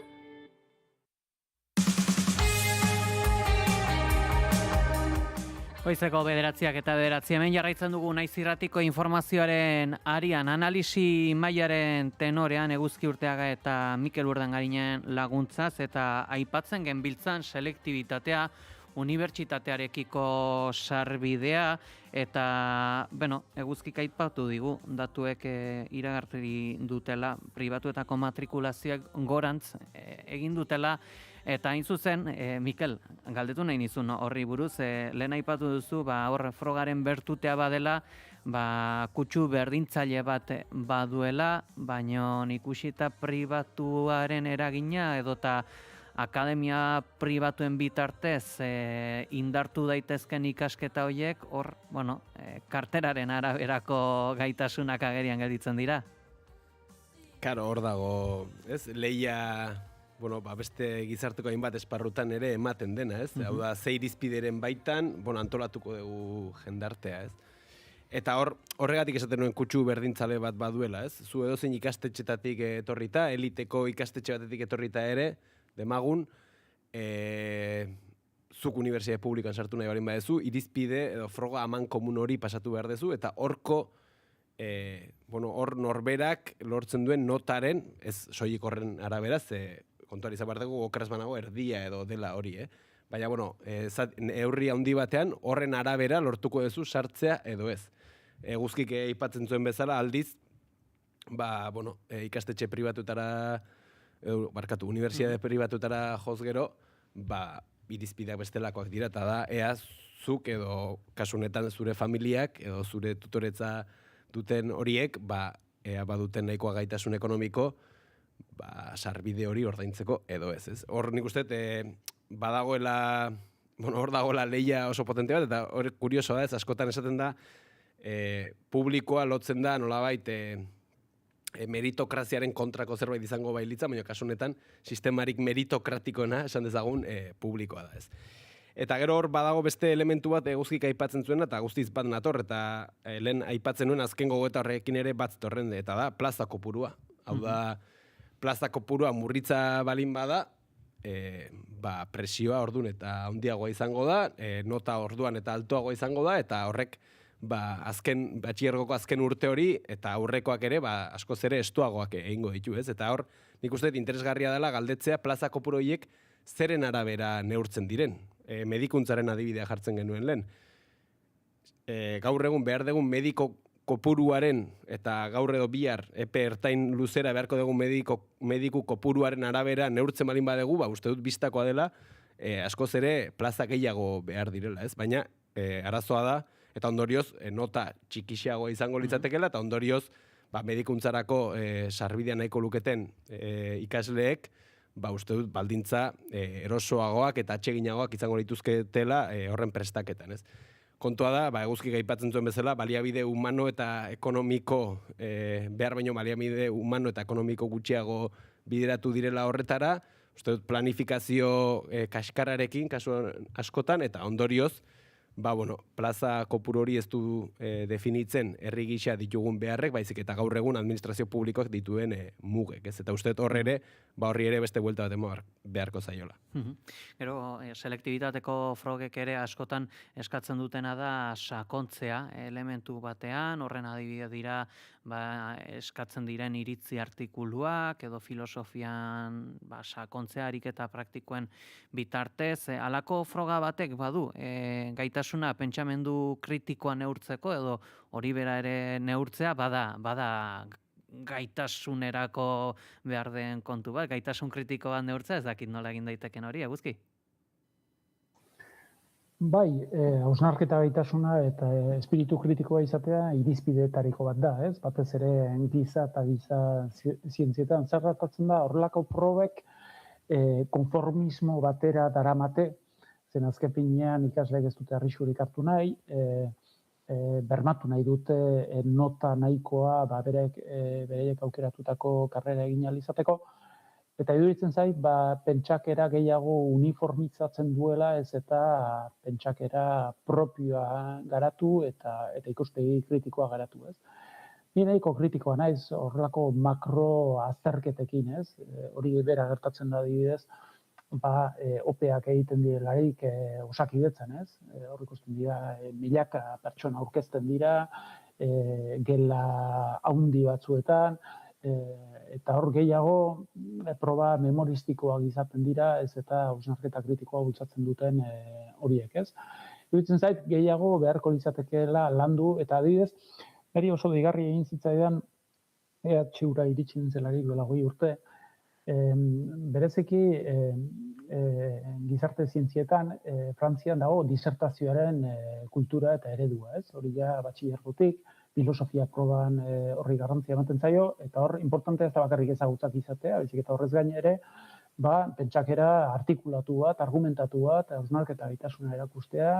Goizeko 9:00 eta 9:00 hemen jarraitzen dugu Naiz Irratiko informazioaren arian, analisi mailaren tenorean Eguzki Urteaga eta Mikel Urdangarinen laguntzaz eta aipatzen genbiltzan selektibitatea unibertsitatearekiko sarbidea, eta, eguzkik aipatu digu, datuek iragarri dutela, pribatuetako matrikulazioak gorantz egin dutela, eta hain zuzen, Mikel, galdetu nahi nizun horri buruz, lehen aipatu duzu, hor frogaren bertutea badela, kutsu berdintzaile bat baduela, baina ikusita pribatuaren eragina edota akademia pribatuen bitartez indartu daitezken ikasketa horiek, hor, karteraren araberako gaitasunak agerian gelditzen dira. Karo, hor dago, ez, lehia, beste gizarteko hainbat esparrutan ere ematen dena, ez? Hau da, ze irizpideren baitan, antolatuko dugu jendartea, ez? Eta horregatik esaten nuen kutsu berdintzale bat baduela, ez? Zu edozein ikastetxetatik etorrita, eliteko ikastetxe batetik etorrita ere, demagun, zuk unibertsitate publikoan sartu nahi barin badezu, irizpide edo froga aman komun hori pasatu behar dezu, eta horko, hor norberak lortzen duen notaren, ez soilik horren arabera, ze kontuari izan behar dugu, okeraz banago erdia edo dela hori, Baina, neurri handi batean, horren arabera lortuko duzu sartzea edo ez. Guzkik aipatzen zuen bezala, aldiz, ikastetxe pribatutara, unibertsitate pribatutara joz gero, irizpideak bestelakoak dira, eta da, ea zuk edo kasunetan zure familiak edo zure tutoretza duten horiek, ea baduten nahikoa gaitasun ekonomiko, sarbide hori ordaintzeko edo ez. Hor nik uste, badagoela, hor dagoela lehia oso potente bat, eta hor kuriosoa ez, askotan esaten da, publikoa lotzen da nolabait meritokraziaren kontrako zerbait izango bailitza, baina kasunetan sistemarik meritokratikoena esan dezagun publikoa da ez. Eta gero hor badago beste elementu bat guzkik aipatzen zuena, eta guztiz bat nator, eta lehen aipatzen nuen azken gogoeta horrekin ere bat torren, eta da plaza kopurua. Hau da, plaza kopurua murritza balin bada, presioa orduan eta handiagoa izango da, nota orduan eta altuagoa izango da, eta horrek batxillergoko azken urte hori, eta aurrekoak ere, askoz ere estuagoak egingo ditu, ez? Eta hor, nik uste interesgarria dela galdetzea plaza kopuru horiek zeren arabera neurtzen diren. Medikuntzaren adibidea jartzen genuen lehen. Gaur egun behar dugun mediko kopuruaren eta gaur edo bihar epe ertain luzera beharko dugu mediku kopuruaren arabera neurtzen balin badegu, uste dut bistakoa dela, askoz ere plaza gehiago behar direla, ez? Baina arazoa da, eta ondorioz nota txikixeagoa izango litzatekela, eta ondorioz medikuntzarako sarbidea nahiko luketen ikasleek, uste dut baldintza erosoagoak eta atseginagoak izango lituzketela horren prestaketan, ez? Kontua da, eguzkik aipatzen zuen bezala, baliabide humano eta ekonomiko, behar baino baliabide humano eta ekonomiko gutxiago bideratu direla horretara, uste dut planifikazio kaskararekin kasu askotan, eta ondorioz, plaza kopuru hori ez du definitzen herri gisa ditugun beharrek, baizik eta gaur egun administrazio publikoak dituen mugek, ez? Eta uste dut horre ere, horri ere beste buelta bat beharko zaiola. Gero, selektibitateko frogek ere askotan eskatzen dutena da sakontzea elementu batean, horren adibide dira eskatzen diren iritzi artikuluak, edo filosofian sakontzea ariketa praktikoen bitartez, halako froga batek badu, gaitasuna pentsamendu kritikoa neurtzeko, edo hori bera ere neurtzea, bada gaitasunerako behar den kontu bat, gaitasun kritiko bat neurtzea, ez dakit nola egin daiteken hori, eguzki? Bai, hausnarketa gaitasuna eta espiritu kritikoa izatea irizpideetariko bat da, ez? Batez ere giza eta giza zientzietan zer gertatzen da, horrelako probek konformismo batera daramate, zen azken finean ikasleek ez dute arriskurik hartu nahi, bermatu nahi dute nota nahikoa bereiek aukeratutako karrera egin ahal izateko, eta iduritzen zait, pentsakera gehiago uniformizatzen duela, ez eta pentsakera propioa garatu eta ikuspegi kritikoa garatu, ez? Ni nahiko kritikoa naiz horrelako makro azterketekin, ez? Hori bera gertatzen da adibidez, opeak egiten direlarik Osakidetzan, ez? Hor ikusten dira milaka pertsona aurkezten dira, gela haundi batzuetan, eta hor gehiago proba memoristikoak izaten dira, ez eta hausnarketa kritikoa bultzatzen duten horiek, ez? Iruditzen zait, gehiago beharko litzatekeela landu, eta adibidez, niri oso deigarri egin zitzaidan EHUra iritsi nintzelarik duela 20 urte, bereziki gizarte zientzietan Frantzian dago disertazioaren kultura eta eredua, ez? Hori ja batxilergotik, filosofia proban horri garrantzia ematen zaio, eta hor importantea ez da bakarrik ezagutzak izatea, baizik eta horrez gain ere, pentsakera artikulatu bat, argumentatu bat, hausnarketa gaitasuna erakustea,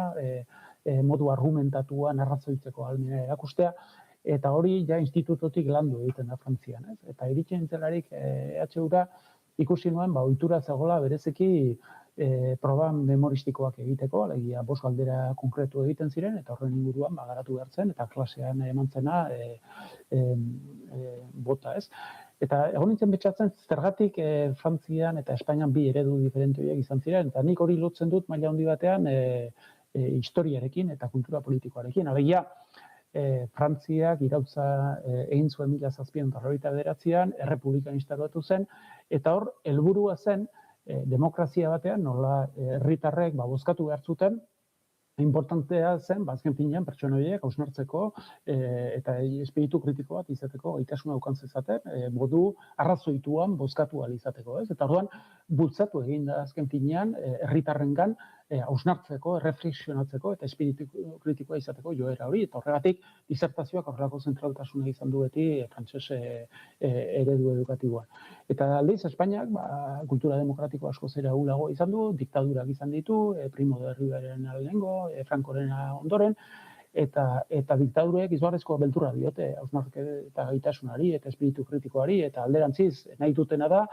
modu argumentatua narrazoitzeko ahalmena erakustea, eta hori ja institutotik landu egiten da Frantzian, ez? Eta iritsi nintzelarik EHUra ikusi nuen, ohitura zegoela bereziki proba memoristikoak egiteko, alegia 5 galdera konkretu egiten ziren, eta horren inguruan garatu behar zen, eta klasean eman zena bota, ez? Eta egon nintzen betxatzen, zergatik Frantzian eta Espainian bi eredu diferente horiek izan ziren, eta nik hori lotzen dut maila handi batean historiarekin eta kultura politikoarekin. Alegia, Frantziak irautza egin zuen 1789an, errepublikan instalatu zen, eta hor, helburua zen, demokrazia batean, nola herritarrek bozkatu behar zuten, importantea zen, azken finean, pertsona horiek hausnartzeko eta espiritu kritiko bat izateko gaitasuna daukan zezaten, modu arrazoituan bozkatu ahal izateko, ez? Eta orduan, bultzatu egin da azken finean, herritarrengan hausnartzeko, erreflexionatzeko eta espiritu kritikoa izateko joera hori, eta horregatik disertazioak horrelako zentraltasuna izan du beti frantses eredu edukatiboan. Eta aldiz, Espainiak kultura demokratiko asko zera ulago izan du, diktadurak izan ditu, Primo de Riveren lehenengo, Francorena ondoren, eta diktadurek izugarrizko beldurra diote hausnarketa gaitasunari eta espiritu kritikoari, eta alderantziz nahi dutena da,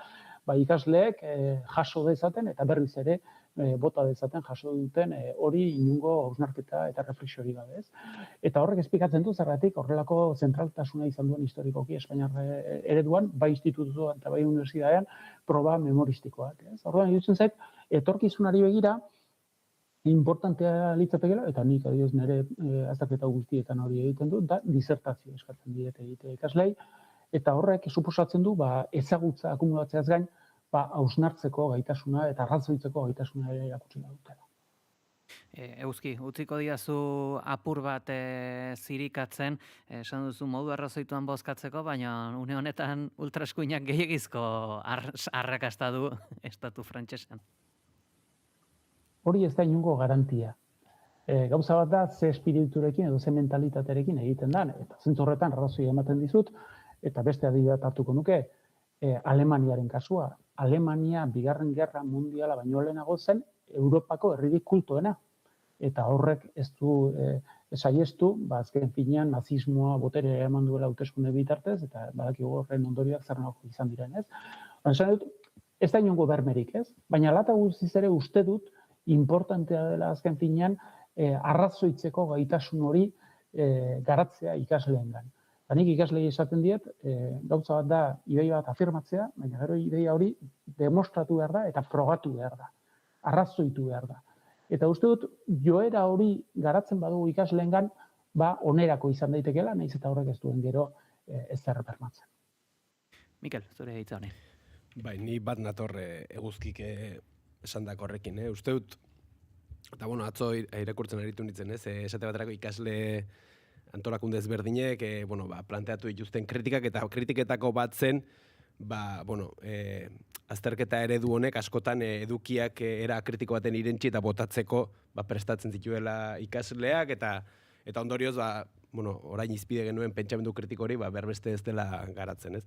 ikasleek jaso dezaten eta berriz ere bota dezaten jaso duten hori inungo hausnarketa eta reflexiori gabe, ez? Eta horrek esplikatzen du zergatik horrelako zentraltasuna izan duen historikoki Espainiar ereduan, bai institutuan eta bai unibertsitatean proba memoristikoak, ez? Orduan iruditzen zait, etorkizunari begira importantea litzatekeela, eta nik adibidez nire azterketa guztietan hori egiten du, da disertazio eskatzen diete egitea ikaslei, eta horrek suposatzen du ezagutza akumulatzeaz gain, hausnartzeko gaitasuna eta arrazoitzeko gaitasuna ere erakutsi dutela. Euski, utziko diazu apur bat zirikatzen, esan duzu modu arrazoituan bozkatzeko, baina une honetan ultraeskuinak gehiagizko arrakasta du estatu frantsesean. Hori ez da inungo garantia. Gauza bat da, ze espiriturekin edo ze mentalitaterekin egiten dan, eta zentzu horretan arrazoi ematen dizut, eta beste adibide hartuko nuke, Alemaniaren kasua. Alemania Bigarren Gerra Mundiala baino lehenago zen Europako herririk kultoena. Eta horrek ez du saiestu, azken finean nazismoa botere eman duela hauteskunde bitartez, eta badakigu horren ondorioak zer nolako izan diren, ez? Esan dut, ez da inongo bermerik, ez? Baina lata guztiz ere uste dut, importantea dela azken finean arrazoitzeko gaitasun hori garatzea ikasleengan. Nik ikaslei esaten diet, gauza bat da ideia bat afirmatzea, baina gero ideia hori demostratu behar da eta frogatu behar da, arrazoitu behar da. Eta uste dut, joera hori garatzen badugu ikasleengan, onerako izan daitekeela, nahiz eta horrek ez duen gero ez zer bermatzen. Mikel, zure hitza honi. Bai, ni bat natorre eguzkik esandako horrekin, uste dut, eta atzo irakurtzen aritu nintzen, esate baterako ikasle antolakunde ezberdinek planteatu dituzten kritikak eta kritiketako bat zen azterketa eredu honek askotan edukiak era kritiko baten irentsi eta botatzeko prestatzen zituela ikasleak eta ondorioz orain izpide genuen pentsamendu kritiko hori berbeste ez dela garatzen, ez?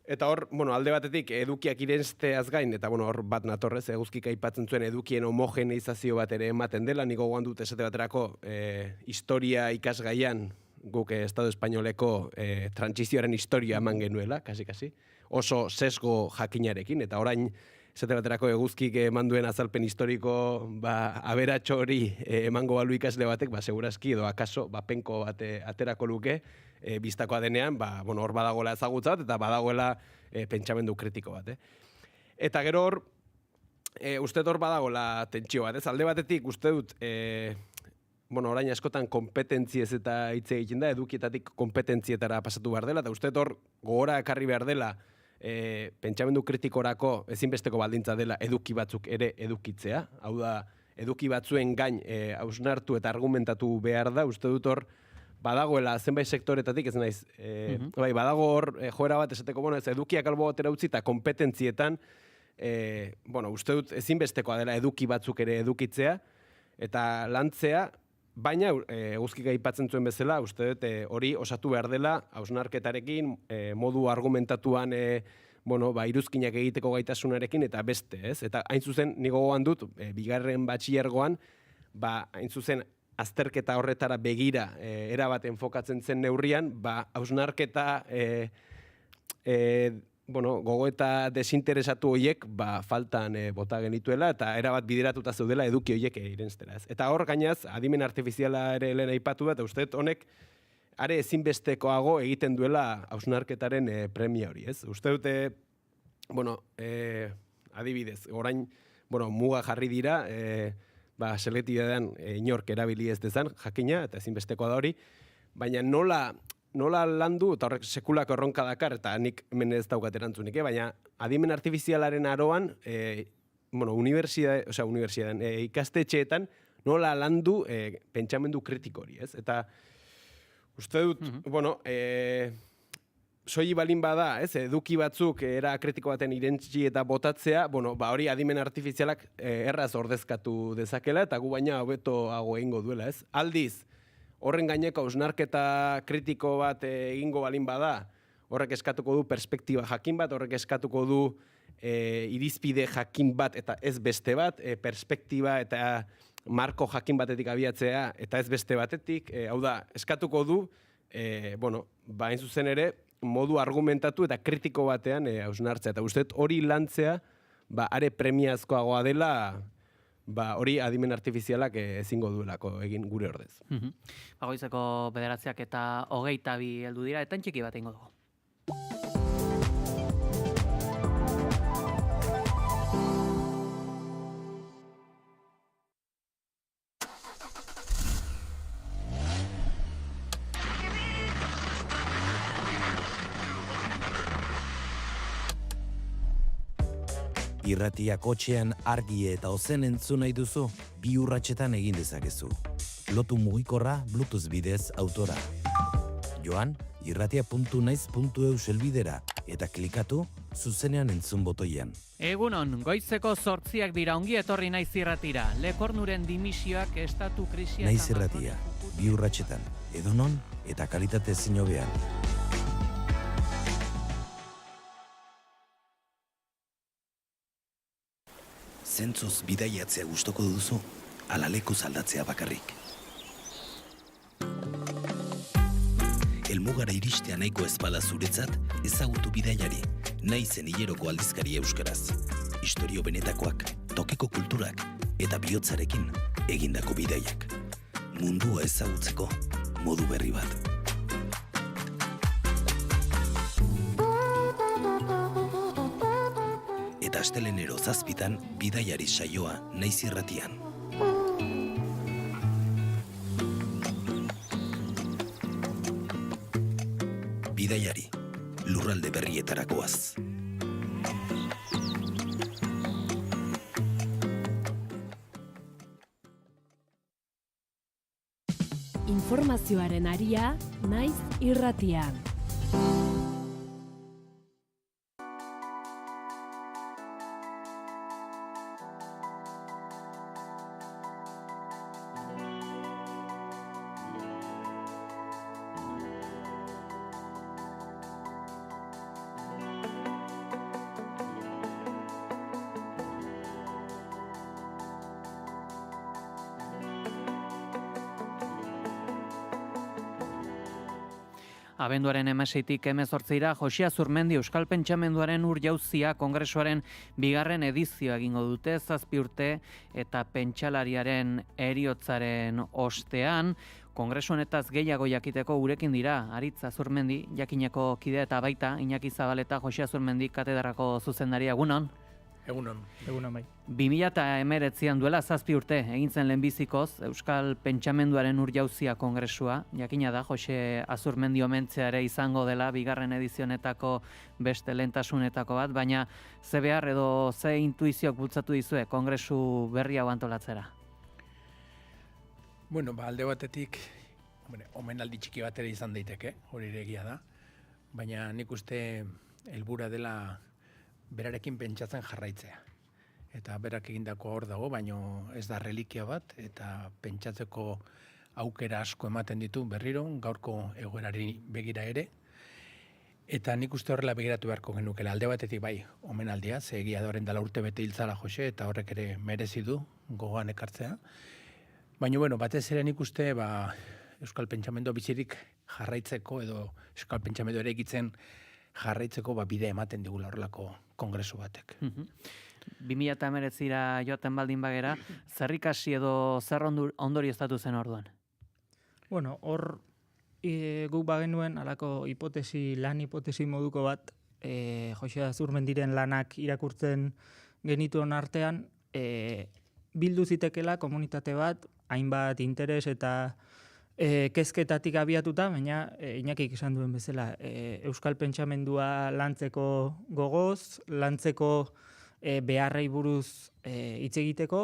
Eta hor, alde batetik edukiak irensteaz gain, eta hor bat natorrez, eguzkik aipatzen zuen edukien homogeneizazio bat ere ematen dela, niko gogoan dut esate baterako historia ikasgaian guk Estado Espainoleko trantsizioaren historia eman genuela, kasi, oso sesgo jakinarekin, eta orain esate baterako eguzkik eman duen azalpen historiko aberatxo hori emango balu ikasle batek, segurazki edo akaso penko bat aterako luke, biztakoa denean, hor badagoela ezagutza bat, eta badagoela pentsamendu kritiko bat. Eta gero hor, uste hor badagoela tentsio bat, alde batetik uste dut, orain askotan kompetentziez eta hitz egiten da, edukietatik kompetentzietara pasatu behar dela, eta uste hor gogora ekarri behar dela, pentsamendu kritikorako ezinbesteko baldintza dela eduki batzuk ere edukitzea, hau da, eduki batzuen gain hausnartu eta argumentatu behar da, uste dut hor, badagoela zenbait sektoretatik, ez naiz, badago hor joera bat esateko, ez edukiak albo batera utzi eta kompetentzietan, uste dut ezinbestekoa dela eduki batzuk ere edukitzea, eta lantzea, baina eguzkik aipatzen zuen bezala, uste dut hori osatu behar dela, hausnarketarekin, modu argumentatuan, iruzkinak egiteko gaitasunarekin, eta beste, ez? Eta hain zuzen, nigo gogoan dut, bigarren batxilergoan, hain zuzen, azterketa horretara begira erabat enfokatzen zen neurrian, hausnarketa gogoeta desinteresatu horiek faltan bota genituela eta erabat bideratuta zeudela eduki horiek irenstera. Eta hor gainaz, adimen artifiziala ere lehen aipatu da, eta uste honek are ezinbestekoago egiten duela hausnarketaren premia hori, ez? Uste dute, adibidez, orain, muga jarri dira, selektibidadean inork erabili ez dezan, jakina, eta ezinbestekoa da hori, baina nola landu, eta horrek sekulako erronka dakar, eta nik hemen ez daukat erantzunik, baina adimen artifizialaren aroan, unibertsitatean, ikastetxeetan, nola landu pentsamendu kritiko hori, ez? Eta uste dut, soili balin bada, eduki batzuk era kritiko baten irentzi eta botatzea, hori adimen artifizialak erraz ordezkatu dezakela, eta gu baina hobetoago egingo duela, ez? Aldiz, horren gaineko hausnarketa kritiko bat egingo balin bada, horrek eskatuko du perspektiba jakin bat, horrek eskatuko du irizpide jakin bat eta ez beste bat, perspektiba eta marko jakin batetik abiatzea eta ez beste batetik, hau da, eskatuko du, hain zuzen ere, modu argumentatu eta kritiko batean hausnartzea. Eta uste hori lantzea, are premiazkoagoa dela, hori adimen artifizialak ezingo duelako egin gure ordez. Goizeko 9:22 heldu dira, eta txiki bat egingo dugu. Irratia kotxean argi eta ozen entzun nahi duzu, 2 urratsetan egin dezakezu. Lotu mugikorra Bluetooth bidez autora. Joan, irratia.naiz.eu helbidera eta klikatu zuzenean entzun botoian. Egunon, goizeko 8 dira, ongi etorri Naiz Irratira. Lekornuren dimisioak estatu krisia... Naiz Irratia, 2 urratsetan, edonon eta kalitate ezin hobean. Zentzuz bidaiatzea gustoko duzu, ala lekuz aldatzea bakarrik. Helmugara iristea nahiko ezpada zuretzat, ezagutu bidaiari, Naizen hileroko aldizkari euskaraz. Istorio benetakoak, tokiko kulturak eta bihotzarekin egindako bidaiak. Mundua ezagutzeko modu berri bat. Eta astelenero 7 bidaiari saioa Naiz Irratian. Bidaiari, lurralde berrietarakoaz. Informazioaren aria Naiz Irratian. Abenduaren 16tik 18ra Josia Zurmendi Euskal Pentsamenduaren urjauzia kongresuaren 2. edizioa egingo dute 7 urte eta pentsalariaren heriotzaren ostean. Kongresu honetaz gehiago jakiteko gurekin dira Aritz Azurmendi, jakineko kidea eta baita Iñaki Zabaleta Josia Zurmendi katedrako zuzendaria. Egunon. Egunon bai. 2019an duela 7 urte egin zen lehenbizikoz Euskal Pentsamenduaren urjauzia kongresua. Jakina da Jose Azurmendi omentzea ere izango dela bigarren edizionetako beste lehentasunetako bat, baina ze behar edo ze intuizioak bultzatu dizue kongresu berri hau antolatzera? Bueno, alde batetik omenaldi txiki bat ere izan daiteke, hori ere egia da, baina nik uste helburua dela berarekin pentsatzen jarraitzea. Eta berak egindako hor dago, baino ez da relikia bat, eta pentsatzeko aukera asko ematen ditu berriro, gaurko egoerari begira ere. Eta nik uste horrela begiratu beharko genukela. Alde batetik bai, omenaldia, ze egia da horren dela urte bete hiltzala Jose, eta horrek ere merezi du gogoan ekartzea. Baina, batez ere nik uste Euskal Pentsamendua bizirik jarraitzeko, edo Euskal Pentsamendua ere egitzen jarraitzeko bide ematen digula horrelako kongresu batek. 2019ra joaten baldin bagera, zer ikasi edo zer ondorioztatu zen orduan? Bueno, hor guk bagenuen alako lan hipotesi moduko bat, Jose Azurmendiren lanak irakurtzen genituen artean, bildu zitekela komunitate bat, hainbat interes eta kezketatik abiatuta, baina Iñakik esan duen bezala, Euskal Pentsamendua lantzeko gogoz, lantzeko beharrei buruz hitz egiteko,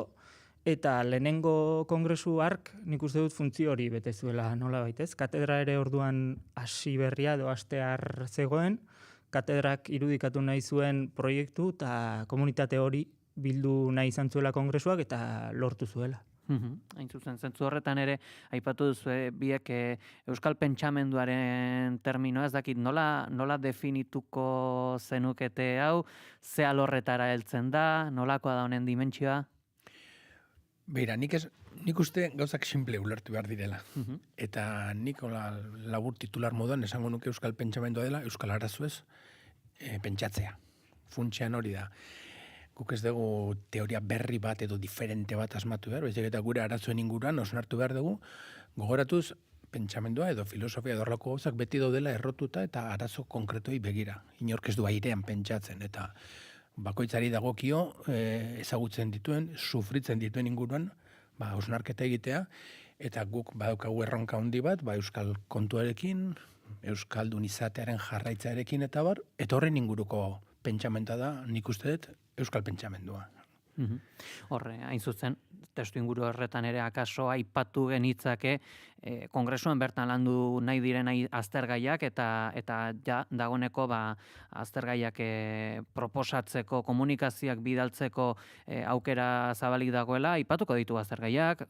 eta lehenengo kongresu hark nik uste dut funtzio hori bete zuela nola baitez. Katedra ere orduan hasi berria edo hastear zegoen, katedrak irudikatu nahi zuen proiektu eta komunitate hori bildu nahi izan zuela kongresuak eta lortu zuela. Hain zuzen, zentzu horretan ere, aipatu duzu, biek Euskal Pentsamenduaren terminoa, ez dakit, nola definituko zenukete hau, ze alorretara heltzen da, nolakoa da honen dimentsioa? Beira, nik uste gauzak simple ulertu behar direla. Eta nik labur titular moduan esango nuke Euskal Pentsamendua dela, Euskal Arazoez pentsatzea. Funtsean hori da. Guk ez dugu teoria berri bat edo diferente bat asmatu behar, baizik eta gure arazoen inguruan osnartu behar dugu, gogoratuz pentsamendua edo filosofia edo horrelako gauzak beti daudela errotuta eta arazo konkretoi begira. Inork ez du airean pentsatzen eta bakoitzari dagokio ezagutzen dituen, sufritzen dituen inguruan, osnarketa egitea, eta guk badaukagu erronka handi bat, euskal kontuarekin, euskaldun izatearen jarraitzarekin eta bar, eta horren inguruko pentsamenta da, nik uste dut, Euskal Pentsamendua. Horre, hain zuzen, testu inguru horretan ere akaso aipatu genitzake kongresuen bertan landu nahi diren aztergaiak eta dagoneko aztergaiak proposatzeko, komunikazioak bidaltzeko aukera zabalik dagoela, aipatuko ditu aztergaiak,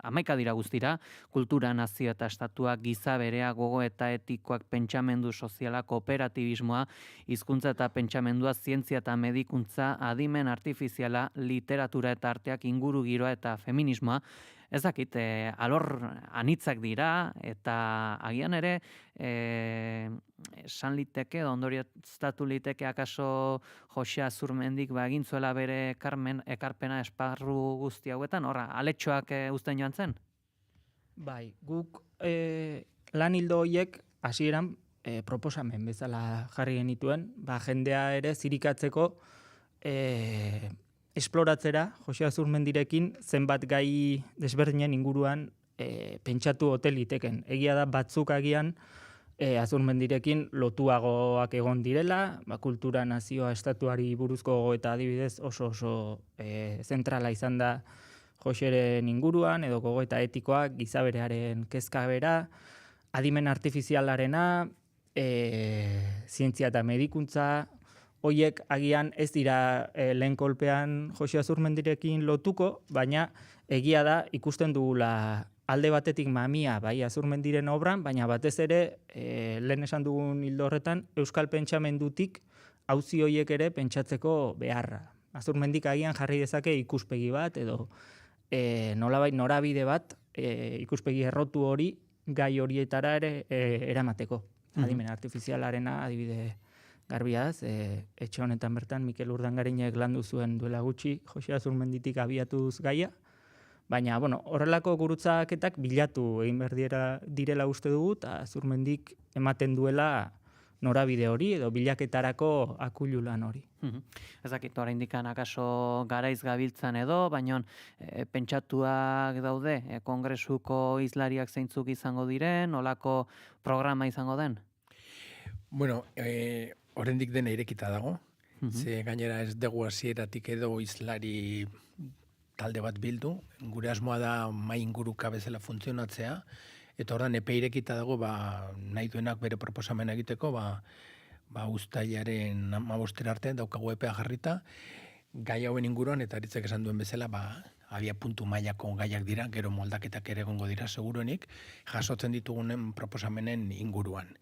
11 dira guztira, kultura, nazio eta estatua, giza berea, gogo eta etikoak, pentsamendu soziala, kooperatibismoa, hizkuntza eta pentsamendua, zientzia eta medikuntza, adimen artifiziala, literatura eta arteak, inguru giroa eta feminismoa, ez dakit, alor anitzak dira, eta agian ere, esan liteke, ondorioztatu liteke akaso Jose Azurmendik egin zuela bere ekarpena esparru guzti hauetan, horra, aletxoak uzten joan zen? Bai, guk lan hildo horiek hasieran proposamen bezala jarri genituen, jendea ere zirikatzeko esploratzera, Jose Azurmendirekin zenbat gai desberdinen inguruan pentsatu ote liteken. Egia da batzuk agian Azurmendirekin lotuagoak egon direla, kultura, nazioa, estatuari buruzko gogoeta adibidez oso zentrala izan da Joseren inguruan, edo gogoeta etikoa, gizaberearen kezka bera, adimen artifizialarena, zientzia eta medikuntza, hoiek agian ez dira lehen kolpean Jose Azurmendirekin lotuko, baina egia da ikusten dugula alde batetik mamia bai Azurmendiren obran, baina batez ere lehen esan dugun hildo horretan Euskal Pentsamendutik auzi hoiek ere pentsatzeko beharra. Azurmendik agian jarri dezake ikuspegi bat edo nolabait norabide bat ikuspegi errotu hori gai horietara ere eramateko. Adimen artifizialarena adibide garbiaz, etxe honetan bertan Mikel Urdangarinek landu zuen duela gutxi Jose Azurmenditik abiatuz gaia, baina horrelako gurutzaketak bilatu egin behar direla uste dugu, eta Azurmendik ematen duela norabide hori edo bilaketarako akululan hori. Ez dakit, oraindik akaso garaiz gabiltzan edo, baina pentsatuak daude, kongresuko hizlariak zeintzuk izango diren, olako programa izango den? Bueno, oraindik dena irekita dago, ze gainera ez dugu hasieratik edo hizlari talde bat bildu, gure asmoa da mai inguruka bezala funtzionatzea, eta orain epe irekita dago, nahi duenak bere proposamena egiteko, uztailaren 15 arte daukagu epea jarrita, gai hauen inguruan, eta Aritzek esan duen bezala, abia puntu mailako gaiak dira, gero moldaketak ere egongo dira seguruenik, jasotzen ditugunen proposamenen inguruan.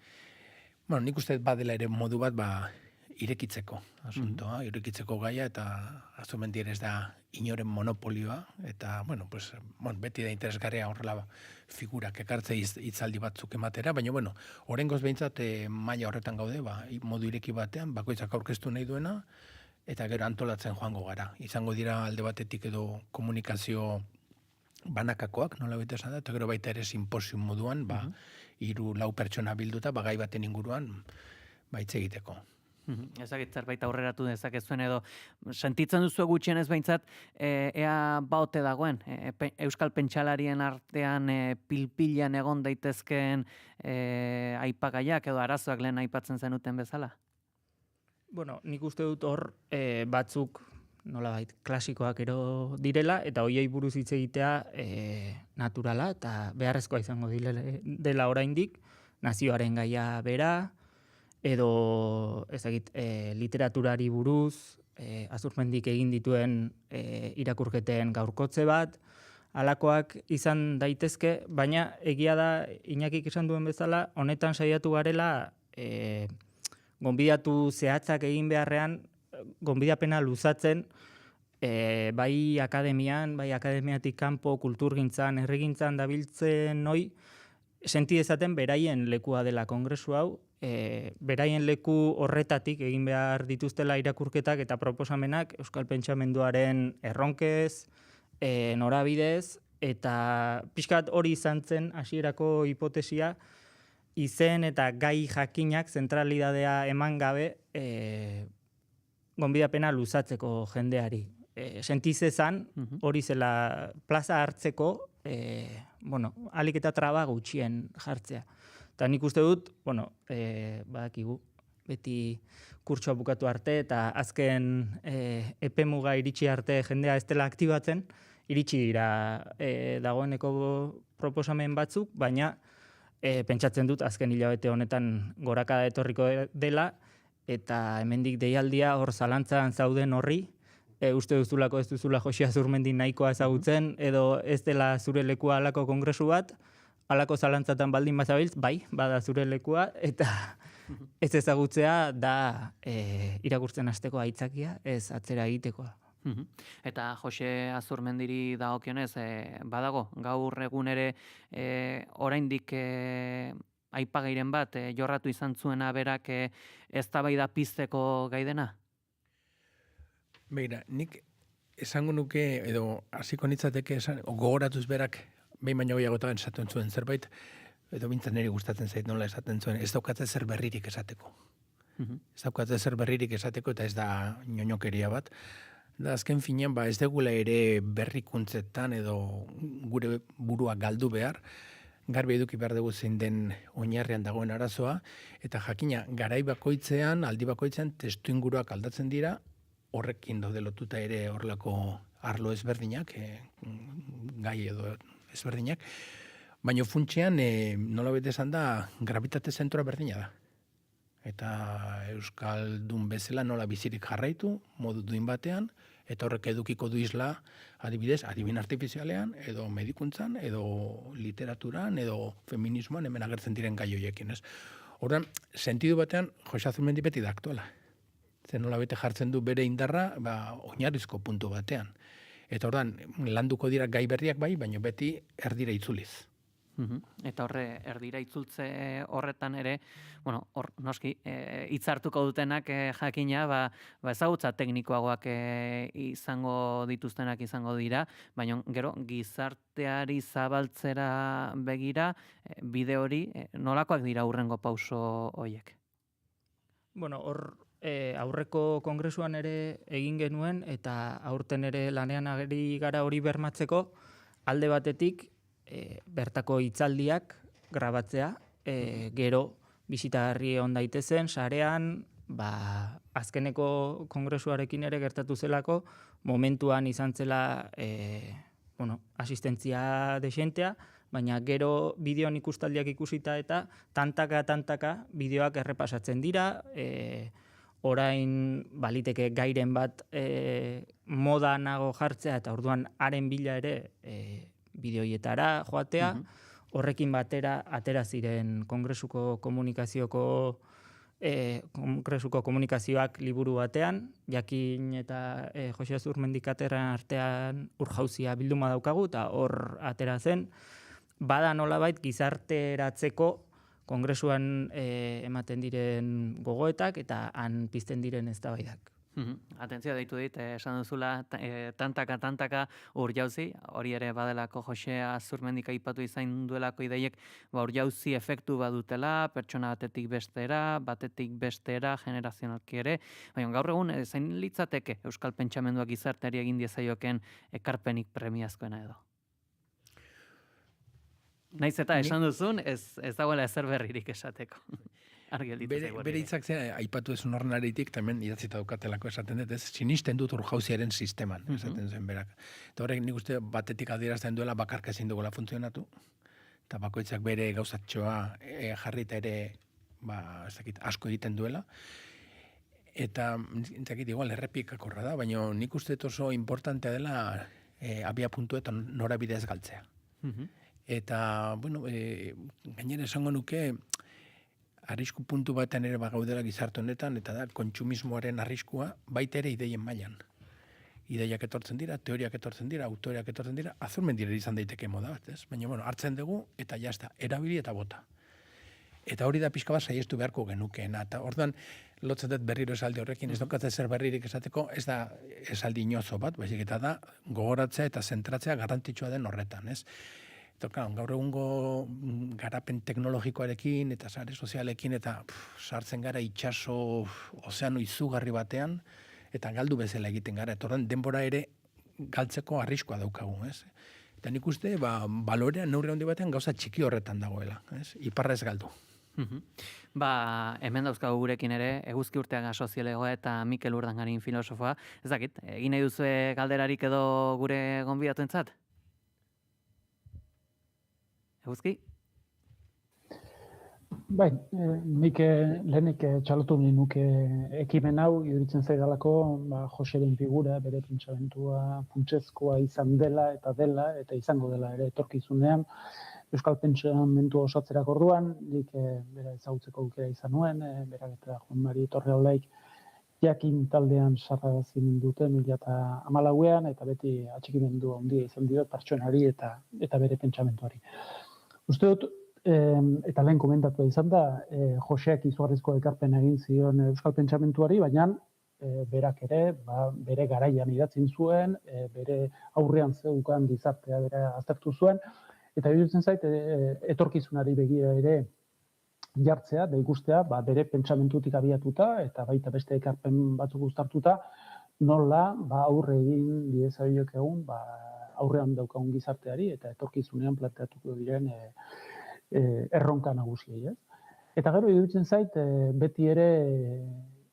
Bueno, nik uste badela ere modu bat, irekitzeko asuntoa, irekitzeko gaia, eta Azurmendi ez da inoren monopolioa, eta, beti da interesgarria horrela figurak ekartze hitzaldi batzuk ematera, baina, oraingoz behintzat maila horretan gaude, modu ireki batean, bakoitzak aurkeztu nahi duena, eta gero antolatzen joango gara. Izango dira alde batetik edo komunikazio banakakoak, nola bete esan da, eta gero baita ere simposium moduan, 3-4 pertsona bilduta, gai baten inguruan, hitz egiteko. Ezagit zerbait aurreratu dezakezuen edo sentitzen duzu gutxienez behintzat ea baote dagoen euskal pentsalarien artean pilpilan egon daitezkeen aipagaiak edo arazoak lehen aipatzen zenuten bezala? Bueno, nik uste dut hor batzuk nolabait klasikoak ero direla eta hoiei buruz hitz egitea naturala eta beharrezkoa izango dela oraindik nazioaren gaia bera edo literaturari buruz, Azurmendik egin dituen irakurketen gaurkotze bat, halakoak izan daitezke, baina egia da Iñakik esan duen bezala, honetan saiatu garela gonbidatu zehatzak egin beharrean, gonbidapena luzatzen, bai akademian, bai akademiatik kanpo, kulturgintzan, herrigintzan dabiltzen noi, senti dezaten beraien lekua dela kongresu hau, beraien leku horretatik egin behar dituztela irakurketak eta proposamenak euskal pentsamenduaren erronkez, norabidez, eta pixkat hori izan zen hasierako hipotesia, izen eta gai jakinak zentralidadea eman gabe gonbidapena luzatzeko jendeari. Sentizezan hori zela plaza hartzeko, alik eta traba gutxien jartzea. Eta nik uste dut, badakigu, beti kurtsoa bukatu arte eta azken epemuga iritsi arte jendea ez dela aktibatzen, iritsi dira dagoeneko proposamen batzuk, baina pentsatzen dut azken hilabete honetan gorakada etorriko dela, eta hemendik deialdia hor zalantzan zauden horri, uste duzulako ez duzula Joxe Azurmendi nahikoa ezagutzen, edo ez dela zure lekua halako kongresu bat, halako zalantzatan baldin bazabiltz, bai, bada zure lekua, eta ez ezagutzea da irakurtzen hasteko aitzakia, ez atzera egitekoa. Eta Joxe Azurmendiri dagokionez, badago, gaur egun ere oraindik aipagairen bat jorratu izan zuena berak eztabaida pizteko gai dena? Begira, nik esango nuke, edo hasiko nitzateke gogoratuz berak, behin baino gehiagotan esaten zuen zerbait, edo bintzen niri gustatzen zait nola esaten zuen, ez daukatze zer berririk esateko. Ez daukatze zer berririk esateko eta ez da ñoñokeria bat. Da azken finean, ez degula ere berrikuntzetan edo gure burua galdu behar, garbi eduki behar dugu zein den oinarrian dagoen arazoa, eta jakina, garai bakoitzean, aldi bakoitzean, testu inguruak aldatzen dira, horrekin daude lotuta ere horrelako arlo ezberdinak, gai edo ezberdinak, baina funtsean, nola bete esan da, gravitate zentroa berdina da. Eta Euskaldun bezala nola bizirik jarraitu, modu duin batean, eta horrek edukiko du isla, adibidez, adibin artifizialean, edo medikuntzan, edo literaturan, edo feminismoan, hemen agertzen diren gai horiekin, ez? Horren, sentidu batean, Joxe Azurmendi beti da aktuala. Zer nola bete jartzen du bere indarra, oinarrizko puntu batean. Eta horren, landuko dira gai berriak bai, baina beti erdira itzuliz. Eta horre, erdira itzultze horretan ere, hor noski, hitzartuko dutenak jakina, ezagutza teknikoagoak izango dituztenak izango dira, baina gero gizarteari zabaltzera begira, bide hori, nolakoak dira hurrengo pauso horiek? Bueno, hor aurreko kongresuan ere egin genuen eta aurten ere lanean ageri gara hori bermatzeko alde batetik bertako hitzaldiak grabatzea, gero bisitagarri on daitezen, sarean, azkeneko kongresuarekin ere gertatu zelako, momentuan izan zela asistentzia desentea, baina gero bideoan ikustaldiak ikusita eta tantaka bideoak errepasatzen dira, orain baliteke gairen bat moda nago jartzea eta orduan haren bila ere bideoietara joatea, horrekin batera atera ziren kongresuko komunikazioak liburu batean, Jakin eta Jose Azurmendikaterran artean urjauzia bilduma daukagu, eta hor atera zen, bada nolabait gizarteratzeko kongresuan ematen diren gogoetak eta han pizten diren eztabaidak. Atentzioa deitu dit, esan duzula, tantaka urjauzi, hori ere badelako Jose Azurmendik aipatu izan duelako ideiek, urjauzi efektu badutela, pertsona batetik bestera, generazionalki ere, baina gaur egun, zein litzateke Euskal Pentsamenduak gizarteari egin diezaioken ekarpenik premiazkoena edo? Naiz eta esan duzun, ez dagoela ezer berririk esateko. Bere hitzak aipatu ezun horren aritik, tamen idatzita daukatelako esaten dut, sinisten dut urjauziaren sisteman, esaten zen berak. Eta horrek nik uste batetik adierazten duela bakarka ezin duela funtzionatu, eta bakoitzak bere gauzatxoa jarrita ere asko egiten duela. Eta igual errepikakorra da, baina nik uste oso importantea dela abia puntu eta norabidea ez galtzea. Eta, gainera esango nuke, arrisku puntu batean ere bagaudela gizarte honetan, eta da, kontsumismoaren arriskua baita ere ideien mailan. Ideiak etortzen dira, teoriak etortzen dira, autoreak etortzen dira, Azurmendire izan daiteke moda bat, ez? Baina, hartzen dugu, eta jazta, erabili eta bota. Eta hori da pixka bat saiestu beharko genukeena. Eta orduan, lotzen dut berriro esaldi horrekin, ez daukatzen zer berririk esateko, ez da esaldi inozo bat, baizik eta da, gogoratzea eta zentratzea garrantzitsua den horretan, ez? Gaur egungo garapen teknologikoarekin eta sare sozialekin eta sartzen gara itxaso ozeano izugarri batean eta galdu bezala egiten gara. Eta horren denbora ere galtzeko arriskoa daukagu. Eta nik uste balorea neurri handi batean gauza txiki horretan dagoela. Iparra ez galdu. Hemen dauzkagu gurekin ere, Eguzki Urteaga soziologoa eta Mikel Urdangarin filosofoa. Ez dakit, egin nahi duzue galderarik edo gure gonbidatuentzat? Eguzki? Bai, nik lehenik txalotu nuke ekimen hau, iruditzen zaidalako Joseren figura, bere pentsamentua funtsezkoa izan dela eta izango dela ere etorkizunean. Euskal pentsamentua osatzerako orduan, nik bera ezagutzeko aukera izan nuen, berak eta Juan Mari Torreolaik Jakin taldean sarrarazi duten 2014ean, eta beti atxikimendu handia izan dio pertsonari eta bere pentsamentuari. Uste dut, eta lehen komentatua izan da, Joseak izugarrizko ekarpen egin zion Euskal Pentsamentuari, baina berak ere, bere garaian idatzin zuen, bere aurrean zeukan gizartea bere aztertu zuen, eta iruditzen zait, etorkizunari begira ere jartzea, da ikustea, bere pentsamentutik abiatuta, eta baita beste ekarpen batzuk uztartuta, nola aurre egin diezaiok egun, aurrean daukagun gizarteari eta etorkizunean planteatuko diren erronka nagusiei. Eta gero iruditzen zait, beti ere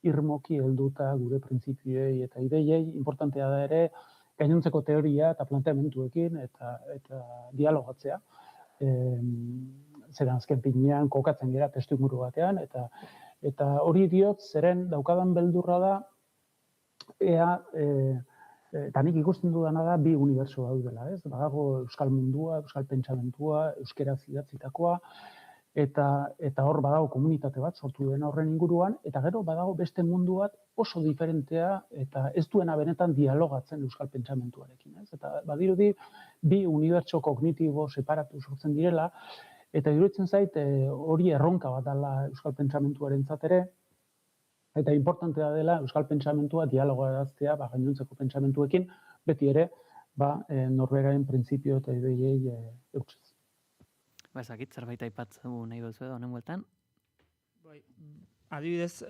irmoki helduta gure printzipioei eta ideiei, importantea da ere gainontzeko teoria eta planteamentuekin eta dialogatzea. Zeren azken pinean kokatzen gera testuinguru batean, eta hori diot zeren daukadan beldurra da, eta nik ikusten dudana da bi unibertso daudela, ez? Badago euskal mundua, euskal pentsamentua, euskeraz idatzitakoa, eta hor badago komunitate bat sortu dena horren inguruan, eta gero badago beste mundu bat oso diferentea eta ez duena benetan dialogatzen euskal pentsamentuarekin, ez? Eta badirudi bi unibertso kognitibo separatu sortzen direla, eta iruditzen zait hori erronka bat dela euskal pentsamentuarentzat ere, eta importantea dela euskal pentsamentua dialogaraztea gainontzeko pentsamentuekin, beti ere norberaren printzipio eta ideiei eutsiz. Ezakit, zerbait aipatzeu nahi duzu edo honen bueltan? adibidez,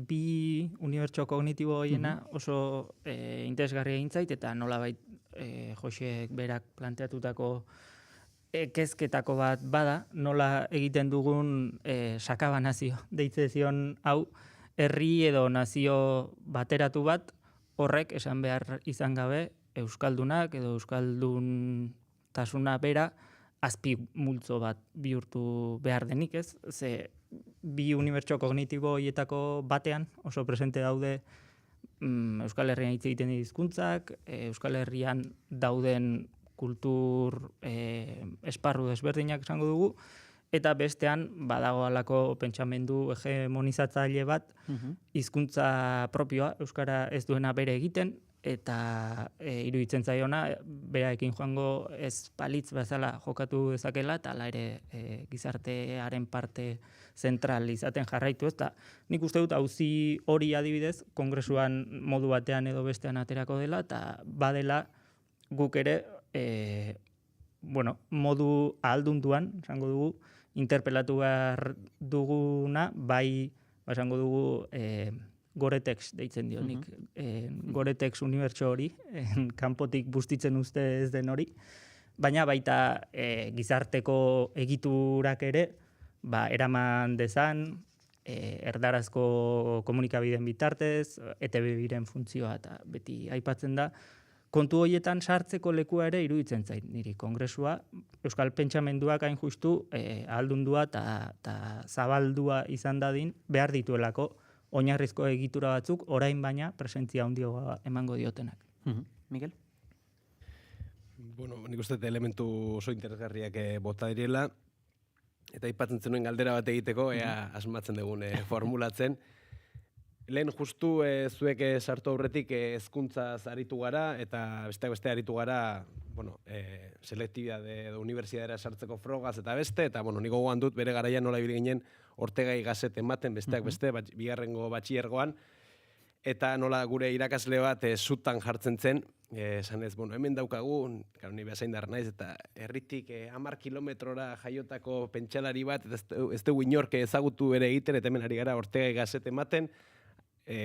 bi unibertso kognitibo horiena oso interesgarria gintzait, eta nolabait Josek berak planteatutako kezketako bat bada, nola egiten dugun sakabanazio deitze zion hau, herri edo nazio bateratu bat, horrek esan behar izan gabe euskaldunak edo euskalduntasuna bera azpi multzo bat bihurtu behar denik, ez? Ze bi unibertso kognitibo horietako batean oso presente daude Euskal Herrian hitz egiten hizkuntzak, Euskal Herrian dauden kultur esparru desberdinak esango dugu, eta bestean badago halako pentsamendu hegemonizatzaile bat, hizkuntza propioa, euskara ez duena bere egiten, eta iruditzen zaiona, beraekin joango ez palitz bezala jokatu dezakela, eta hala ere gizartearen parte zentral izaten jarraitu, eta nik uste dut auzi hori adibidez, kongresuan modu batean edo bestean aterako dela, eta badela guk ere, modu ahaldunduan, esango dugu, interpelatu behar duguna, bai, esango dugu, Goretex deitzen dionik. Goretex unibertso hori, kanpotik bustitzen uste ez den hori, baina baita gizarteko egiturak ere, eraman dezan, erdarazko komunikabideen bitartez, ETB-biren funtzioa eta beti aipatzen da, kontu horietan sartzeko lekua ere iruditzen zait niri kongresua, euskal pentsamenduak hain justu ahaldundua eta zabaldua izan dadin behar dituelako oinarrizko egitura batzuk, orain baina presentzia handioa emango diotenak. Miguel? Bueno, nik uste elementu oso interesgarriak bota direla, eta aipatzen zenuen galdera bat egiteko, asmatzen dugun formulatzen. Lehen justu zuek sartu aurretik hezkuntzaz aritu gara, eta besteak beste aritu gara, selektibitate edo unibertsitatera sartzeko frogaz eta beste, eta nik gogoan dut bere garaian nola ibili ginen Ortegai gazet ematen besteak beste, bigarrengo batxilergoan, eta nola gure irakasle bat zutan jartzen zen, esan ez, hemen daukagu, ni behasaindar naiz, eta herritik 10 kilometrora jaiotako pentsalari bat, ez dugu inork ezagutu ere egiten, eta hemen ari gara Ortegai gazet ematen,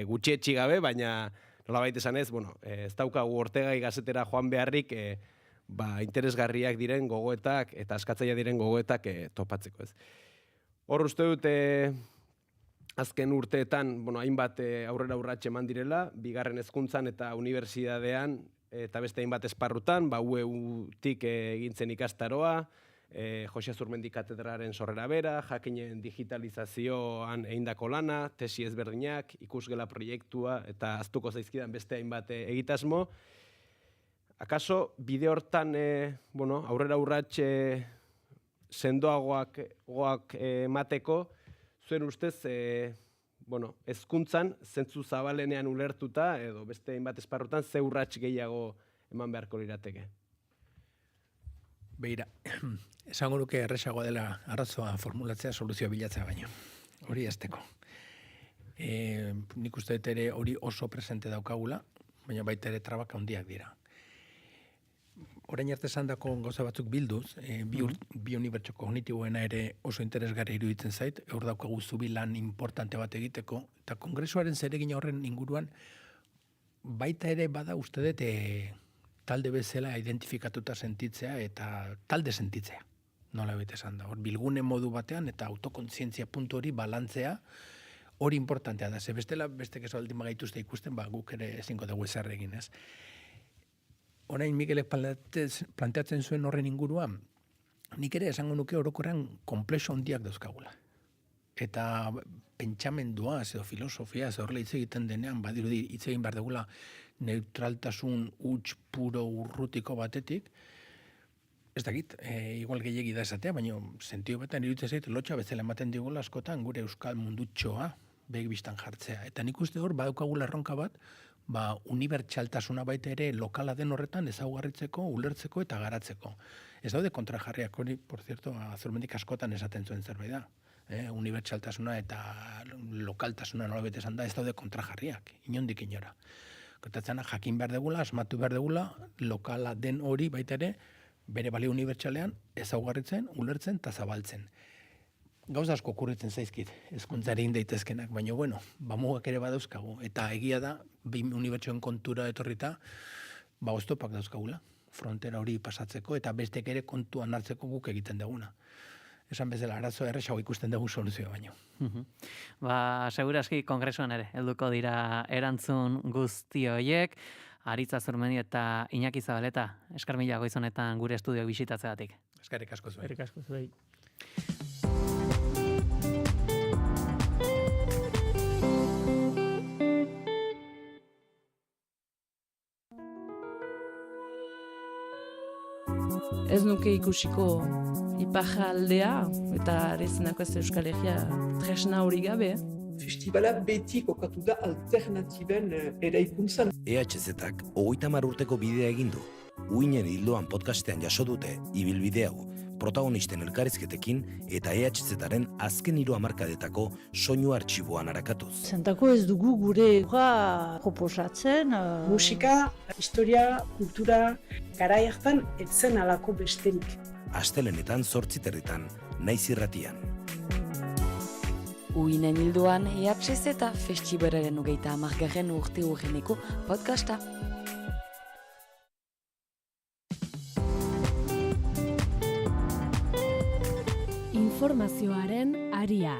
gutxietxi gabe, baina nolabait esan ez, ez daukagu Ortegai gazetera joan beharrik, interesgarriak diren gogoetak eta askatzaia diren gogoetak topatzeko ez. Hor uste dut, azken urteetan, hainbat aurrera urratxe eman direla, bigarren hezkuntzan eta unibertsitatean, eta beste hainbat esparrutan, UEU-tik egintzen ikastaroa, Jose Azurmendi katedraren sorrera bera, jakinen digitalizazioan egindako lana, tesi ezberdinak, ikusgela proiektua, eta aztuko zaizkidan beste hainbat egitasmo. Akaso, bide hortan aurrera urratxe sendoagoak emateko, zuen ustez, hezkuntzan, zentzu zabalenean ulertuta, edo beste hainbat esparrutan, ze urrats gehiago eman beharko lirateke? Beira, esango nuke erresagoa dela arazoa formulatzea soluzioa bilatzea baino. Hori azteko. Nik uste dut ere hori oso presente daukagula, baina baita ere trabak handiak dira. Orain arte esandako gauza batzuk bilduz, bi unibertso kognitiboena ere oso interesgarri iruditzen zait, hor daukagu zubi lan importante bat egiteko, eta kongresuaren zeregina horren inguruan, baita ere bada uste dut talde bezala identifikatuta sentitzea eta talde sentitzea. Nola baita esan da, hor bilgune modu batean eta autokontzientzia puntu hori balantzea, hori importantea da, ze bestela beste keso aldin magaituzte ikusten, guk ere ezingo dugu ezer egin, ez? Orain Mikelek planteatzen zuen horren inguruan, nik ere esango nuke orokorrean konplexo handiak dauzkagula. Eta pentsamendua, edo filosofia, edo horrela hitz egiten denean, badirudi hitz egin behar dugula neutraltasun huts puro urrutiko batetik, ez dakit, igual gehiegi da esatea, baina sentio betan iruditzen zait, lotxa bezala ematen digula askotan gure euskal mundutxoa begbistan jartzea. Eta nik uste hor, badaukagula erronka bat, unibertsaltasuna baita ere lokala den horretan ezaugarritzeko, ulertzeko eta garatzeko. Ez daude kontrajarriak hori, por cierto, Azurmendik askotan esaten zuen zerbait da. Unibertsaltasuna eta lokaltasuna nolabait esan da, ez daude kontrajarriak, inondik inora. Kontatzena jakin behar degula, asmatu behar degula, lokala den hori baita ere, bere balio unibertsalean ezaugarritzen, ulertzen eta zabaltzen. Gauza asko okurritzen zaizkit, hezkuntzari egin daitezkenak, baina bueno, mugak ere badauzkagu. Eta egia da, bi unibertsioen kontura etorrita, oztopak dauzkagula, frontera hori pasatzeko, eta bestek ere kontuan hartzeko guk egiten duguna. Esan bezala, arazo erresago ikusten dugu soluzioa baino. Seguraski kongresuan ere, helduko dira erantzun guzti horiek. Aritz Azurmendi eta Iñaki Zabaleta, eskar mila goizonetan gure estudioak bisitatzeagatik. Eskerrik asko zuei. Eskerrik asko zuei. Ez nuke ikusiko iparraldea eta arezenako ez Euskal Herria tresna hori gabe. Festivala beti kokatu da alternatiben eraikuntzan. EHZ-ak 30 urteko bidea egin du. Uinen hildoan podcastean jaso dute ibilbide hau, protagonisten elkarrizketekin eta EHZ-aren azken 3 hamarkadetako soinu artxiboan arakatuz. Zentako ez dugu gure proposatzen. Musika, historia, kultura, garai hartan etzen alako besterik. Astelenetan 8:00 Naiz Irratian. Uinen hildoan EHZ eta festibalaren 30. urte urreneko podcasta. Informazioaren aria.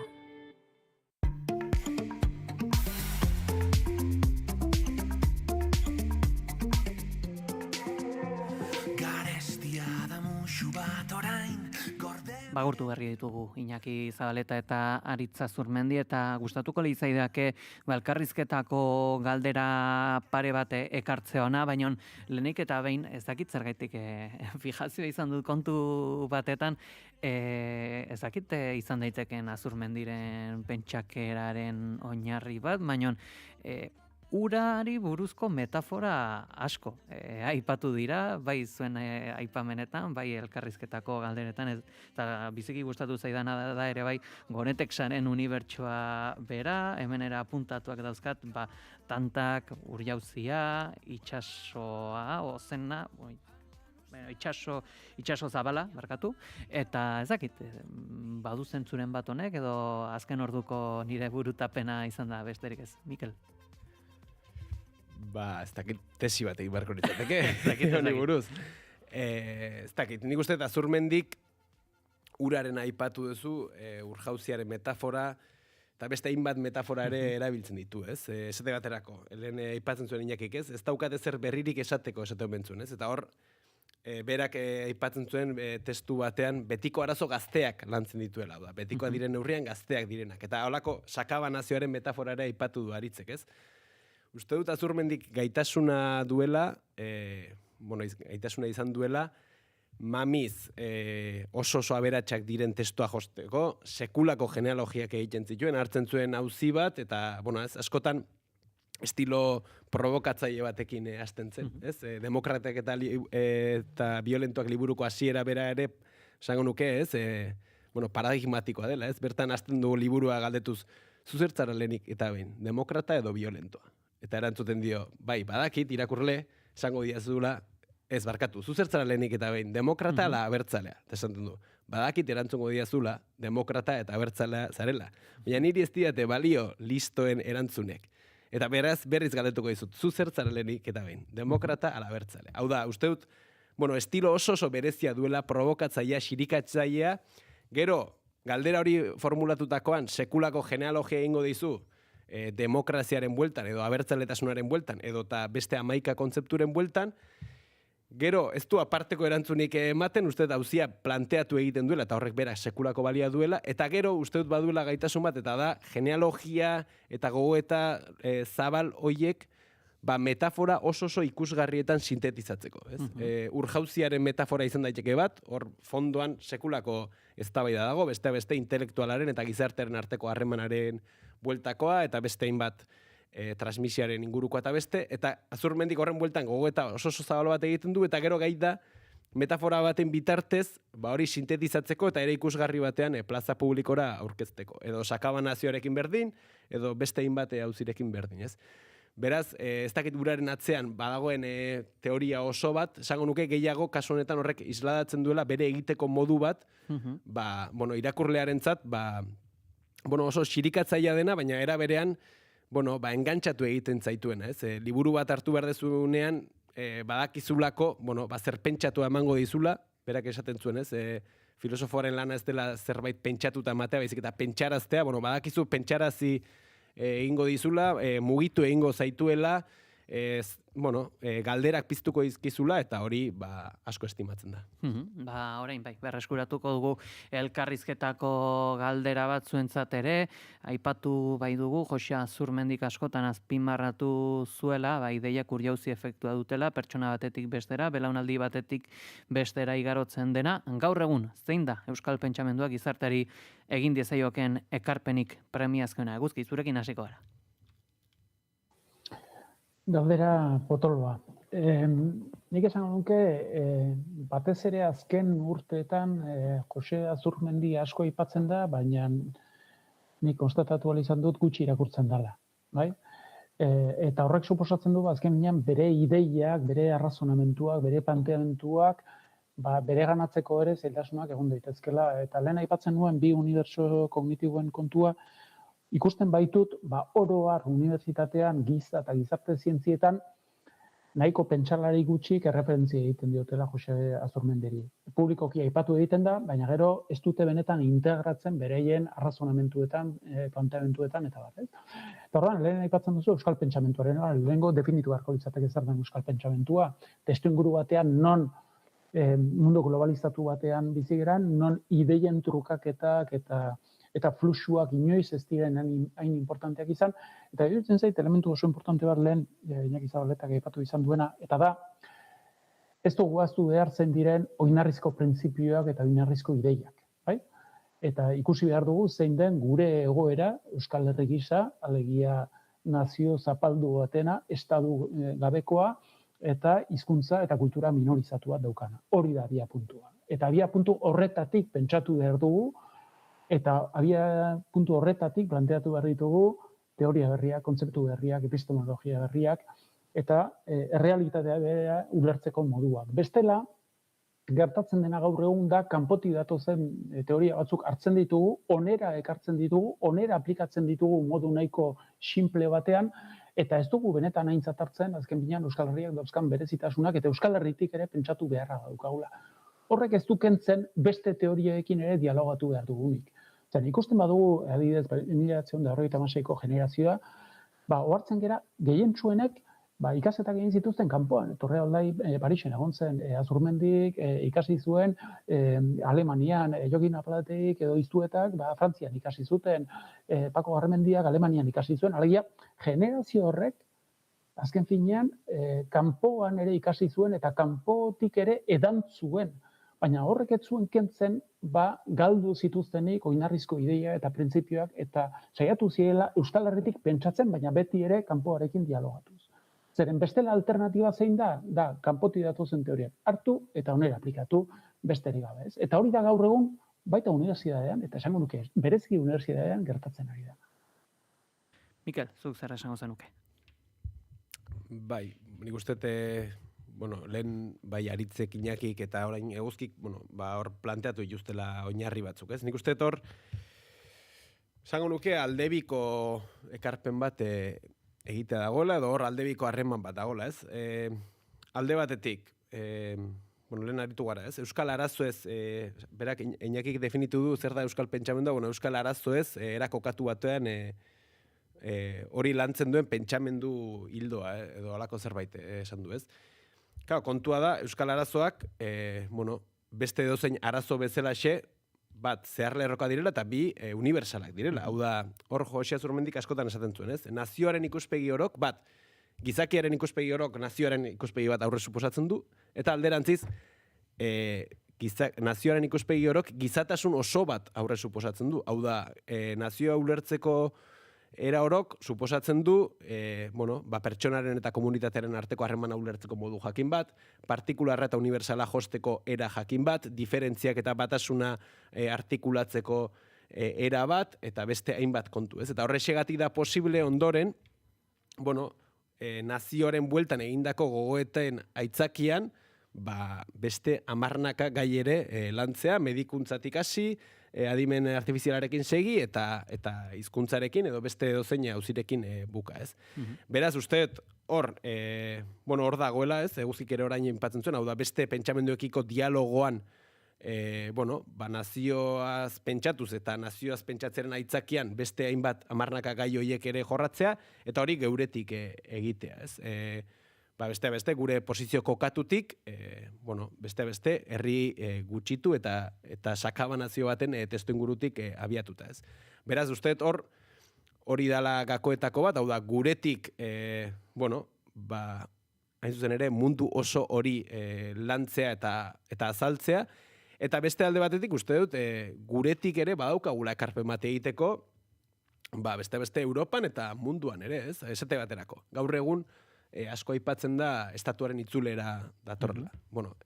Bagurtu berri ditugu Iñaki Zabaleta eta Aritz Azurmendi, eta gustatuko litzaidake elkarrizketako galdera pare bate ekartzea ona, baina lehenik eta behin ez dakit zergaitik fijazioa izan dut kontu batetan, ez dakit izan daiteken Azurmendiren pentsakeraren oinarri bat, baina urari buruzko metafora asko aipatu dira, bai zuen aipamenetan, bai elkarrizketako galderetan, eta biziki gustatu zaidana da ere bai Gonetexaren unibertsoa bera, hemenera apuntatuak dauzkat, tantak, urjauzia, itsasoa, ozena, itsaso zabala, barkatu, eta ez dakit, badu zentzuren bat honek, edo azken orduko nire burutapena izan da besterik ez, Mikel? Ez dakit tesi bat egin barko nitzateke, honi buruz. Ez dakit, nik uste Azurmendik uraren aipatu duzu, urjauziaren metafora, eta beste hainbat metafora ere erabiltzen ditu, ez? Esate baterako, lehen aipatzen zuen Iñakik, ez? Ez daukat ezer berririk esateko esate bentzun, ez? Eta hor, berak aipatzen zuen testu batean betiko arazo gazteak lantzen dituela, da. Betikoa diren neurrian gazteak direnak. Eta holako sakabanazioaren metafora ere aipatu du Aritzek, ez? Uste dut Azurmendik gaitasuna duela, gaitasuna izan duela, mamiz oso aberatsak diren testua josteko, sekulako genealogiak egiten zituen, hartzen zuen auzi bat, eta, askotan estilo provokatzaile batekin hasten zen, ez? Demokratak eta violentoak liburuko hasiera bera ere, esango nuke, ez? Paradigmatikoa dela, ez? Bertan hasten dugu liburua galdetuz, zuzertzara lehenik eta behin, demokrata edo violentoa. Eta erantzuten dio, bai, badakit, irakurle, esango diazula, ez barkatu, zuzertzara lehenik eta behin, demokrata ala abertzalea. Eta esantzen du, badakit erantzungo diazula, demokrata eta abertzalea zarela. Baina niri ez diate balio listoen erantzunek. Eta beraz, berriz galdetuko dizut, zuzertzara lehenik eta behin, demokrata ala abertzalea. Hau da, uste dut, estilo oso berezia duela, provokatzailea, xirikatzailea, gero, galdera hori formulatutakoan, sekulako genealogia egingo dizu, demokraziaren bueltan, edo abertzaletasunaren bueltan, edo eta beste 11 kontzepturen bueltan, gero ez du aparteko erantzunik ematen, uste dut hauzia planteatu egiten duela, eta horrek berak sekulako balia duela, eta gero uste dut baduela gaitasun bat, eta da genealogia eta gogoeta zabal hoiek, metafora oso ikusgarrietan sintetizatzeko. Urjauziaren metafora izan daiteke bat, hor fondoan sekulako eztabaida dago, beste intelektualaren eta gizartearen arteko harremanaren bueltakoa, eta beste hainbat transmisiaren ingurukoa eta beste, eta Azurmendik horren bueltan gogoeta oso zabal bat egiten du, eta gero gai da metafora baten bitartez, hori sintetizatzeko eta ere ikusgarri batean plaza publikora aurkezteko. Edo sakabanazioarekin berdin, edo beste hainbat auzirekin berdin, ez? Beraz, ez dakit uraren atzean badagoen teoria oso bat, esango nuke gehiago kasu honetan horrek isladatzen duela bere egiteko modu bat, irakurlearentzat, oso xirikatzailea dena, baina era berean, engantzatu egiten zaituena, ez? Liburu bat hartu behar dezunean, badakizulako, zer pentsatu emango dizula, berak esaten zuen, ez? Filosofoaren lana ez dela zerbait pentsatuta ematea, baizik eta pentsaraztea, badakizu pentsarazi egingo dizula, mugitu egingo zaituela, galderak piztuko dizkizula, eta hori asko estimatzen da. Orain berreskuratuko dugu elkarrizketako galdera bat zuentzat ere, aipatu bai dugu, Jose Azurmendik askotan azpimarratu zuela, ideia kurjauzi efektua dutela, pertsona batetik bestera, belaunaldi batetik bestera igarotzen dena. Gaur egun, zein da Euskal Pentsamendua gizarteari egin diezaioken ekarpenik premiazkoena? Eguzki, zurekin hasiko gara. Galdera potoloa. Nik esango nuke, batez ere azken urteetan Jose Azurmendi asko aipatzen da, baina nik konstatatu izan dut gutxi irakurtzen dela. Eta horrek suposatzen du, azken finean, bere ideiak, bere arrazonamentuak, bere planteamentuak, bere ganatzeko ere zailtasunak egon daitezkela. Eta lehen aipatzen nuen bi unibertso kognitiboen kontua, ikusten baitut, oro har unibertsitatean giza eta gizarte zientzietan nahiko pentsalari gutxik erreferentzia egiten diotela Jose Azurmendiri. Publikoki aipatu egiten da, baina gero ez dute benetan integratzen bereien arrazonamentuetan, planteamentuetan eta bat. Eta horrean, lehen aipatzen duzu Euskal Pentsamentuaren, lehengo definitu beharko litzateke zer den Euskal Pentsamentua, testuinguru batean non mundu globalizatu batean bizi geran, non ideien trukaketak eta fluxuak inoiz ez diren hain importanteak izan, eta iruditzen zait elementu oso importante bat lehen Iñaki Zabaletak aipatu izan duena, eta da, ez dugu ahaztu behartzen diren oinarrizko printzipioak eta oinarrizko ideiak. Eta ikusi behar dugu zein den gure egoera Euskal Herri gisa, alegia nazio zapaldu batena, estadu gabekoa, eta hizkuntza eta kultura minorizatua daukana. Hori da abiapuntua. Eta abiapuntu horretatik pentsatu behar dugu, eta abiapuntu horretatik planteatu behar ditugu teoria berriak, kontzeptu berriak, epistemologia berriak, eta errealitatea bera ulertzeko moduak. Bestela, gertatzen dena gaur egun da, kanpotik datozen teoria batzuk hartzen ditugu, onera ekartzen ditugu, onera aplikatzen ditugu modu nahiko simple batean, eta ez dugu benetan aintzat hartzen, azken binean Euskal Herriak dauzkan berezitasunak, eta Euskal Herritik ere pentsatu beharra daukagula. Horrek ez du kentzen beste teoriekin ere dialogatu behar dugunik. Zer, ikusten badugu, adibidez, 1956ko generazioa, ohartzen gera, gehientsuenek ikasetak egin zituzten kanpoan. Torrealdai Parisen egon zen Azurmendik ikasi zuen, Alemanian Jokin Apalateik edo Iztuetak, Frantzian ikasi zuten, Pako Garmendiak Alemanian ikasi zuen, alegia, generazio horrek, azken finean, kanpoan ere ikasi zuen eta kanpotik ere edan zuen. Baina horrek ez zuen kentzen, galdu zituztenik oinarrizko ideia eta printzipioak eta saiatu zirela Euskal Herritik pentsatzen, baina beti ere kanpoarekin dialogatuz. Zeren bestela alternatiba zein da? Da, kanpotik datozen teoriak hartu eta onera aplikatu besterik gabe. Eta hori da gaur egun baita unibertsitatean, eta esango nuke berezki unibertsitatean gertatzen ari da. Mikel, zuk zer esango zenuke? Bai, nik uste lehen Aritzek, Iñakik eta orain Eguzkik, hor planteatu dituztela oinarri batzuk, ez? Nik uste hor, esango nuke aldebiko ekarpen bat egitea dagoela, edo hor aldebiko harreman bat dagoela, ez? Alde batetik, lehen aritu gara, ez? Euskal arazoez, berak Iñakik definitu du zer da Euskal Pentsamendua, Euskal arazoez, erakokatu batean hori lantzen duen pentsamendu hildoa, edo halako zerbait esan du, ez? Kontua da, Euskal arazoak, beste edozein arazo bezalaxe, bat zeharlerroka direla eta bi unibertsalak direla. Hau da, hor Jose Azurmendik askotan esaten zuen, ez? Nazioaren ikuspegi orok, gizakiaren ikuspegi orok nazioaren ikuspegi bat aurre suposatzen du, eta alderantziz, nazioaren ikuspegi orok gizatasun oso bat aurre suposatzen du. Hau da, nazioa ulertzeko era orok suposatzen du pertsonaren eta komunitatearen arteko harremana ulertzeko modu jakin bat, partikularra eta unibertsala josteko era jakin bat, diferentziak eta batasuna artikulatzeko era bat, eta beste hainbat kontu, ez? Eta horrexegatik da posible ondoren, nazioaren bueltan egindako gogoeten aitzakian, beste 10 gai ere lantzea, medikuntzatik hasi, adimen artifizialarekin segi eta hizkuntzarekin edo beste edozein auzirekin buka, ez. Beraz, uste hor dagoela, ez, eguzkik ere orain inpatzen zuen, hau da beste pentsamenduekiko dialogoan nazioaz pentsatuz eta nazioaz pentsatzeren aitzakian beste hainbat 10 gai horiek ere jorratzea, eta hori geuretik egitea, ez. Beste gure posizio kokatutik, beste herri gutxitu eta sakabanazio baten testu ingurutik abiatuta, ez. Beraz, uste hori dala gakoetako bat, hau da guretik, hain zuzen ere, mundu oso hori lantzea eta azaltzea, eta beste alde batetik, uste dut, guretik ere badaukagula ekarpen bat egiteko, beste Europan eta munduan ere, ez, esate baterako. Gaur egun, asko aipatzen da estatuaren itzulera datorrela.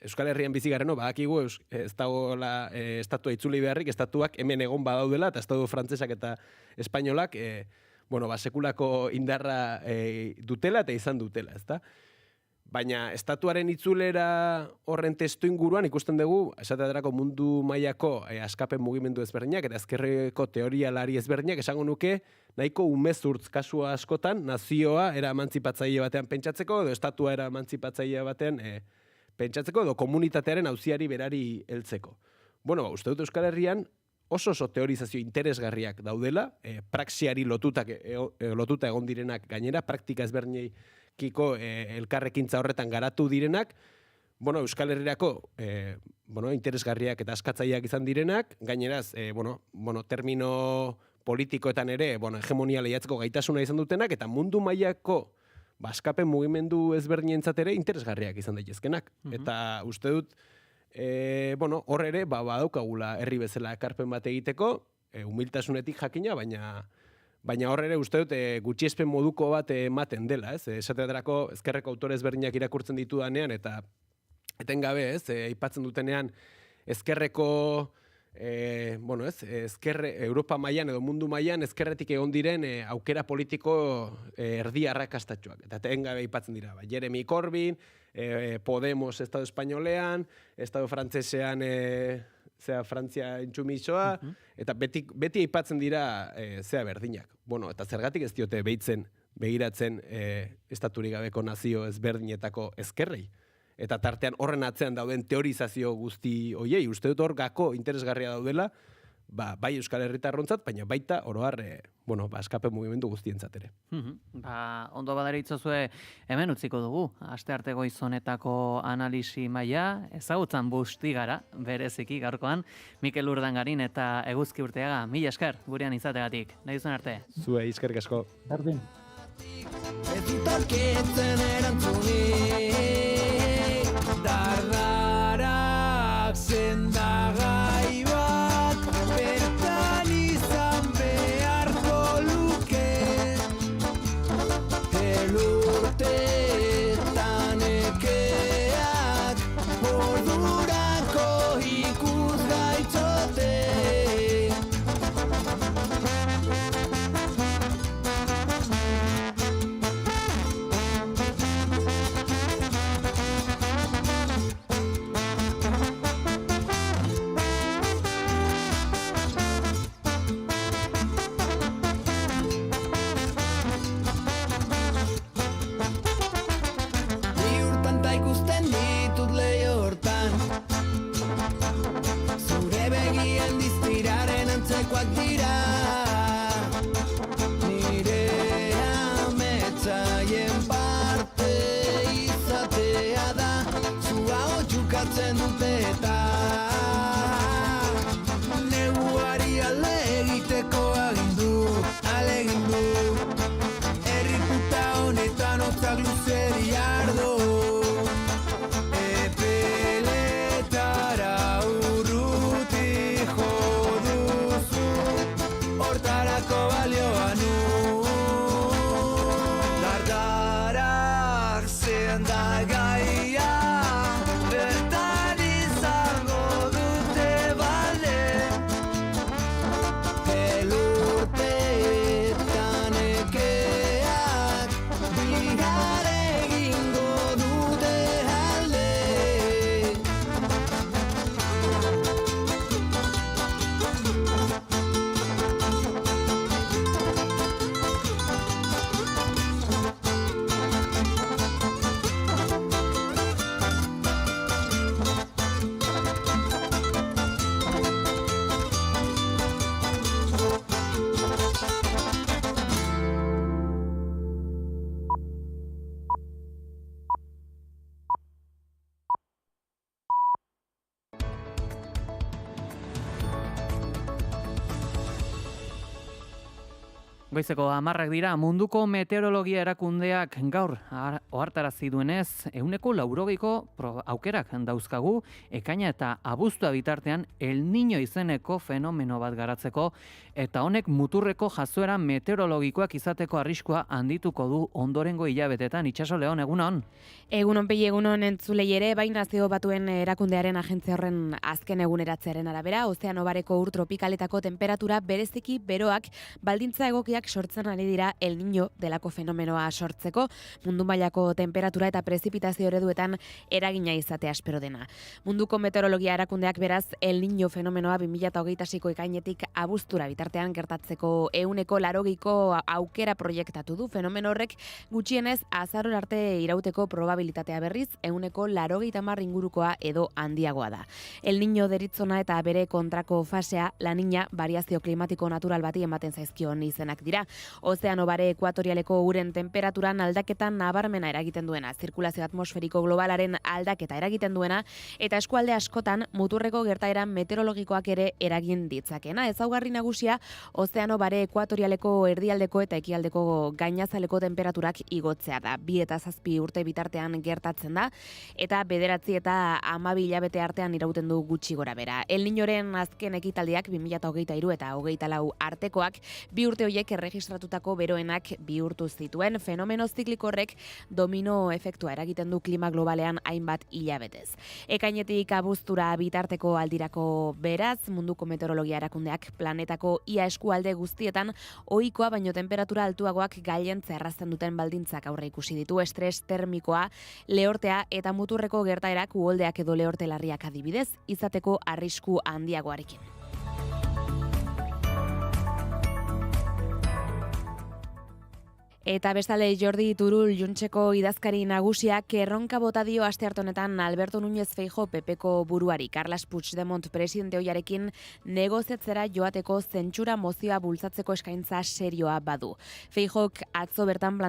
Euskal Herrian bizi gareno, badakigu ez dagoela estatua itzuli beharrik, estatuak hemen egon badaudela, eta estatu frantsesak eta espainolak sekulako indarra dutela eta izan dutela, ezta? Baina estatuaren itzulera horren testu inguruan ikusten dugu, esateaterako mundu mailako askapen mugimendu ezberdinak eta ezkerreko teorialari ezberdinak esango nuke nahiko umezurtz kasua askotan nazioa era emantzipatzaile batean pentsatzeko edo estatua era emantzipatzaile batean pentsatzeko edo komunitatearen auziari berari heltzeko. Uste dut Euskal Herrian oso teorizazio interesgarriak daudela, praxiari lotuta egon direnak gainera, praktika ezberdinei kiko elkarrekintza horretan garatu direnak, Euskal Herrirako interesgarriak eta askatzaileak izan direnak, gaineraz, termino politikoetan ere, hegemonia lehiatzeko gaitasuna izan dutenak, eta mundu mailako askapen mugimendu ezberdinentzat ere interesgarriak izan daitezkenak. Eta uste dut, hor ere, badaukagula herri bezala ekarpen bat egiteko, humiltasunetik jakina, baina hor ere uste dut gutxiespen moduko bat ematen dela, ez? Esateaterako ezkerreko autore ezberdinak irakurtzen ditudanean eta etengabe, ez? Aipatzen dutenean ezkerreko Europa mailan edo mundu mailan ezkerretik egon diren aukera politiko erdi arrakastatsuak. Eta etengabe aipatzen dira, Jeremy Corbyn, Podemos Estado Espainolean, Estado Frantsesean Frantzia intsumisoa, eta beti aipatzen dira berdinak. Eta zergatik ez diote begiratzen estaturik gabeko nazio ezberdinetako ezkerrei. Eta tartean horren atzean dauden teorizazio guzti hoiei, uste dut hor gako interesgarria daudela, bai Euskal Herritarrontzat, baina baita oroar askapen mugimendu guztientzat ere. Ondo badara itzozue hemen utziko dugu, astearte goiz honetako analisi maila, ezagutzan busti gara, bereziki gaurkoan, Mikel Urdangarin eta Eguzki Urteaga, mila esker gurean izategatik, nahi duzuen arte. Zuei, eskerrik asko. Berdin. Ez dut aurkitzen erantzunik, dardarak zendagai bat, bertan izan beharko luke, elurteetan ekeak, ordurako ikus gaitzote. Goizeko 10 dira, munduko meteorologia erakundeak gaur ohartarazi duenez, 80% aukerak dauzkagu, ekaina eta abuztua bitartean El Niño izeneko fenomeno bat garatzeko, eta honek muturreko jazoera meteorologikoak izateko arriskua handituko du ondorengo hilabetetan. Itxaso Leon, egunon? Egunon pei, egunon entzulei ere, bai Nazio Batuen erakundearen agentzia horren azken eguneratzearen arabera, ozeano bareko ur tropikaletako temperatura bereziki beroak baldintza egokiak sortzen ari dira El Niño delako fenomenoa sortzeko, mundu mailako temperatura eta prezipitazio ereduetan eragina izatea espero dena. Munduko meteorologia erakundeak beraz El Niño fenomenoa 2026ko ekainetik abuztura bitartean gertatzeko 80% aukera proiektatu du. Fenomeno horrek gutxienez azaror arte irauteko probabilitatea berriz 80% ingurukoa edo handiagoa da. El Niño deritzona eta bere kontrako fasea La Niña variazio klimatiko natural bati ematen zaizkion izenak dira. Ozeano bare ekuatorialeko uren temperaturan aldaketan nabarmena eragiten duena, zirkulazio atmosferiko globalaren aldaketa eragiten duena, eta eskualde askotan muturreko gertaera meteorologikoak ere eragin ditzakena. Ezaugarri nagusia, ozeano bare ekuatorialeko erdialdeko eta ekialdeko gainazaleko temperaturak igotzea da. 2 eta 7 urte bitartean gertatzen da, eta 9 eta 12 hilabete artean irauten du gutxi gora bera. El Niñoren azken ekitaldiak 2023 eta 2024 artekoak 2 urte horiek erregistratutako beroenak bihurtu zituen. Fenomeno zikliko horrek domino efektua eragiten du klima globalean hainbat hilabetez. Ekainetik abuztura bitarteko aldirako beraz, munduko meteorologia erakundeak planetako ia eskualde guztietan ohikoa baino temperatura altuagoak gailentza errazten duten baldintzak aurre ikusi ditu. Estres termikoa, lehortea eta muturreko gertaerak uholdeak edo lehorte larriak adibidez izateko arrisku handiagoarekin. Eta bestalde Jordi Turull Juntseko idazkari nagusiak erronka bota dio astearte honetan Alberto Núñez Feijóo PPko buruari. Carles Puigdemont presidente ohiarekin negoziatzera joateko zentsura mozioa bultzatzeko eskaintza serioa badu. Feijóok atzo bertan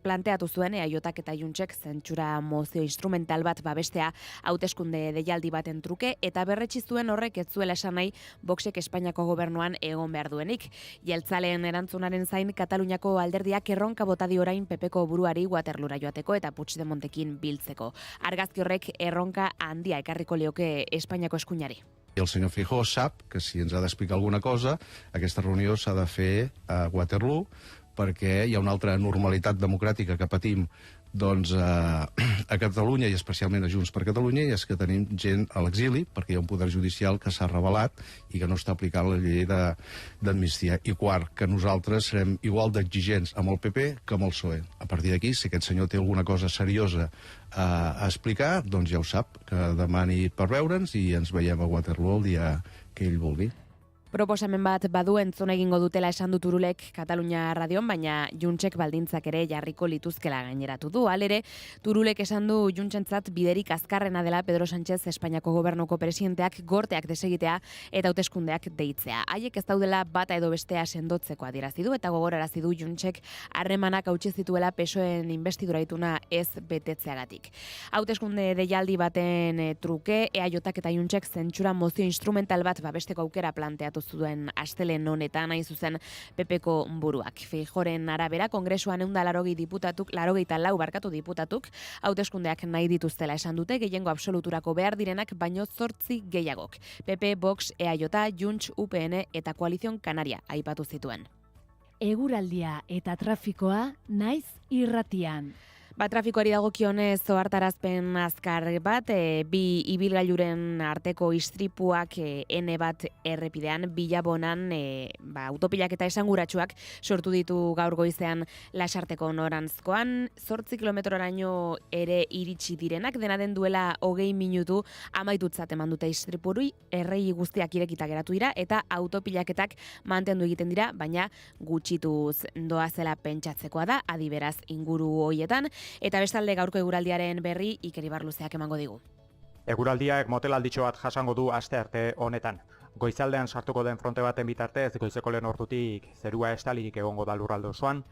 planteatu zuen EAJak eta Juntsek zentsura mozio instrumental bat babestea hauteskunde deialdi baten truke, eta berretsi zuen horrek ez zuela esan nahi Voxek Espainiako gobernuan egon behar duenik. Jeltzaleen erantzunaren zain Kataluniako alderdiak erronka bota dio orain PPko buruari Waterloora joateko eta Puigdemontekin biltzeko. Argazki horrek erronka handia ekarriko lioke Espainiako eskuinari. El senyor Feijóo sap que si ens ha d'explicar alguna cosa, aquesta reunió s'ha de fer a Waterloo, perquè hi ha una altra normalitat democràtica que patim doncs, a Catalunya i especialment a Junts per Catalunya, i és que tenim gent a l'exili perquè hi ha un poder judicial que s'ha rebel·lat i que no està aplicant la llei d'amnistia. I quart, que nosaltres serem igual d'exigents amb el PP que amb el PSOE. A partir d'aquí, si aquest senyor té alguna cosa seriosa a explicar, doncs ja ho sap, que demani per veure'ns i ens veiem a Waterloo el dia que ell vulgui. Proposamen bat badu entzun egingo dutela esan du Turulek Katalunia Radion, baina Juntsek baldintzak ere jarriko lituzkela gaineratu du. Halere, Turulek esan du Juntsentzat biderik azkarrena dela Pedro Sánchez Espainiako gobernuko presidenteak gorteak desegitea eta hauteskundeak deitzea. Haiek ez daudela bata edo bestea sendotzeko adierazi du, eta gogorarazi du Juntsek harremanak hautsi zituela PSOEen inbestidura ituna ez betetzeagatik. Hauteskunde deialdi baten truke, EAJak eta Juntsek zentsura mozio instrumental bat babesteko aukera planteatu zuen astelen honetan, hain zuzen PPko buruak. Feijóoren arabera, Kongresuan 184 diputatuk hauteskundeak nahi dituztela esan dute, gehiengo absoluturako behar direnak baino 8 gehiagok. PP, Vox, EAJ, Junts, UPN eta Koalizion Kanaria aipatu zituen. Eguraldia eta trafikoa naiz irratian. Trafikoari dagokionez ohartarazpen azkar bat, bi ibilgailuren arteko istripuak N bat errepidean, Bilabonan autopilak eta esanguratsuak sortu ditu gaur goizean Lasarteko noranzkoan, 8 kilometroraino ere iritsi direnak, dena den duela 20 minutu amaitutzat eman dute istripuri, errei guztiak irekita geratu dira, eta autopilaketak mantendu egiten dira, baina gutxituz doazela pentsatzekoa da, adiberaz inguru hoietan. Eta bestalde gaurko eguraldiaren berri Iker Ibarluzeak emango digu. Eguraldiak motelalditxo bat jasango du astearte honetan. Goizaldean sartuko den fronte baten bitartez, goizeko lehen ordutik zerua estalirik egongo da lurralde osoan.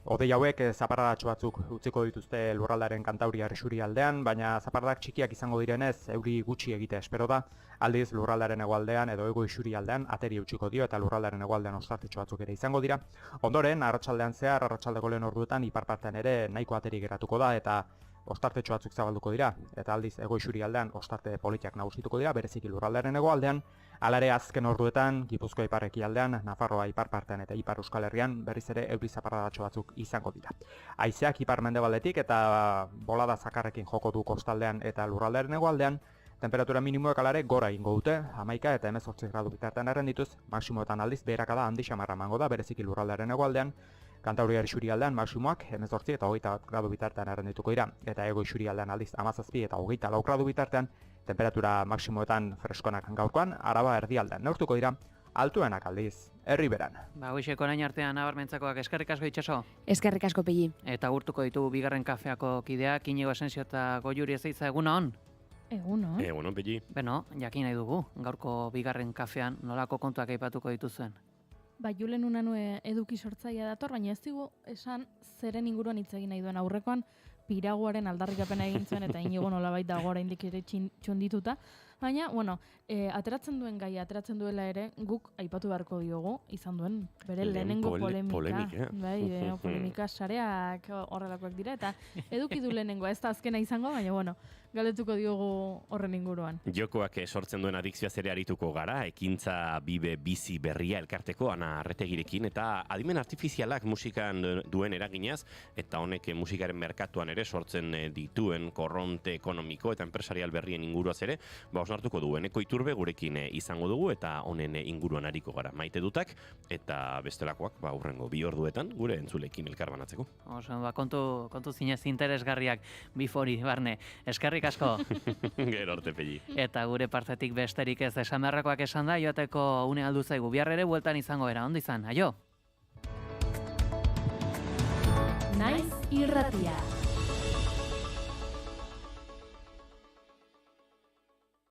Odei hauek zaparradatxo batzuk utziko dituzte lurraldaren kantauriar isurialdean, baina zaparradak txikiak izango direnez euri gutxi egite espero da, aldiz lurraldaren hegoaldean edo hego isurialdean ateri utziko dio eta lurraldaren hegoaldean ostartetxo batzuk ere izango dira. Ondoren, arratsaldean zehar, arratsaldeko lehen orduetan ipar partean ere nahiko ateri geratuko da eta ostartetxo batzuk zabalduko dira, eta aldiz ego isurialdean ostarte politiak nagusituko dira, bereziki lurraldaren hegoaldean. Hala ere azken orduetan, Gipuzkoa ipar ekialdean, Nafarroa ipar partean eta ipar Euskal Herrian berriz ere euri zaparradatxo batzuk izango dira. Haizeak ipar mendebaldetik eta bolada zakarrekin joko du kostaldean eta lurraldearen hegoaldean, temperatura minimoek hala ere gora egingo dute, 11 eta 18 gradu bitartean errendituz, maksimoetan aldiz beherakada handi xamarra emango da bereziki lurraldearen hegoaldean. Kantauriar isurialdean maksimoak 18 eta 20 gradu bitartean errendituko dira, eta ego isurialdean aldiz 17 eta 24 gradu bitartean, temperatura maksimoetan freskonak gaurkoan, Araba erdialdean neurtuko dira, altuenak aldiz Herriberan. Goizeko orain artean nabarmentzakoak eskerrik asko Itxaso. Eskerrik asko Pegi. Eta agurtuko ditugu bigarren kafeako kideak, Iñigo Asensio eta Goiuri Ezeiza, eguna on? Egunon. Egunon, Pegi. Beno, jakin nahi dugu, gaurko bigarren kafean nolako kontuak aipatuko dituzuen. Julen unanue eduki sortzaia dator, baina ez digu esan zeren inguruan hitz egin nahi duen aurrekoan piraguaren aldarrikapena egin zuen eta Inigo nolabait dago oraindik ere txondituta. Baina, ateratzen duen gai, ateratzen duela ere, guk aipatu beharko diogu, izan duen bere lehenengo polemika. Polemika sareak horrelakoak dira, eta eduki du lehenengo, ez da azkena izango, baina, galdetuko diogu horren inguruan. Jokoak sortzen duen adikzioaz ere arituko gara, ekintza bibe bizi berria elkarteko Ana Arretegirekin, eta adimen artifizialak musikan duen eraginaz, eta honek musikaren merkatuan ere sortzen dituen korronte ekonomiko eta enpresarial berrien inguruaz ere, osnartuko du Eneko Iturbe gurekin izango dugu, eta honen inguruan ariko gara Maite Dutak, eta bestelakoak hurrengo 2 orduetan gure entzulekin elkarbanatzeko. Kontu zinez interesgarriak bifori, barne. Eskerrik asko. Gero arte Pegi. Eta gure partetik besterik ez esamerrakoak esan da, joateko une aldu zaigu. Bihar ere bueltan izango era, ondo izan, aio! Naiz irratia.